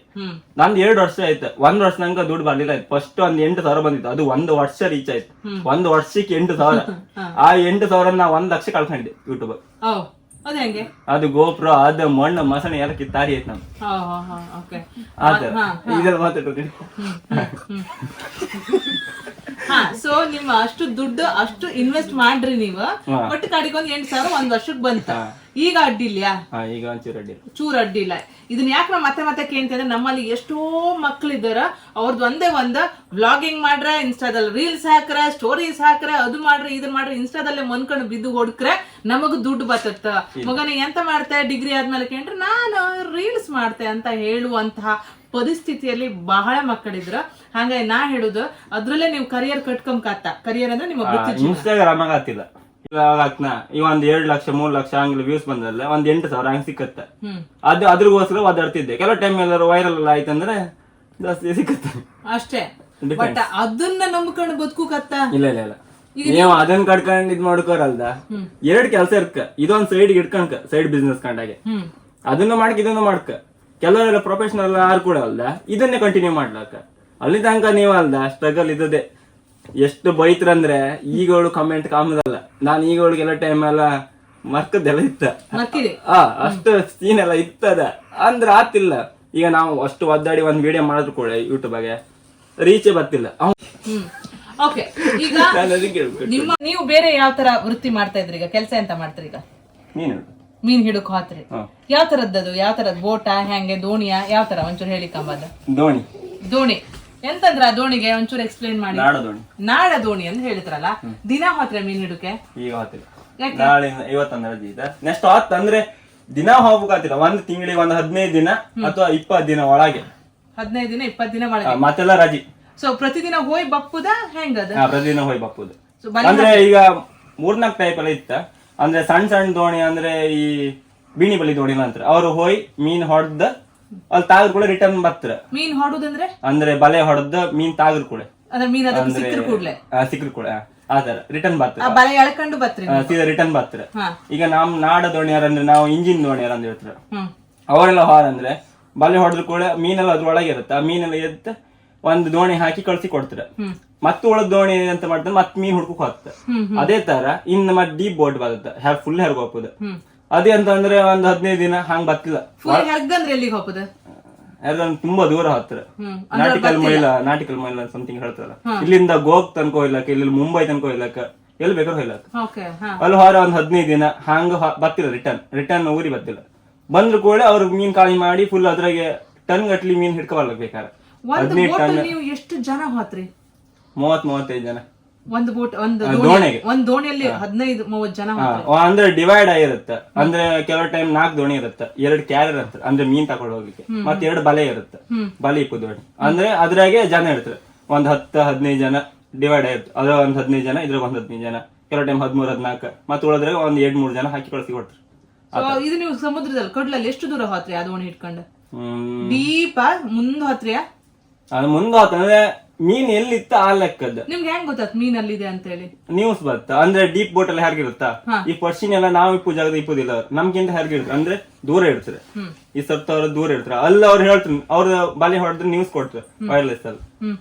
ನಂದು 2 ವರ್ಷ ಆಯ್ತು. 1 ವರ್ಷ ನಂಗೆ ದುಡ್ಡು ಬರ್ಲಿಲ್ಲ ಆಯ್ತು. ಫಸ್ಟ್ ಒಂದ್ 8,000 ಬಂದಿತ್ತು, ಅದು 1 ವರ್ಷ ರೀಚ್ ಆಯ್ತು. 1 ವರ್ಷಕ್ಕೆ 8,000. ಆ 8,000 ನಾ 1 ಲಕ್ಷ ಕಳ್ಕೊಂಡಿದ್ದೆ ಯೂಟ್ಯೂಬ್. ಅದು ಗೋಪುರ ಅದು ಮಣ್ಣು ಮಸಣೆ ಎಲ್ಲ ಕಿತ್ತಾರಿ ಆಯ್ತು ನಮ್ಗೆ. ಇದೆಲ್ಲ ಮಾತಾಡ್ರಿ. ಸೊ ನಿಮ್ಮ ಅಷ್ಟು ದುಡ್ಡು ಅಷ್ಟು ಇನ್ವೆಸ್ಟ್ ಮಾಡ್ರಿ ನೀವು, ಬಟ್ ಕಡೆಗೆ 8,000 1 ವರ್ಷಕ್ಕೆ ಬಂತ. ಈಗ ಅಡ್ಡಿಲ್ಯಾ? ಈಗ ಚೂರ್ ಅಡ್ಡಿಲ್ಲ. ಇದನ್ನ ಯಾಕೆ ನಾವು ಮತ್ತೆ ಕೇಳ್ತೇನೆ, ನಮ್ಮಲ್ಲಿ ಎಷ್ಟೋ ಮಕ್ಳಿದಾರ, ಅವ್ರದ್ದು ಒಂದೇ ವ್ಲಾಗಿಂಗ್ ಮಾಡ್ರೆ, ಇನ್ಸ್ಟಾದಲ್ಲಿ ರೀಲ್ಸ್ ಹಾಕ್ರೆ, ಸ್ಟೋರೀಸ್ ಹಾಕ್ರೆ, ಅದು ಮಾಡ್ರೆ ಇದನ್ನ ಮಾಡ್ರೆ, ಇನ್ಸ್ಟಾದಲ್ಲೇ ಮನ್ಕೊಂಡು ಬಿದ್ದು ಹೊಡ್ಕ್ರೆ ನಮಗ್ ದುಡ್ಡು ಬತ್ತ. ಮಗನ ಎಂತ ಮಾಡ್ತೆ ಡಿಗ್ರಿ ಆದ್ಮೇಲೆ ಕೇಳ್ರೆ ನಾನು ರೀಲ್ಸ್ ಮಾಡ್ತೆ ಅಂತ ಹೇಳುವಂತಹ ಪರಿಸ್ಥಿತಿಯಲ್ಲಿ ಬಹಳ ಮಕ್ಕಳಿದ್ರು. ಹಾಗಾಗಿ ನಾ ಹೇಳುದು ಅದ್ರಲ್ಲೇ ನೀವು ಕರಿಯರ್ ಕಟ್ಕೊಂಬತ್ತ. ಕರಿಯರ್ ಅಂದ್ರೆ ನಿಮ್ಮ ಇನ್ಸ್ಟಾಗ್ರಾಮ್ ಆಗ್ತಿಲ್ಲ, ಈ 1 ಲಕ್ಷ 3 ಲಕ್ಷ ಹಂಗಿಲ್ಲ ವ್ಯೂಸ್ ಬಂದಲ್ಲ, 8,000 ಹಂಗೆ ಸಿಕ್ಕತ್ತೆ. ಅದು ಅದ್ರಗೋಸ್ಕರ ಒದ್ದಾಡ್ತಿದ್ದೆ. ಕೆಲವು ಟೈಮ್ ಎಲ್ಲರೂ ವೈರಲ್ ಎಲ್ಲ ಆಯ್ತಂದ್ರೆ ಜಾಸ್ತಿ ಸಿಕ್ಕತ್ತೆ ಅಷ್ಟೇ. ಬಟ್ ಅದನ್ನ ನಂಬ್ಕೊಂಡು ಬದುಕುಕತ್ತ ಇಲ್ಲ ನೀವು ಅದನ್ನ ಕಟ್ಕೊಂಡ್ ಇದ್ ಮಾಡ್ಕೋರಲ್ದ. 2 ಕೆಲಸ ಇರ್ಕ, ಇದೊಂದ್ ಸೈಡ್ ಇಟ್ಕೊಂಡ್ಕ, ಸೈಡ್ ಬಿಸ್ನೆಸ್ ಕಂಡಾಗೆ ಅದನ್ನು ಮಾಡಕ್ ಇದನ್ನು ಮಾಡ್ಕ. ಕೆಲವರೆಲ್ಲ ಪ್ರೊಫೆಷನಲ್ ಯಾರು ಕೂಡ ಅಲ್ದ ಇದನ್ನೇ ಕಂಟಿನ್ಯೂ ಮಾಡ್ಲಕ್ಕ. ಅಲ್ಲಿ ತನಕ ನೀವ್ ಅಲ್ದ ಸ್ಟ್ರಗಲ್ ಇದ್ದದೆ. ಎಷ್ಟು ಬೈತ್ರಂದ್ರೆ ಈಗಳು ಕಮೆಂಟ್ ಕಾಮದಲ್ಲ. ನಾನು ಈಗಳಿಗೆಲ್ಲ ಟೈಮ್ ಎಲ್ಲ ಮರ್ಕದ್ದೆಲ್ಲ ಇತ್ತ ಮರ್ಕಿದೆ ಅಷ್ಟು ಸೀನ್ ಎಲ್ಲ ಇತ್ತದ ಅಂದ್ರೆ ಆತಿಲ್ಲ. ಈಗ ನಾವು ಅಷ್ಟು ಒದ್ದಾಡಿ ಒಂದ್ ವಿಡಿಯೋ ಮಾಡಿದ್ರು ಕೂಡ ಯೂಟ್ಯೂಬ್ಗೆ ರೀಚೇ ಬರ್ತಿಲ್ಲ. ಓಕೆ, ಈಗ ನೀವು ಬೇರೆ ಯಾವ ತರ ವೃತ್ತಿ ಮಾಡ್ತಾ ಇದ್ರಿ? ಈಗ ಕೆಲಸ ಎಂತ ಮಾಡ್ತೀರಿ? ಈಗ ಮೀನ್ ಹಿಡಕ್ ಹೋತ್ರಿ. ಯಾವ ತರದ್ದು? ಯಾವ ತರದ್ ಬೋಟ, ಹೆಂಗೆ ದೋಣಿಯ, ಯಾವ ತರ ಒಂಚೂರು ಹೇಳಿ ಕಂಬದ? ದೋಣಿ ಎಂತಂದ್ರ ಆ ದೋಣಿಗೆ ಒಂಚೂರು ಎಕ್ಸ್ಪ್ಲೇನ್ ಮಾಡಿ. ನಾಡ ದೋಣಿ ಅಂತ ಹೇಳಿದ್ರಲ್ಲ, ದಿನ ಹೋತ್ರೆ ಮೀನ್ ಹಿಡುಕೆ? ಈಗ ಹೋತಿಲ್ಲ, ನಾಳೆ ಇವತ್ತಂದ್ರೆ ರಜೆ ಇದೆ. ನೆಕ್ಸ್ಟ್ ಅಂದ್ರೆ ದಿನ ಹೋಗ್ಬೇಕಾಗ್ತಿಲ್ಲ. ಒಂದ್ ತಿಂಗಳಿಗೆ ಒಂದು 15 ದಿನ ಅಥವಾ 20 ದಿನ ಒಳಗೆ. 15 ದಿನ 20 ದಿನ ಒಳಗೆ ಮತ್ತೆಲ್ಲ ರಜೆ. ಸೊ ಪ್ರತಿದಿನ ಹೋಯ್ ಬಪ್ಪುದ ಹೆಂಗದ? ಪ್ರತಿದಿನ ಹೋಯ್ ಬಪ್ಪುದ. ಅಂದ್ರೆ ಈಗ 3-4 ಟೈಪ್ ಎಲ್ಲ ಇತ್ತ. ಅಂದ್ರೆ ಸಣ್ಣ ಸಣ್ಣ ದೋಣಿ ಅಂದ್ರೆ ಈ ಬೀಣಿ ಬಲಿ ದೋಣಿ ಅಂತಾರೆ. ಅವ್ರು ಹೋಯ್ ಮೀನ್ ಹೊಡೆದ ಅಲ್ಲಿ ತಾಗರ್ ಕೂಡ ರಿಟರ್ನ್ ಬರ್ತಾರ. ಮೀನ್ ಹೊಡುದಂದ್ರೆ ಅಂದ್ರೆ ಬಲೆ ಹೊಡೆದ ಮೀನ್ ತಾಗರ್ ಕೂಡ ಸಿಕ್ಕ್ರ ಕೂಡ ಆತರ ರಿಟರ್ನ್ ಬರ್ತಾರೆ, ಸೀದಾ ರಿಟರ್ನ್ ಬರ್ತಾರೆ. ಈಗ ನಮ್ ನಾಡ ದೋಣಿಯಾರ ಅಂದ್ರೆ ನಾವು ಇಂಜಿನ್ ದೋಣಿಯಾರ ಅಂತ ಹೇಳ್ತಾರೆ. ಅವರೆಲ್ಲ ಹಾರ ಅಂದ್ರೆ ಬಲೆ ಹೊಡೆದ್ರು ಕೂಡ ಮೀನೆಲ್ಲ ಅದ್ರೊಳಗೆ ಇರುತ್ತೆ. ಆ ಮೀನೆಲ್ಲ ಎತ್ತ ಒಂದು ದೋಣಿ ಹಾಕಿ ಕಳ್ಸಿ ಕೊಡ್ತಾರೆ. ಮತ್ತೆ ಉಳದ್ ದೋಣಿ ಅಂತ ಮಾಡ್ತಾರೆ, ಮತ್ ಮೀನ್ ಹುಡ್ಕಕ್ ಹೋಗ್ತಾರೆ. ಅದೇ ತರ ಇನ್ನು ಮತ್ತೆ ಡೀಪ್ ಬೋಟ್ ಬರುತ್ತೆ, ಫುಲ್ ಹೆರ್ಗ್ ಹೋಗ್ಬೋದು. ಅದೇ ಅಂತ ಅಂದ್ರೆ ಒಂದ್ 15 ದಿನ ಹಂಗ್ ಬರ್ತಿಲ್ಲ. ತುಂಬಾ ದೂರ ಹೋಗ್ತಾರೆ. ನಾಟಿಕಲ್ ಮೈಲ ಸಮಥಿಂಗ್ ಹೇಳ್ತಾರಲ್ಲ, ಇಲ್ಲಿಂದ ಗೋಕ್ ತನಕ ಹೋಗ್ಲಕ್ಕ, ಇಲ್ಲಿ ಮುಂಬೈ ತನಕ ಹೋಗ್ಲಕ್ಕ, ಎಲ್ಲಿ ಬೇಕಾದ್ರೂ ಹೋಗ್ಲಕ್ಕ. ಅಲ್ಲಿ ಹೊರ ಒಂದ್ 15 ದಿನ ಹಂಗ ಬರ್ತಿಲ್ಲ. ರಿಟರ್ನ್ ಊರಿ ಬರ್ತಿಲ್ಲ. ಬಂದ್ರು ಕೂಡ ಅವ್ರು ಮೀನ್ ಖಾಲಿ ಮಾಡಿ ಫುಲ್ ಅದ್ರಾಗೆ ಟನ್ ಗಟ್ಲಿ ಮೀನ್ ಹಿಡ್ಕೊಬರ್ಲಕ್ ಬೇಕಾರೆ. 15 ಟನ್. ಎಷ್ಟು ಜನ ಹೋತ್ರಿ? 30-35 ಜನ ಒಂದು ಬೋಟ್, ಒಂದು ದೋಣಿಯಲ್ಲಿ 15-30 ಜನ. ಅಂದ್ರೆ ಡಿವೈಡ್ ಆಗಿರುತ್ತೆ. ಅಂದ್ರೆ ಕೆಲವು ಟೈಮ್ 4 ದೋಣಿ ಇರುತ್ತೆ, 2 ಕ್ಯಾರಿಯರ್ ಇರುತ್ತೆ ಅಂದ್ರೆ ಮೀನ್ ತಗೊಂಡು ಹೋಗ್ಲಿಕ್ಕೆ, ಮತ್ತೆ 2 ಬಲೆ ಇರುತ್ತೆ, ಬಲೆ ಇಪ್ಪು ದೋಣಿ. ಅಂದ್ರೆ ಅದ್ರಾಗೆ ಜನ ಇರ್ತಾರೆ, ಒಂದ್ 10-15 ಜನ ಡಿವೈಡ್ ಆಗಿರುತ್ತೆ. ಅದ್ರ ಒಂದ್ 15 ಜನ, ಇದ್ರಾಗ ಒಂದ್ 15 ಜನ, ಕೆಲವು ಟೈಮ್ 13-14, ಮತ್ತೆ ಉಳಿದ್ರಾಗ ಒಂದ್ 2-3 ಜನ ಹಾಕಿ ಕಳ್ಸಿ ಕೊಡ್ತಾರೆ. ಇದು ನೀವು ಸಮುದ್ರದಲ್ಲಿ ಕಡ್ಲಲ್ಲಿ ಎಷ್ಟು ದೂರ ಹೋತ್ರಿ ಆ ದೋಣಿ ಇಟ್ಕೊಂಡು? ದೀಪ ಮುಂದ್ ಹೋತ್ರಿಯಾ? ಅದು ಮುಂದ್ ಹೋತಂದ್ರೆ ಮೀನ್ ಎಲ್ಲಿತ್ತ ಆ ಲೆಕ್ಕದ. ನಿಮ್ಗೆ ಹೆಂಗ್ ಗೊತ್ತಾತ್ ಮೀನ್ ಅಲ್ಲಿದೆ ಅಂತ ಹೇಳಿ? ನ್ಯೂಸ್ ಬತ್ತ. ಅಂದ್ರೆ ಡೀಪ್ ಬೋಟ್ ಎಲ್ಲ ಹೆರ್ಗಿರುತ್ತಾ, ಈ ಪರ್ಶಿನ್ ಎಲ್ಲ ನಾವು ಇಪ್ಪು ಜಾಗದ ಇಪ್ಪುದಿಲ್ಲ, ನಮ್ಗಿಂತ ಹೆರ್ಗಿರುತ್ತೆ. ಅಂದ್ರೆ ದೂರ ಇಡ್ತಾರೆ, ಈ ಸತ್ತವ್ರ ದೂರ ಇಡ್ತಾರೆ. ಅಲ್ಲಿ ಅವ್ರು ಹೇಳ್ತಾರೆ, ಅವ್ರ ಬಲಿ ಹೊಡೆದ್ರೆ ನ್ಯೂಸ್ ಕೊಡ್ತಾರೆ ವೈರ್ಲೆಸ್ ಅಲ್ಲಿ.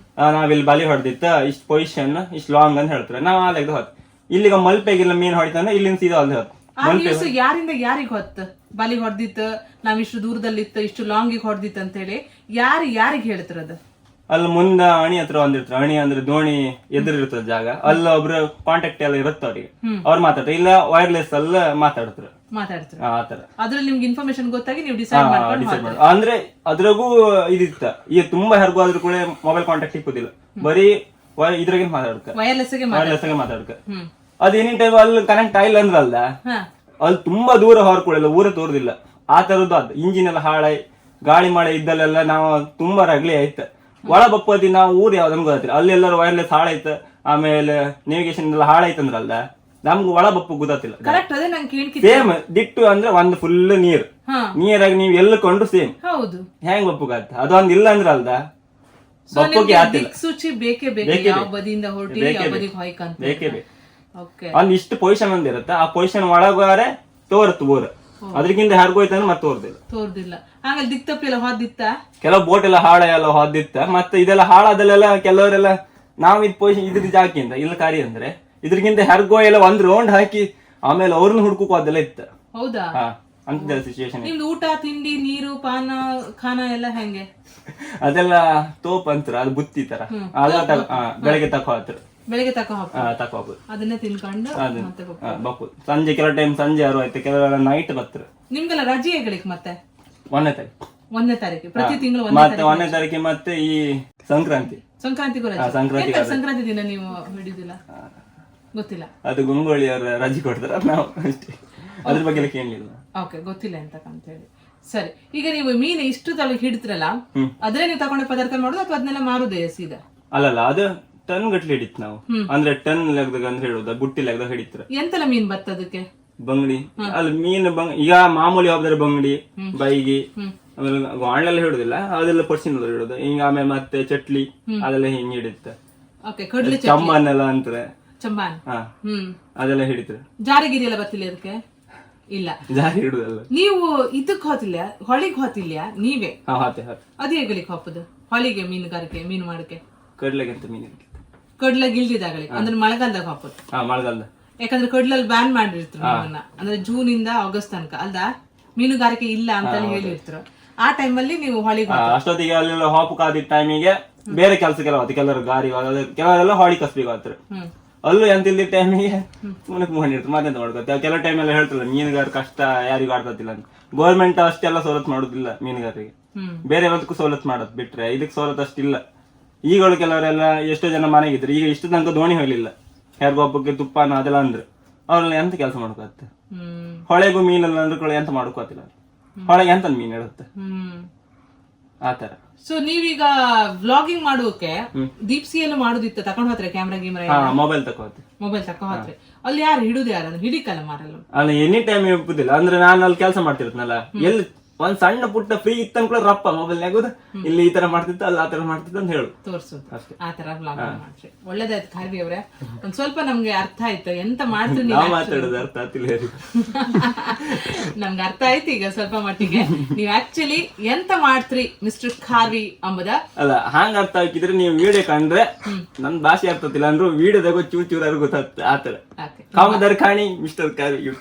ನಾವಿಲ್ಲಿ ಬಲಿ ಹೊಡೆದಿತ್ತ, ಇಷ್ಟ ಪೊಸಿಷನ್ ಇಷ್ಟ ಲಾಂಗ್ ಅಂತ ಹೇಳ್ತಾರೆ. ನಾವ್ ಆ ಲೆಕ್ಕ ಹೊತ್ತು ಇಲ್ಲಿಗ ಮಲ್ಪೆಗಿಲ್ಲ ಮೀನ್ ಹೊಡಿತಾನೆ, ಇಲ್ಲಿಂದ ಸೀದಾ ಅಲ್ಲಿ ಹೊತ್ತು. ಯಾರಿಂದ ಯಾರಿಗ ಹೊತ್ತು ಬಲಿ ಹೊಡೆದಿತ್ತು, ನಾವ್ ಇಷ್ಟು ದೂರದಲ್ಲಿತ್ತು, ಇಷ್ಟು ಲಾಂಗಿಗೆ ಹೊಡೆದಿತ್ತು ಅಂತ ಹೇಳಿ ಯಾರಿಗ್ ಹೇಳ್ತಿರೋದು? ಅಲ್ಲಿ ಮುಂದ ಅಣಿ ಹತ್ರ ಒಂದಿರ್ತಾರೆ. ಅಣಿ ಅಂದ್ರೆ ದೋಣಿ ಎದುರಿರ್ತದ ಜಾಗ, ಅಲ್ಲ ಒಬ್ರು ಕಾಂಟ್ಯಾಕ್ಟ್ ಎಲ್ಲ ಇರುತ್ತೆ ಅವ್ರಿಗೆ, ಅವ್ರು ಮಾತಾಡ್ತಾರೆ. ಇಲ್ಲ ವೈರ್ಲೆಸ್ ಅಲ್ಲ ಮಾತಾಡ್ತಾರೆ. ಆತರ ಅದ್ರಲ್ಲಿ ನಿಮ್ಗೆ ಇನ್ಫಾರ್ಮೇಶನ್ ಗೊತ್ತಾಗಿ ನೀವು ಡಿಸೈಡ್ ಮಾಡಿ. ಅಂದ್ರೆ ಅದ್ರಾಗೂ ಇದಿತ್ತ. ಈಗ ತುಂಬಾ ಹೆರ್ಗು ಆದ್ರೂ ಕೂಡ ಮೊಬೈಲ್ ಕಾಂಟ್ಯಾಕ್ಟ್ ಇಪ್ಪುದಿಲ್ಲ, ಬರೀ ಇದ್ರಾಗೆ ಮಾತಾಡ್ತಾರೆ, ವೈರ್ಲೆಸ್ ಗೆ ಮಾತಾಡ್ತಾರೆ. ಅದ್ ಎನಿ ಟೈಮ್ ಅಲ್ಲಿ ಕನೆಕ್ಟ್ ಆಗಿಲ್ಲ ಅಂದ್ರಲ್ಲ, ಅಲ್ಲಿ ತುಂಬಾ ದೂರ ಹೊರಕೊಡಿಲ್ಲ, ಊರ ತೋರುದಿಲ್ಲ. ಆ ತರದ್ದು ಅದು ಇಂಜಿನ್ ಎಲ್ಲ ಹಾಳಾಯ್ ಗಾಳಿ ಮಳೆ ಇದ್ದಲ್ಲೆಲ್ಲ ನಾವು ತುಂಬಾ ರಗ್ಲಿ ಆಯ್ತು. ಒಳ ಬಪ್ಪದಿ ನಾವು ಊರ್ ಯಾವ್ದು ಗೊತ್ತಿಲ್ಲ, ಅಲ್ಲಿ ಎಲ್ಲರೂ ವೈರ್ಲೆಸ್ ಹಾಳಾಯ್ತು, ಆಮೇಲೆ ನೇವಿಗೇಷನ್ ಎಲ್ಲ ಹಾಳಾಯ್ತಂದ್ರಲ್ಲ, ನಮ್ಗೆ ಒಳ ಬಪ್ಪು ಗೊತ್ತಿಲ್ಲ. ಸೇಮ್ ದಿಟ್ಟು ಅಂದ್ರೆ ಒಂದು ಫುಲ್ ನೀರಾಗಿ ನೀವು ಎಲ್ಲ ಕೊಂಡು ಸೇಮ್ ಹೆಂಗ್ ಬಪ್ಪುಗತ್ತ, ಅದೊಂದ್ ಇಲ್ಲ ಅಂದ್ರ ಅಲ್ದ ಬಪ್ಪುಗೆ ಆತಿಲ್ಲ. ಒಂದ್ ಇಷ್ಟು ಪೊಸಿಷನ್ ಒಂದ್ ಇರುತ್ತೆ, ಆ ಪೊಸಿಷನ್ ಒಳಗಾರೆ ತೋರತ್ತು ಊರ, ಅದ್ರಕ್ಕಿಂತ ಹರ್ಗೋಯ್ತಂದ್ರೆ ಮತ್ತೆ ತೋರ್ದಿಲ್ಲ. ಕೆಲವು ಬೋಟ್ ಎಲ್ಲ ಹಾಳೆಲ್ಲ ಹೋದಿತ್ತ. ಮತ್ತೆ ಇದೆಲ್ಲ ಹಾಳಾದಲ್ಲೆಲ್ಲ ಕೆಲವರೆಲ್ಲ ನಾವ್ ಇದ್ ಪೊಸಿಷನ್ ಇದ್ರ ಜಾಕಿಂದ ಇಲ್ಲ ಕಾರಿ ಅಂದ್ರೆ ಇದ್ರಗಿಂತ ಹರ್ಗೋ ಎಲ್ಲ ಒಂದ್ ರೌಂಡ್ ಹಾಕಿ ಆಮೇಲೆ ಅವ್ರನ್ನ ಹುಡ್ಕೋಕ್ ಅದೆಲ್ಲ ಇತ್ತ. ಹೌದಾ? ಅಂತ ಸಿಚುವೇಶನ್. ಊಟ ತಿಂಡಿ ನೀರು ಪಾನ ಖಾನ ಎಲ್ಲ ಹೆಂಗೆ? ಅದೆಲ್ಲ ತೋಪ್ ಅಂತಾರ, ಅದು ಬುತ್ತಿ ತರ. ಬೆಳಗ್ಗೆ ಬೆಳಿಗ್ಗೆ ತಕೋಬಹುದು, ಅದನ್ನೇ ತಿನ್ಕೊಂಡು ಬಪ್ಪು. ಸಂಜೆ ಕೆಲವು ಟೈಮ್ ಸಂಜೆ ಯಾರು ಆಯ್ತು, ಕೆಲವೆಲ್ಲ ನೈಟ್ ಬರ್ತಾರೆ. ನಿಮ್ಗೆಲ್ಲ ರಜೆ ಹೇಗಳಿಗೆ? ಮತ್ತೆ 1ನೇ ತಾರೀಕು ಪ್ರತಿ ತಿಂಗಳು ಮತ್ತೆ 1ನೇ ತಾರೀಕಿಗೆ ಮತ್ತೆ ಈ ಸಂಕ್ರಾಂತಿ ಸಂಕ್ರಾಂತಿ ದಿನ ನೀವು ಹಿಡಿದಿಲ್ಲ ಗೊತ್ತಿಲ್ಲ, ಅದು ಗಂಗೋಳಿಯವ್ರ ರಜೆ ಕೊಡ್ತಾರ, ನಾವು ಅಷ್ಟೇ, ಅದ್ರ ಬಗ್ಗೆ ಕೇಳಲಿಲ್ಲ. ಓಕೆ, ಗೊತ್ತಿಲ್ಲ ಅಂತ ಹೇಳಿ. ಸರಿ, ಈಗ ನೀವು ಮೀನು ಇಷ್ಟು ತಲೆ ಹಿಡಿತ್ರಲ್ಲ, ಅದ್ರೆ ನೀವು ತಗೊಂಡ ಪದಾರ್ಥ ಮಾಡೋದು ಅಥವಾ ಅದನ್ನೆಲ್ಲ ಮಾರುದೇ ಸೀದಾ? ಅಲ್ಲಲ್ಲ, ಅದು ಟನ್ ಗಟ್ಲೆ ಹಿಡಿತ್ ನಾವು. ಅಂದ್ರೆ ಟನ್ ಲೆಕ್ಕದಾಗ ಅಂತ ಹೇಳುದ, ಬುಟ್ಟಿ ಲೆಕ್ಕದಾಗ ಹಿಡಿತ್ರ. ಎಂತೆಲ್ಲ ಮೀನ್ ಬರ್ತದಕ್ಕೆ? ಬಂಗಡಿ ಅಲ್ಲಿ ಮೀನು ಈಗ ಮಾಮೂಲಿ ಹೋದ್ರೆ ಬಂಗಡಿ, ಬೈಗಿ, ಆಮೇಲೆ ಗಾಣಲೆಲ್ಲ ಹಿಡುದಿಲ್ಲ, ಅದೆಲ್ಲ ಪರ್ಸಿನ ಹಿಡುದು. ಹಿಂಗ ಆಮೇಲೆ ಮತ್ತೆ ಚಟ್ಲಿ ಅದೆಲ್ಲ ಹಿಂಗ್ ಹಿಡಿಯುತ್ತೆ. ಚಂಬಾನ್ ಎಲ್ಲ ಅಂತಾರೆ, ಚಂಬಾನ್ ಅದೆಲ್ಲ ಹಿಡಿತಾರೆ. ಜಾರಿಗಿರಿ ಎಲ್ಲ ಬರ್ತಿಲ್ಲ ಅದಕ್ಕೆ? ಇಲ್ಲ, ಜಾರಿ ಹಿಡುದಲ್ಲ. ನೀವು ಇದಕ್ ಹೋತಿಲ್ಲ, ಹೊಳಿಗ್ ಹೋತಿಲ್ಲ ನೀವೇ? ಅದೇ ಹೇಗಲಿಕ್ಕೆ ಹೋಗುದು ಹೊಳಿಗೆ? ಮೀನುಗಾರಿಕೆ, ಮೀನು ಮಾಡಕ್ಕೆ ಕಡ್ಲೆಗೆ ಅಂತ ಮೀನು ಕಡ್ಲಾಗ ಇಲ್ದಿದಾಗಲಿ ಅಂದ್ರೆ ಮಳೆಗಾಲದಾಗ ಹಾಕೋದು. ಮಳೆಗಾಲದ ಯಾಕಂದ್ರೆ ಕಡ್ಲಲ್ಲಿ ಬ್ಯಾನ್ ಮಾಡಿರ್ತಾರೆ ನಮ್ಮನ್ನ, ಅಂದ್ರೆ ಜೂನ್ ಇಂದ ಆಗಸ್ಟ್ ತನಕ ಅಲ್ದಾ ಮೀನುಗಾರಿಕೆ ಇಲ್ಲ ಅಂತ ಹೇಳಿರ್ತಾರೆ. ಆ ಟೈಮಲ್ಲಿ ನೀವು ಹೊಳಿಗೆ ಅಷ್ಟೊತ್ತಿಗೆ ಅಲ್ಲೆಲ್ಲ ಹಾಪು ಕಾದಿದ್ದ ಟೈಮಿಗೆ ಬೇರೆ ಕೆಲಸಕ್ಕೆಲ್ಲ ಹೋಗ್ತಿ, ಕೆಲವರು ಗಾರಿ ಕೆಲವರೆಲ್ಲ ಹೊಳಿ ಕಸ್ಬಿಗೆ ಹೋಗ್ತಾರೆ. ಅಲ್ಲೂ ಎಂತ ಇಲ್ದಿದ್ದ ಟೈಮಿಗೆ ಮುನಕ್ ಮುಗಿರ್ತಾರೆ, ಮತ್ತೆಂತ ಮಾಡ್ಕೊತ. ಕೆಲವು ಟೈಮೆಲ್ಲ ಹೇಳ್ತಿಲ್ಲ ಮೀನುಗಾರ ಕಷ್ಟ ಯಾರಿಗೂ ಆಡ್ತಿಲ್ಲ ಅಂತ. ಗೌರ್ಮೆಂಟ್ ಅಷ್ಟೆಲ್ಲ ಸವಲತ್ತು ಮಾಡೋದಿಲ್ಲ ಮೀನುಗಾರರಿಗೆ, ಬೇರೆ ಯಾವ್ದಕ್ಕೂ ಸವಲತ್ತು ಮಾಡೋದು ಬಿಟ್ರೆ ಇದಕ್ಕೆ ಸವಲತ್ತು ಅಷ್ಟಿಲ್ಲ. ಈಗಳು ಕೆಲವರೆಲ್ಲ ಎಷ್ಟೋ ಜನ ಮನೆಗಿದ್ರು, ಈಗ ಇಷ್ಟು ತನಕ ದೋಣಿ ಹೋಗ್ಲಿಲ್ಲ, ಯಾರಿಗೊಬ್ಬಕ್ಕೆ ತುಪ್ಪನ ಅದೆಲ್ಲ ಅಂದ್ರೆ ಅವ್ರೆಲ್ಲ ಎಂತ ಕೆಲಸ ಮಾಡ್ಕೊತ. ಹೊಳೆಗೂ ಮೀನೆಲ್ಲ ಅಂದ್ರೆ ಎಂತ ಮಾಡ್ಕೋತಿಲ್ಲ, ಹೊಳೆಗೆ ಎಂತ ಮೀನ್ ಹೇಳುತ್ತೆ ಆತರ. ಸೊ ನೀವೀಗ ವ್ಲಾಗಿಂಗ್ ಮಾಡೋಕೆ ದೀಪ್ಸಿಯನ್ನು ಮಾಡೋದಿತ್ತ ತಕೊಂಡ್ ಹೋದ್ರೆ ಕ್ಯಾಮ್ರಾ ಗೀಮ್ರಾ ಮೊಬೈಲ್ ತಕೋತಿ, ಮೊಬೈಲ್ ತಕೊಂಡ್ ಹೋದ್ರೆ ಅಲ್ಲಿ ಯಾರು ಹಿಡುದು ಯಾರು ಹಿಡಿಕಲ್ಲ ಮಾರಲ್ಲ ಅಲ್ಲ ಎನಿ ಟೈಮ್ ಇಪ್ಪುದಿಲ್ಲ. ಅಂದ್ರೆ ನಾನು ಅಲ್ಲಿ ಕೆಲಸ ಮಾಡ್ತಿರ್ತನಲ್ಲ, ಎಲ್ಲಿ ಒಂದ್ ಸಣ್ಣ ಪುಟ್ಟ ಫ್ರೀ ಇತ್ತಂದ್ಕೊಳ್ಳೋ ರಪ್ಪ ಮೊಬೈಲ್ ನಾಗೋದು ಇಲ್ಲಿ ಈ ತರ ಮಾಡ್ತಿತ್ತು ಅಲ್ಲಿ ಆ ತರ ಮಾಡ್ತಿತ್ತು ಅಂತ ಹೇಳು ತೋರ್ಸೋದು, ಆ ತರ ವ್ಲಾಗ್ ಮಾಡ್ರಿ. ಒಳ್ಳೇದಾಯ್ತು ಖಾರ್ವಿ ಅವ್ರೆ, ಒಂದ್ ಸ್ವಲ್ಪ ನಮ್ಗೆ ಅರ್ಥ ಆಯ್ತು ಎಂತ ಮಾಡ್ತೀವಿ ಮಾತಾಡೋದು ಅರ್ಥ ಆಗ್ತಿಲ್ಲ ನಮ್ಗೆ ಅರ್ಥ ಆಯ್ತು ಈಗ ಸ್ವಲ್ಪ ಮಟ್ಟಿಗೆ. ನೀವ್ ಆಕ್ಚುಲಿ ಎಂತ ಮಾಡ್ತ್ರಿ ಮಿಸ್ಟರ್ ಖಾರ್ವಿ ಅಂಬುದ ಅಲ್ಲ ಹಂಗ ಅರ್ಥ ಹಾಕಿದ್ರೆ ನೀವು ವಿಡಿಯೋ ಕಂಡ್ರೆ ನನ್ ಭಾಷೆ ಅರ್ಥತಿಲ್ಲ ಅಂದ್ರು ವಿಡಿಯೋದಾಗ ಚೂರ್ ಗೊತ್ತಾಗ್ತದೆ ಆತರ. ಕಾಮದಾರ್ ಕಾಣಿ ಮಿಸ್ಟರ್ ಖಾರ್ವಿ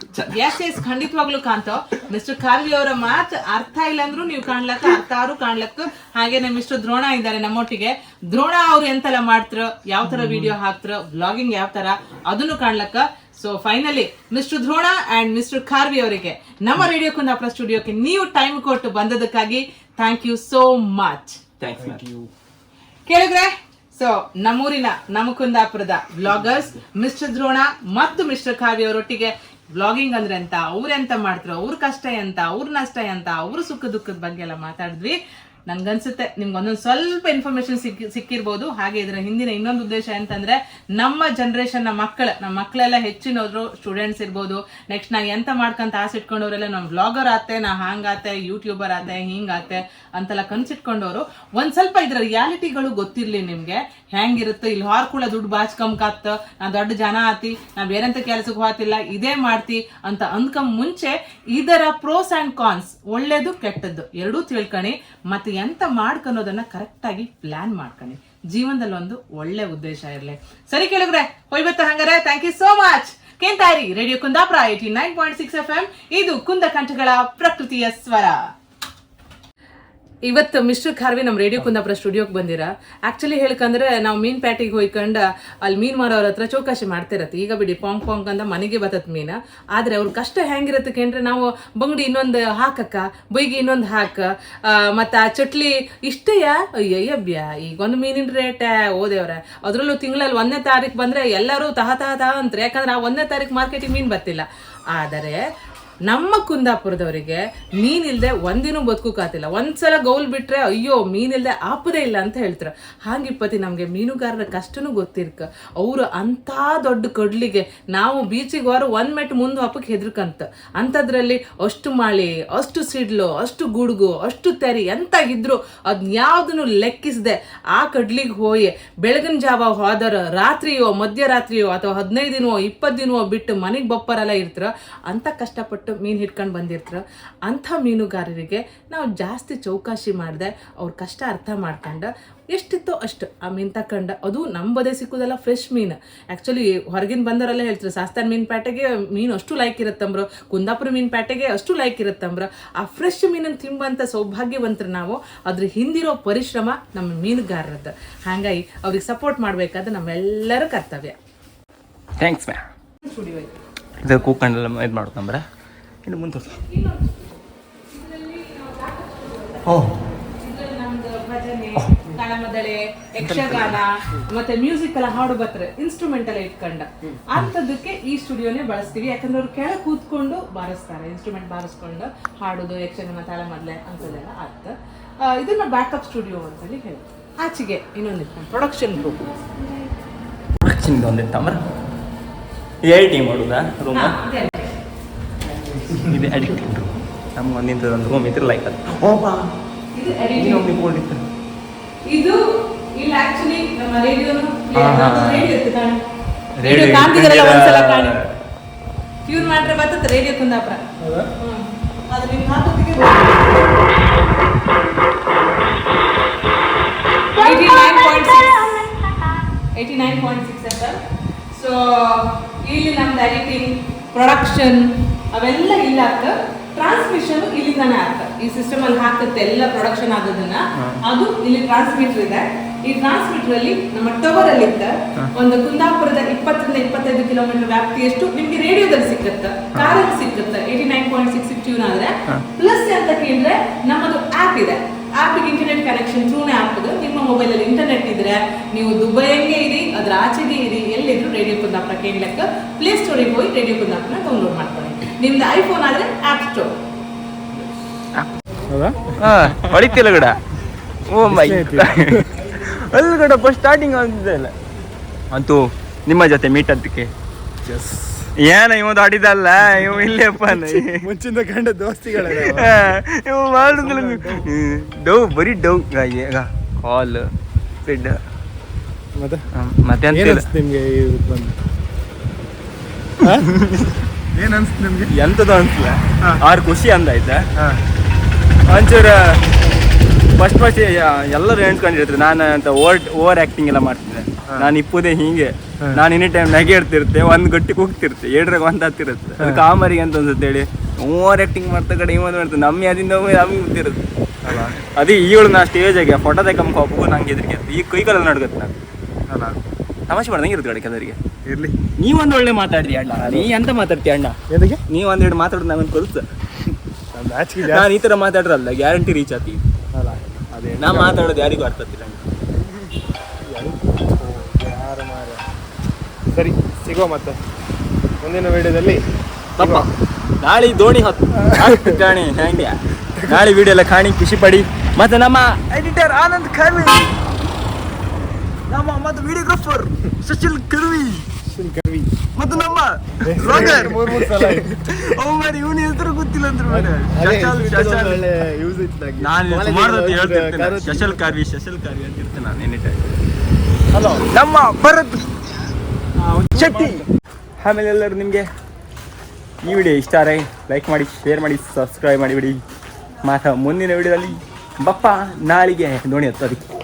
ಎಸ್ ಖಂಡಿತವಾಗ್ಲೂ ಕಾಂತೋ. ಮಿಸ್ಟರ್ ಖಾರ್ವಿ ಅವರ ಮಾತ್ ಅರ್ಥ ಇಲ್ಲ ಅಂದ್ರು ನೀವು ಕಾಣ್ಲಕ್ಕ, ಅರ್ಥಾರು ಕಾಣ್ಲಕ್ಕ. ಹಾಗೇನೆ ಮಿಸ್ಟರ್ ದ್ರೋಣ ಇದ್ದಾರೆ ನಮ್ಮೊಟ್ಟಿಗೆ. ದ್ರೋಣ ಅವ್ರು ಎಂತೆಲ್ಲ ಮಾಡ್ತಾರ, ಯಾವ ತರ ವಿಡಿಯೋ ಹಾಕ್ತಾರ, ವ್ಲಾಗಿಂಗ್ ಯಾವ ತರ ಅದನ್ನು ಕಾಣ್ಲಕ್ಕ. So finally mister Drona and mister Kharvi ಅವರಿಗೆ ನಮ್ಮ ರೇಡಿಯೋ ಕುಂದಾಪುರ ಸ್ಟುಡಿಯೋಕ್ಕೆ ನೀವು ಟೈಮ್ ಕೊಟ್ಟು ಬಂದದಕ್ಕಾಗಿ ಥ್ಯಾಂಕ್ ಯು ಸೋ ಮಚ್. ಕೇಳಿದ್ರೆ ಸೊ ನಮ್ಮೂರಿನ ನಮ್ಮ ಕುಂದಾಪುರದ ವ್ಲಾಗರ್ಸ್ ಮಿಸ್ಟರ್ ದ್ರೋಣ ಮತ್ತು ಮಿಸ್ಟರ್ ಖಾರ್ವಿ ಅವರೊಟ್ಟಿಗೆ ವ್ಲಾಗಿಂಗ್ ಅಂದ್ರೆ ಅಂತ, ಅವ್ರೆಂತ ಮಾಡ್ತಾರೋ, ಅವ್ರ ಕಷ್ಟ ಎಂತ, ಅವ್ರ ನಷ್ಟ ಎಂತ, ಅವ್ರ ಸುಖ ದುಃಖದ ಬಗ್ಗೆ ಎಲ್ಲ ಮಾತಾಡಿದ್ವಿ. ನನ್ಗನ್ಸುತ್ತೆ ನಿಮ್ಗೆ ಒಂದೊಂದು ಸ್ವಲ್ಪ ಇನ್ಫಾರ್ಮೇಶನ್ ಸಿಕ್ಕಿರ್ಬೋದು. ಹಾಗೆ ಇದರ ಹಿಂದಿನ ಇನ್ನೊಂದು ಉದ್ದೇಶ ಅಂತಂದ್ರೆ ನಮ್ಮ ಜನರೇಷನ್ ನಮ್ಮ ಮಕ್ಕಳೆಲ್ಲ ಹೆಚ್ಚಿನವರು ಸ್ಟೂಡೆಂಟ್ಸ್ ಇರ್ಬೋದು, ನೆಕ್ಸ್ಟ್ ನಾ ಎಂತ ಮಾಡ್ಕಂತ ಆಸೆ ಇಟ್ಕೊಂಡವ್ರೆಲ್ಲ ನಮ್ಮ ವ್ಲಾಗರ್ ಆತೆ, ನಾ ಹಾಂಗಾತೆ, ಯೂಟ್ಯೂಬರ್ ಆತೆ, ಹಿಂಗಾತೆ ಅಂತೆಲ್ಲ ಕನ್ಸಿಟ್ಕೊಂಡವ್ರು ಒಂದ್ ಸ್ವಲ್ಪ ಇದ್ರ ರಿಯಾಲಿಟಿಗಳು ಗೊತ್ತಿರ್ಲಿ ನಿಮ್ಗೆ, ಹೆಂಗಿರುತ್ತೆ ಇಲ್ಲಿ ಹಾರ್ಕುಳ ದುಡ್ಡು ಬಾಚ್ಕಂಕಾತ್, ನಾ ದೊಡ್ಡ ಜನ ಆತಿ, ನಾ ಬೇರೆಂತ ಕೆಲ್ಸಕ್ಕೆ ಹೋತಿಲ್ಲ, ಇದೇ ಮಾಡ್ತಿ ಅಂತ ಅಂದ್ಕೊಂಡ್ ಮುಂಚೆ ಇದರ ಪ್ರೋಸ್ ಅಂಡ್ ಕಾನ್ಸ್, ಒಳ್ಳೇದು ಕೆಟ್ಟದ್ದು ಎರಡೂ ತಿಳ್ಕಣಿ, ಮತ್ತೆ ಎಂತ ಮಾಡ್ಕೊಳೋದನ್ನ ಕರೆಕ್ಟ್ ಆಗಿ ಪ್ಲಾನ್ ಮಾಡ್ಕಣಿ. ಜೀವನದಲ್ಲಿ ಒಂದು ಒಳ್ಳೆ ಉದ್ದೇಶ ಇರ್ಲಿ. ಸರಿ ಕೇಳಿದ್ರೆ ಹೋಯ್ಬತ್ತ ಹಂಗಾರೆ. Thank you so much. ಕೇಂತಾರಿ ರೇಡಿಯೋ ಕುಂದಾಪುರ 89.6 FM. ಇದು ಕುಂದ ಕಂಠಗಳ ಪ್ರಕೃತಿಯ ಸ್ವರ. ಇವತ್ತು ಮಿಸ್ಟರ್ ಖಾರ್ವಿ ನಮ್ಮ ರೇಡಿಯೋ ಕುಂದಾಪುರ ಸ್ಟುಡಿಯೋಗೆ ಬಂದಿರ. ಆಕ್ಚುಲಿ ಹೇಳ್ಕಂದ್ರೆ ನಾವು ಮೀನ್ ಪ್ಯಾಟಿಗೆ ಹೋಯ್ಕೊಂಡು ಅಲ್ಲಿ ಮೀನ್ ಮಾರೋರ ಹತ್ರ ಚೌಕಾಶಿ ಮಾಡ್ತಿರತ್ತೆ. ಈಗ ಬಿಡಿ ಪಾಂಗ್ ಪಾಂಗ್ ಅಂತ ಮನೆಗೆ ಬತ್ತತ್ ಮೀನ. ಆದ್ರೆ ಅವ್ರ ಕಷ್ಟ ಹೆಂಗಿರತ್ತೆ ಕೇಂದ್ರೆ ನಾವು ಬಂಗಡಿ ಇನ್ನೊಂದು ಹಾಕಕ್ಕ, ಬೈಗಿ ಇನ್ನೊಂದು ಹಾಕ, ಮತ್ತ ಆ ಚಟ್ಲಿ ಇಷ್ಟೆಯಾ ಅಯ್ಯಯ್ಯಬ್ಯಾ ಈಗ ಒಂದು ಮೀನಿನ ರೇಟ್ ಓದೇವ್ರ. ಅದ್ರಲ್ಲೂ ತಿಂಗಳಲ್ಲಿ 1ನೇ ತಾರೀಕು ಬಂದ್ರೆ ಎಲ್ಲರೂ ತಹ ಅಂತಾರೆ, ಯಾಕಂದ್ರೆ ಆ 1ನೇ ತಾರೀಕು ಮಾರ್ಕೆಟಿಗೆ ಮೀನ್ ಬರ್ತಿಲ್ಲ. ಆದರೆ ನಮ್ಮ ಕುಂದಾಪುರದವರಿಗೆ ಮೀನಿಲ್ದೆ ಒಂದಿನೂ ಬದುಕೋಕಾತಿಲ್ಲ. ಒಂದ್ಸಲ ಗೌಲ್ ಬಿಟ್ರೆ ಅಯ್ಯೋ ಮೀನಿಲ್ದೆ ಆಪದೇ ಇಲ್ಲ ಅಂತ ಹೇಳ್ತಾರೆ. ಹಾಗಿಪ್ಪತಿ ನಮಗೆ ಮೀನುಗಾರರ ಕಷ್ಟನೂ ಗೊತ್ತಿರ್ಕ. ಅವರು ಅಂಥ ದೊಡ್ಡ ಕಡ್ಲಿಗೆ ನಾವು ಬೀಚಿಗೆ ಹೋರು 1 ಮೆಟ್ ಮುಂದೆ ಹಪ್ಪಕ್ಕೆ ಹೆದರ್ಕಂತ, ಅಂಥದ್ರಲ್ಲಿ ಅಷ್ಟು ಮಾಳಿ, ಅಷ್ಟು ಸಿಡ್ಲು, ಅಷ್ಟು ಗುಡುಗು, ಅಷ್ಟು ತೆರಿ ಎಂತ ಇದ್ರು ಅದನ್ನ ಯಾವುದನ್ನು ಲೆಕ್ಕಿಸದೆ ಆ ಕಡ್ಲಿಗೆ ಹೋಗಿ ಬೆಳಗಿನ ಜಾವ ಹೋದರ ರಾತ್ರಿಯೋ ಮಧ್ಯರಾತ್ರಿಯೋ ಅಥವಾ 15 ದಿನವೋ 20 ದಿನವೋ ಬಿಟ್ಟು ಮನೆಗೆ ಬಪ್ಪರೆಲ್ಲ ಇರ್ತಾರ. ಅಂತ ಕಷ್ಟಪಟ್ಟು ಮೀನು ಹಿಡ್ಕೊಂಡು ಬಂದಿರ್ತಾರ. ಅಂಥ ಮೀನುಗಾರರಿಗೆ ನಾವು ಜಾಸ್ತಿ ಚೌಕಾಶಿ ಮಾಡಿದೆ ಅವ್ರ ಕಷ್ಟ ಅರ್ಥ ಮಾಡ್ಕೊಂಡು ಎಷ್ಟಿತ್ತೋ ಅಷ್ಟು ಆ ಮೀನು ತಕೊಂಡು, ಅದು ನಂಬದೇ ಸಿಕ್ಕುದಲ್ಲ ಫ್ರೆಶ್ ಮೀನು. ಆ್ಯಕ್ಚುಲಿ ಹೊರಗಿನ ಬಂದವರೆಲ್ಲ ಹೇಳ್ತಾರೆ ಸಾಸ್ತಾನ್ ಮೀನು ಪ್ಯಾಟೆಗೆ ಮೀನು ಅಷ್ಟು ಲೈಕ್ ಇರುತ್ತಂಬ್ರು, ಕುಂದಾಪುರ ಮೀನು ಪ್ಯಾಟೆಗೆ ಅಷ್ಟು ಲೈಕ್ ಇರುತ್ತಂಬ್ರು. ಆ ಫ್ರೆಶ್ ಮೀನನ್ನು ತಿಂಬಂಥ ಸೌಭಾಗ್ಯವಂತರು ನಾವು. ಅದ್ರ ಹಿಂದಿರೋ ಪರಿಶ್ರಮ ನಮ್ಮ ಮೀನುಗಾರರದ್ದು. ಹಾಗಾಗಿ ಅವ್ರಿಗೆ ಸಪೋರ್ಟ್ ಮಾಡಬೇಕಾದ್ರೆ ನಮ್ಮೆಲ್ಲರ ಕರ್ತವ್ಯ. ಥ್ಯಾಂಕ್ಸ್ ಮ್ಯಾ. ಇದು ಕೂತ್ಕೊಂಡೆಲ್ಲ ಇದು ಮಾಡ್ಕೊಂಬ್ರೆ ಇನ್ನು ಮುಂದೆ ತಾಳಮದ್ದಳೆ, ಯಕ್ಷಗಾನ ಮತ್ತೆ ಮ್ಯೂಸಿಕ್ ಎಲ್ಲ ಹಾಡು ಬರ್ತಾರೆ ಇನ್ಸ್ಟ್ರೂಮೆಂಟ್ ಎಲ್ಲ ಇಟ್ಕೊಂಡ. ಅಂಥದ್ದಕ್ಕೆ ಈ ಸ್ಟುಡಿಯೋನೇ ಬಳಸ್ತೀವಿ. ಯಾಕಂದ್ರೆ ಅವ್ರು ಕೆಳ ಕೂತ್ಕೊಂಡು ಬಾರಿಸ್ತಾರೆ, ಇನ್ಸ್ಟ್ರೂಮೆಂಟ್ ಬಾರಿಸ್ಕೊಂಡು ಹಾಡೋದು, ಯಕ್ಷಗಾನ, ತಾಳಮದ್ದಳೆ ಅಂತದೆಲ್ಲ ಆಗ್ತದೆ. ಇದನ್ನ ಬ್ಯಾಕಪ್ ಸ್ಟುಡಿಯೋ ಅಂತೇಳಿ ಹೇಳಿ. ಆಚೆಗೆ ಇನ್ನೊಂದಿತ್ತು ಪ್ರೊಡಕ್ಷನ್ ಗ್ರೂಪ್. ಪ್ರೊಡಕ್ಷನ್ ಒಂದಿತ್ತಂಬ್ರ ಎಡಿಟಿಂಗ್ ಮಾಡೋದಾ ರೂಮ್, ಇದು ಎಡಿಟಿಂಗ್ ರೂಮ್. ನಮ್ಗೆ ಒಂದು ರೂಮ್ ಇದ್ರೆ ಲೈಕ್ ಅದು ಇದು ಇಲ್ಲ ಆಕ್ಚುಲಿ ನಮ್ಮ ರೇಡಿಯೋನು ರೇಡಿಯೋ ಕಾಣ್ತಿದ್ರಲ್ಲ ಒಂದ್ಸಲ ಕಾಣಿ ಟ್ಯೂನ್ ಮಾಡ್ರೆ ಬರ್ತದೆ ರೇಡಿಯೋ ಕುಂದಾಪುರ. ಅದು ನಿಮ್ಮ ಮಾತುಕತೆಗೆ 89.6 89.6 FM. ಸೊ ಇಲ್ಲಿ ನಮ್ದು ಎಡಿಟಿಂಗ್ ಪ್ರೊಡಕ್ಷನ್ ಅವೆಲ್ಲ ಇಲ್ಲ ಆಗ್ತದೆ. ಟ್ರಾನ್ಸ್ಮಿಷನ್ ಇಲ್ಲಿಂದಾನೆ ಆಗ್ತದೆ. ಈ ಸಿಸ್ಟಮ್ ಅಲ್ಲಿ ಹಾಕುತ್ತೆ ಎಲ್ಲ ಪ್ರೊಡಕ್ಷನ್ ಆಗೋದನ್ನ. ಅದು ಇಲ್ಲಿ ಟ್ರಾನ್ಸ್ಮಿಟರ್ ಇದೆ. ಈ ಟ್ರಾನ್ಸ್ಮಿಟರ್ ಅಲ್ಲಿ ನಮ್ಮ ಟವರ್ ಅಲ್ಲಿ ಇದ್ದ ಒಂದು ಕುಂದಾಪುರದ 20-25 ಕಿಲೋಮೀಟರ್ ವ್ಯಾಪ್ತಿಯಷ್ಟು ನಿಮ್ಗೆ ರೇಡಿಯೋದಲ್ಲಿ ಸಿಕ್ಕತ್ತೆ, ಕಾರಲ್ಲಿ ಸಿಕ್ಕತ್ತೆ. 89.6 ಟ್ಯೂನ್ ಆದ್ರೆ ಪ್ಲಸ್ ಅಂತ ಕೇಳಿದ್ರೆ ನಮ್ಮದು ಆಪ್ ಇದೆ. ಆಪಿಗೆ ಇಂಟರ್ನೆಟ್ ಕನೆಕ್ಷನ್ ಥ್ರೂನೇ ಆಗ್ತದೆ. ನಿಮ್ಮ ಮೊಬೈಲ್ ಅಲ್ಲಿ ಇಂಟರ್ನೆಟ್ ಇದ್ರೆ ನೀವು ದುಬೈಗೆ ಇರಿ, ಅದ್ರ ಆಚೆಗೆ ಇರಿ, ಎಲ್ಲಿದ್ರು ರೇಡಿಯೋ ಕುಂದಾಪುರ ಕೇಳಕ್ಕೆ ಪ್ಲೇ ಸ್ಟೋರಿಗೆ ಹೋಗಿ ರೇಡಿಯೋ ಕುಂದಾಪುರ ಡೌನ್ಲೋಡ್ ಮಾಡ್ಕೊಳ್ಳಿ. ನಿಮ್ದು ಐಫೋನ್ ಆದ್ರೆ ಆಪ್ ಸ್ಟೋರ್. ಹೊಡಿತಿಲ್ಲ ಗಡ. ಓ ಮೈ ಅಲ್ಗಡ ಫಸ್ಟ್ ಸ್ಟಾರ್ಟಿಂಗ್ ಅಂತಿದ್ದೆ ಇಲ್ಲ ಅಂತೂ ನಿಮ್ಮ ಜೊತೆ ಮೀಟ್ ಅದಕ್ಕೆ ಏನ ಇವತ್ತು ಆಡಿದಲ್ಲ ಇವ್ ಇಲ್ಲೇಪ್ಪ ಮುಂಚಿಂದ ಕಂಡ ದೋಸ್ತಿಗಳ ಇವ್ ಮಾಡಿದ್ಲ ಡೌ ಬರೀ ಡೌ ಕಾಲ್ ಫಿಡ್ ಮತ್ತೆ ಅಂತ ನಿಮ್ಗೆ ಬಂದು ಏನ್ ಅನ್ಸ್ತು ನಿಮ್ಗೆ? ಎಂತದ್ದು ಅನ್ಸಲ್ಲ. ಆರು ಖುಷಿ ಅಂದಾಯ್ತಾ ಒಂಚೂರು ಫಸ್ಟ್ ಎಲ್ಲರೂ ಎಣ್ಕೊಂಡಿರ್ತಾರೆ. ನಾನು ಅಂತ ಓವರ್ ಆಕ್ಟಿಂಗ್ ಎಲ್ಲ ಮಾಡ್ತಿದ್ದೆ. ನಾನು ಇಪ್ಪುದೇ ಹಿಂಗೆ, ನಾನು ಎನಿ ಟೈಮ್ ನಗೆ ಇರ್ತಿರ್ತೆ, ಒಂದು ಗಟ್ಟಿ ಕೂಗ್ತಿರ್ತೆ, ಏಡ್ರಾಗ ಒಂದು ಹತ್ತಿರುತ್ತೆ. ಅದು ಕಾಮರಿಗೆ ಅಂತ ಅನ್ಸುತ್ತೆ ಹೇಳಿ ಓವರ್ ಆಕ್ಟಿಂಗ್ ಮಾಡ್ತಾ ಕಡೆ ಇವತ್ತು ಮಾಡ್ತಾರೆ. ನಮ್ಮ ಅದಿಂದ ನಮಗೆ ಗೊತ್ತಿರುತ್ತೆ. ಅದೇ ಈಗಳು ನಾ ಸ್ಟೇಜಾಗೆ ಫೋಟೋ ತೆಕ್ಕಂಬ ಹೋಗು ನಂಗೆ ಹೆದರಿಕೆ ಈ ಕೈಕಾಲ ನಡ್ಗತ್ತೆ. ನಾನು ಅಲ್ಲ ತಮಾಷೆ ಮಾಡ್ದಂಗೆ ಇರುತ್ತೆ ಕಡೆ ಕೆಲವರಿಗೆ. ಇರ್ಲಿ, ನೀವೊಂದು ಒಳ್ಳೆ ಮಾತಾಡ್ತೀಯ ಅಣ್ಣ. ನೀ ಎಂತ ಮಾತಾಡ್ತೀಯ ಅಣ್ಣ? ಎದಕ್ಕೆ ನೀ ಒಂದೆರಡು ಮಾತಾಡೋದು ನಮಗೆ ಕಲಿಸ. ನಾನು ಈ ಥರ ಮಾತಾಡ್ರಲ್ಲ ಗ್ಯಾರಂಟಿ ರೀಚ್ ಆಗ್ತೀವಿ. ಅಲ್ಲ ಅದೇ ನಾ ಮಾತಾಡೋದು ಯಾರಿಗೂ ಅರ್ಥ ಆಗ್ತಿಲ್ಲ. ಯಾರು ಮಾರ. ಸರಿ, ಸಿಗೋ ಮತ್ತೆ ಮುಂದಿನ ವಿಡಿಯೋದಲ್ಲಿ. ತಪ್ಪ ನಾಳೆ ದೋಣಿ ಹತ್ತು ಕಾಣಿ ಹೆಂಗೆ ನಾಳೆ ವಿಡಿಯೋ ಎಲ್ಲ ಕಾಣಿ ಖುಷಿ ಪಡಿ. ಮತ್ತೆ ನಮ್ಮ ಎಡಿಟರ್ ಆನಂದ್ ಕರ್ವಿ, ನಮ್ಮ ಮತ್ತು ವಿಡಿಯೋಗ್ರಾಫರ್ ಸುಶೀಲ್ ಕರ್ವಿ, ಮತ್ತು ನಮ್ಮ ಮೂರು ಸಲ ಅವು ಮಾಡಿ ಇವನ ಹೆಸರು ಗೊತ್ತಿಲ್ಲ ಅಂದ್ರೆ ಯೂಸ್ ಇತ್ತು. ನಾನು ಸುಮಾರು ಹೇಳ್ತಿರ್ತೇನೆ ಶಶಲ್ ಕಾರ್ವಿ ಅಂತಿರ್ತೇನೆ ನಾನು ಎನಿ ಟೈಮ್. ಹಲೋ, ನಮ್ಮ ಭರತ್ ಶೆಟ್ಟಿ. ಆಮೇಲೆ ಎಲ್ಲರೂ ನಿಮಗೆ ಈ ವಿಡಿಯೋ ಇಷ್ಟ ಆದರೆ ಲೈಕ್ ಮಾಡಿ, ಶೇರ್ ಮಾಡಿ, ಸಬ್ಸ್ಕ್ರೈಬ್ ಮಾಡಿಬಿಡಿ. ಮುಂದಿನ ವಿಡಿಯೋದಲ್ಲಿ ಬಪ್ಪ ನಾಳಿಗೆ ದೋಣಿ ಹತ್ತೋದಕ್ಕೆ